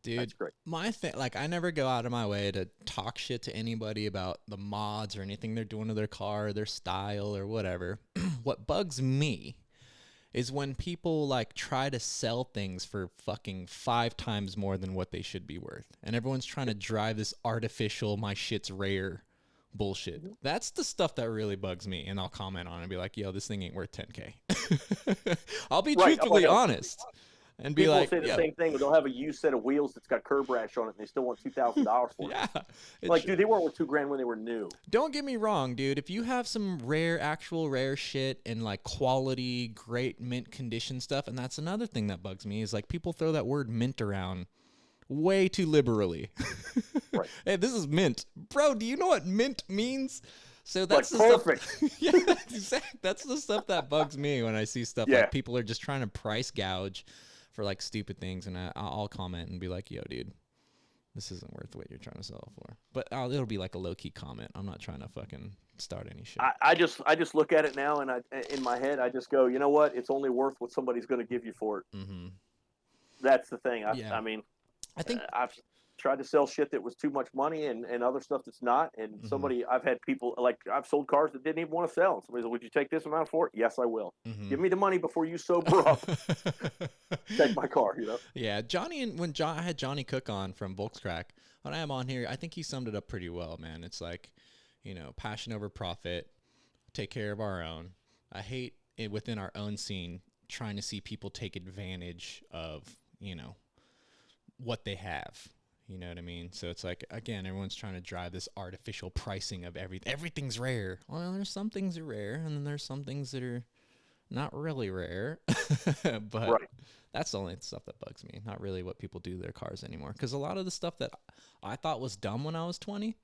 Dude, that's great. My thing, like, I never go out of my way to talk shit to anybody about the mods or anything they're doing to their car, or their style, or whatever. What bugs me is when people like try to sell things for fucking 5 times more than what they should be worth, and everyone's trying to drive this artificial "my shit's rare" bullshit. That's the stuff that really bugs me, and I'll comment on it and be like, "Yo, this thing ain't worth $10K." I'll be truthfully honest. and be People will like, say the same thing, but they'll have a used set of wheels that's got curb rash on it, and they still want $2,000 for it. Yeah. Like, dude, they weren't worth $2,000 when they were new. Don't get me wrong, dude. If you have some actual rare shit and like quality, great mint condition stuff, and that's another thing that bugs me is like people throw that word mint around way too liberally. Right. Hey, this is mint. Bro, do you know what mint means? So that's like, the perfect. Stuff, yeah, exactly. That's the stuff that bugs me when I see stuff like people are just trying to price gouge for like stupid things, and I'll comment and be like, yo, dude, this isn't worth what you're trying to sell it for. But it'll be like a low-key comment. I'm not trying to fucking start any shit. I just look at it now, and in my head, I just go, you know what? It's only worth what somebody's going to give you for it. Mm-hmm. That's the thing. I mean, I think I've tried to sell shit that was too much money and other stuff that's not. And I've had people, like, I've sold cars that didn't even want to sell. Somebody said, would you take this amount for it? Yes, I will. Mm-hmm. Give me the money before you sober up. Take my car, you know? Yeah, I had Johnny Cook on from Volkswagen, when I am on here, I think he summed it up pretty well, man. It's like, you know, passion over profit, take care of our own. I hate it within our own scene trying to see people take advantage of, you know, what they have. You know what I mean? So it's like, again, everyone's trying to drive this artificial pricing of everything. Everything's rare. Well, there's some things that are rare, and then there's some things that are not really rare. But that's the only stuff that bugs me. Not really what people do to their cars anymore. Because a lot of the stuff that I thought was dumb when I was 20,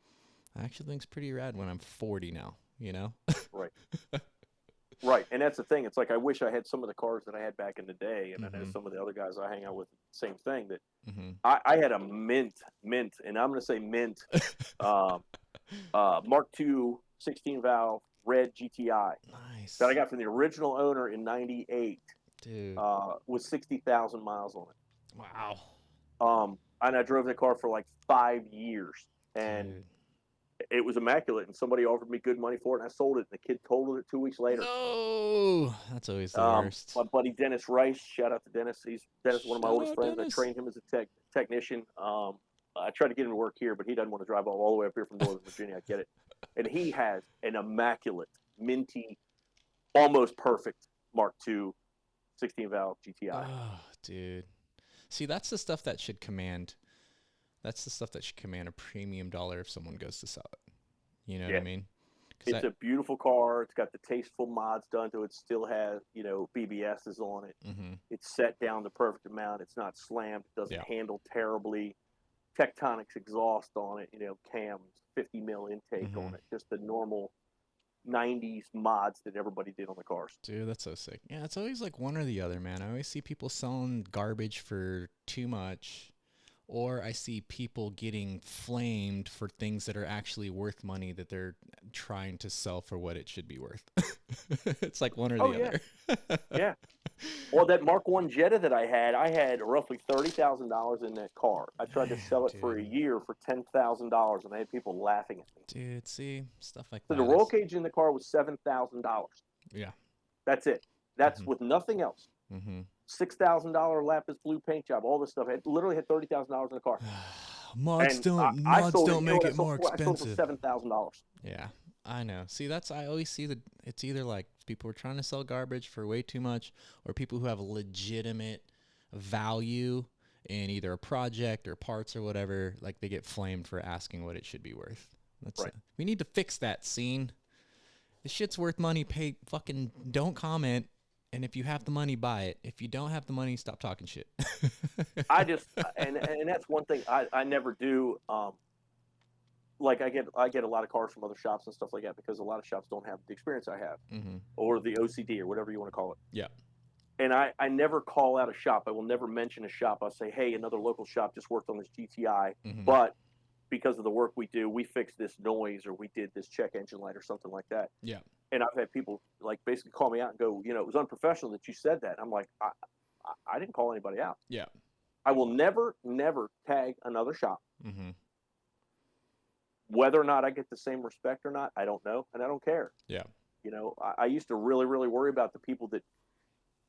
I actually think is pretty rad when I'm 40 now, you know? Right. Right, and that's the thing. It's like I wish I had some of the cars that I had back in the day, and I know some of the other guys I hang out with, same thing. That I had a mint, and I'm going to say mint, Mark II 16 valve red GTI. Nice. That I got from the original owner in '98. Dude. With 60,000 miles on it. Wow. And I drove that car for like 5 years, and Dude. It was immaculate, and somebody offered me good money for it, and I sold it, and the kid totaled it 2 weeks later. No, that's always the worst. My buddy Dennis Rice, shout out to Dennis. Dennis, one of my oldest friends. Dennis. I trained him as a technician. I tried to get him to work here, but he doesn't want to drive all the way up here from Northern Virginia. I get it. And he has an immaculate, minty, almost perfect Mark II 16 valve GTI. Oh, dude. See, that's the stuff that should command. That's the stuff that should command a premium dollar if someone goes to sell it. You know what I mean? It's a beautiful car. It's got the tasteful mods done to it. Still has, you know, BBSs on it. It's set down the perfect amount. It's not slammed. It doesn't handle terribly. Tectonics exhaust on it. You know, cams, 50 mil intake on it. Just the normal 90s mods that everybody did on the cars. Dude, that's so sick. Yeah, it's always like one or the other, man. I always see people selling garbage for too much, or I see people getting flamed for things that are actually worth money that they're trying to sell for what it should be worth. It's like one or the other. Yeah. Well, that Mark I Jetta that I had roughly $30,000 in that car. I tried to sell it for a year for $10,000, and I had people laughing at me. Dude, see, stuff like so that. The roll cage in the car was $7,000. Yeah. That's it. That's with nothing else. $6,000 lapis blue paint job, all this stuff. I literally had $30,000 in the car. Mods don't make it more expensive. I sold for $7,000. Yeah, I know. See, I always see that it's either like people are trying to sell garbage for way too much, or people who have legitimate value in either a project or parts or whatever, like they get flamed for asking what it should be worth. That's we need to fix that scene. The shit's worth money. Pay fucking don't comment. And if you have the money, buy it. If you don't have the money, stop talking shit. I just and that's one thing I never do. Like I get a lot of cars from other shops and stuff like that because a lot of shops don't have the experience I have, or the OCD or whatever you want to call it. Yeah. And I never call out a shop. I will never mention a shop. I'll say, hey, another local shop just worked on this GTI, but because of the work we do, we fixed this noise or we did this check engine light or something like that. Yeah. And I've had people like basically call me out and go, you know, it was unprofessional that you said that. I'm like, I didn't call anybody out. Yeah. I will never tag another shop. Whether or not I get the same respect or not, I don't know, and I don't care. Yeah. You know, I used to really worry about the people that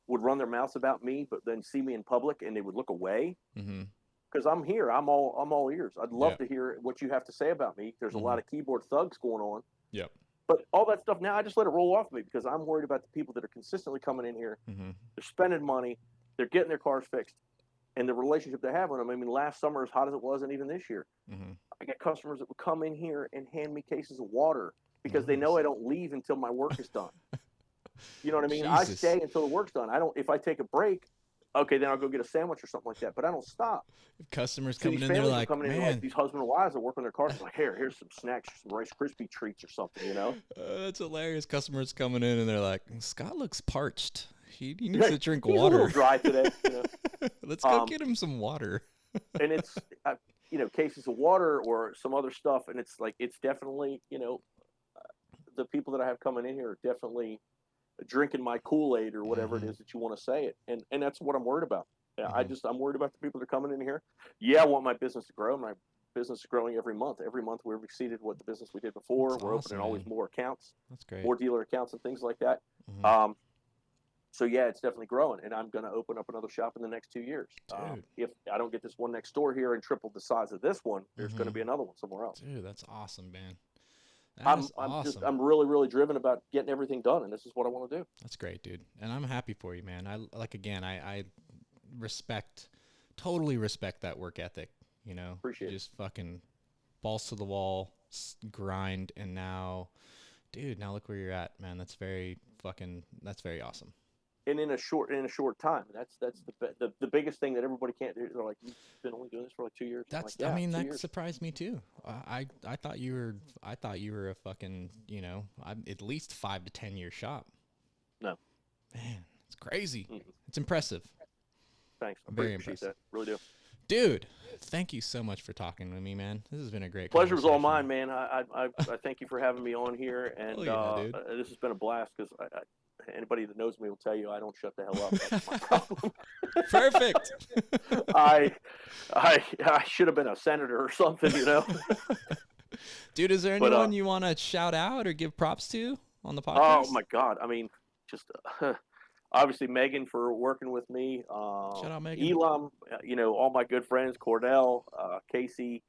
would run their mouths about me, but then see me in public and they would look away. Because I'm here, I'm all ears. I'd love to hear what you have to say about me. There's a lot of keyboard thugs going on. Yep. But all that stuff now, I just let it roll off me because I'm worried about the people that are consistently coming in here. They're spending money. they're getting their cars fixed, and the relationship they have with them. I mean, last summer, as hot as it was, and even this year, I get customers that would come in here and hand me cases of water because they know I don't leave until my work is done. You know what I mean? Jesus. I stay until the work's done. I don't. If I take a break, okay, then I'll go get a sandwich or something like that. But I don't stop. Customers So coming these in, they're families are like, coming in, man, like these husband and wives that work on their cars. Like, here's some snacks, some Rice Krispie treats or something. You know? That's hilarious. Customers coming in and they're like, Scott looks parched. He needs to drink He's water. a little dry today. You know? Let's go get him some water. And it's cases of water or some other stuff, and it's like it's definitely the people that I have coming in here are definitely drinking my Kool-Aid or whatever it is that you want to say it, and that's what I'm worried about. Yeah, I'm worried about the people that are coming in here. Yeah, I want my business to grow. My business is growing every month. Every month we've exceeded what the business we did before. That's We're awesome, opening always more accounts. That's great. More dealer accounts and things like that. So yeah, it's definitely growing, and I'm going to open up another shop in the next 2 years. If I don't get this one next door here and triple the size of this one, there's going to be another one somewhere else. Dude, that's awesome, man. I'm really, really driven about getting everything done, and this is what I want to do. That's great, dude. And I'm happy for you, man. I totally respect that work ethic, Appreciate just fucking balls to the wall, grind, and now look where you're at, man. That's very awesome. And in a short time, that's the biggest thing that everybody can't do. They're like, you've been only doing this for like 2 years. That surprised me too. I thought you were a fucking at least 5 to 10 year shop. No, man, it's crazy. It's impressive. Thanks, I very appreciate impressive. that. Really do. Dude, thank you so much for talking with me, man. This has been a great pleasure. Was all mine, man. I thank you for having me on here, and this has been a blast because anybody that knows me will tell you I don't shut the hell up. That's my problem. Perfect. I should have been a senator or something, Dude, is there anyone you want to shout out or give props to on the podcast? Oh my God! I mean, just obviously Megan for working with me. Shout out Megan. Elam, all my good friends, Cordell, Casey,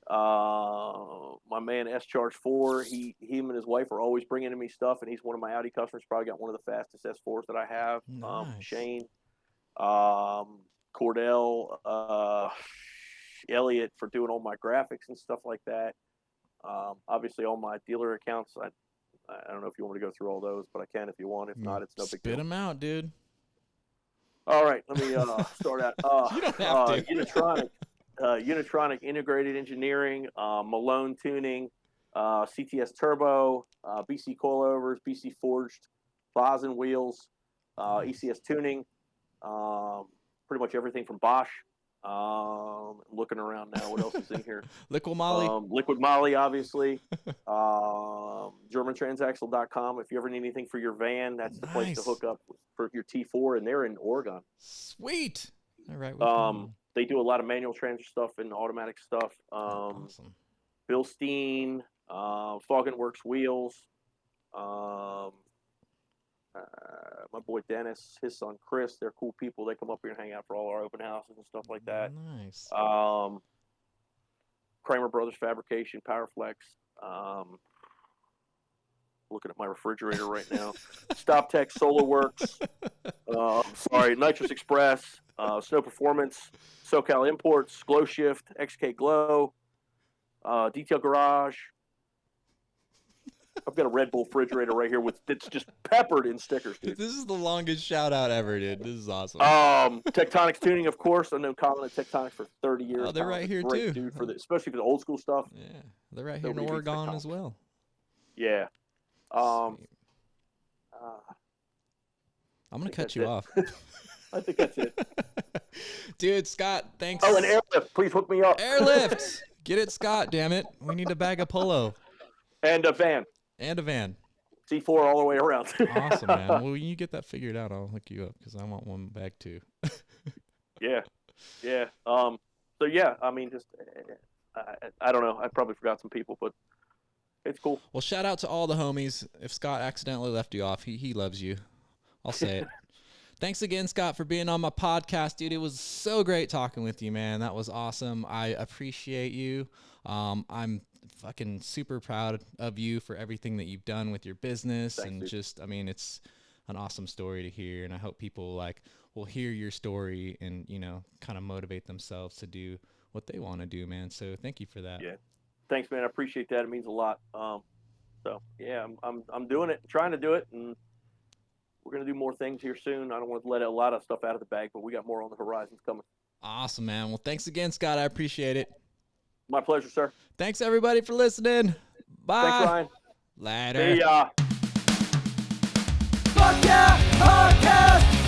my man S Charge 4. Him and his wife are always bringing me stuff, and he's one of my Audi customers. Probably got one of the fastest S4s that I have. Nice. Shane, Cordell, Elliot for doing all my graphics and stuff like that. Obviously, all my dealer accounts. I don't know if you want me to go through all those, but I can if you want. If not, it's no big deal. Spit them out, dude. All right, let me start out. You don't have to. Unitronic Integrated Engineering, Malone Tuning, CTS Turbo, BC Coilovers, BC Forged, Bosin Wheels, ECS Tuning, pretty much everything from Bosch. Looking around now, what else is in here? Liquid Moly. Liquid Moly, obviously. GermanTransaxle.com. If you ever need anything for your van, that's the place to hook up for your T4, and they're in Oregon. Sweet. All right. They do a lot of manual transfer stuff and automatic stuff. Awesome. Bill Steen, Foggenworks Wheels. My boy Dennis, his son Chris, they're cool people. They come up here and hang out for all our open houses and stuff like that. Nice. Kramer Brothers Fabrication, Powerflex. Looking at my refrigerator right now. StopTech, SolarWorks. Nitrous Express, Snow Performance, SoCal Imports, Glow Shift, XK Glow, Detail Garage. I've got a Red Bull refrigerator right here it's just peppered in stickers, dude. This is the longest shout out ever, dude. This is awesome. Tectonics Tuning, of course. I've known Colin at Tectonics for 30 years. Oh, they're right here too. Dude, especially for the old school stuff. Yeah, they're right here in Oregon as well. Yeah. I'm gonna cut you off. I think that's it. Dude, Scott, thanks. Oh, an airlift. Please hook me up. Airlift. Get it, Scott, damn it. We need a bag of Polo. And a van. C4 all the way around. Awesome, man. Well, when you get that figured out, I'll hook you up because I want one bag too. Yeah. So yeah, I mean, just I don't know. I probably forgot some people, but it's cool. Well, shout out to all the homies. If Scott accidentally left you off, he loves you. I'll say it. Thanks again, Scott, for being on my podcast, dude. It was so great talking with you, man. That was awesome. I appreciate you. I'm fucking super proud of you for everything that you've done with your business. Thanks, and dude. just, I mean, it's an awesome story to hear. And I hope people like will hear your story and, you know, kind of motivate themselves to do what they want to do, man. So thank you for that. Yeah. Thanks, man. I appreciate that. It means a lot. So yeah, I'm doing it, trying to do it, and we're gonna do more things here soon. I don't want to let a lot of stuff out of the bag, but we got more on the horizons coming. Awesome, man. Well, thanks again, Scott. I appreciate it. My pleasure, sir. Thanks everybody for listening. Bye. Thanks, Ryan. Later. See ya. Fuck yeah, podcast.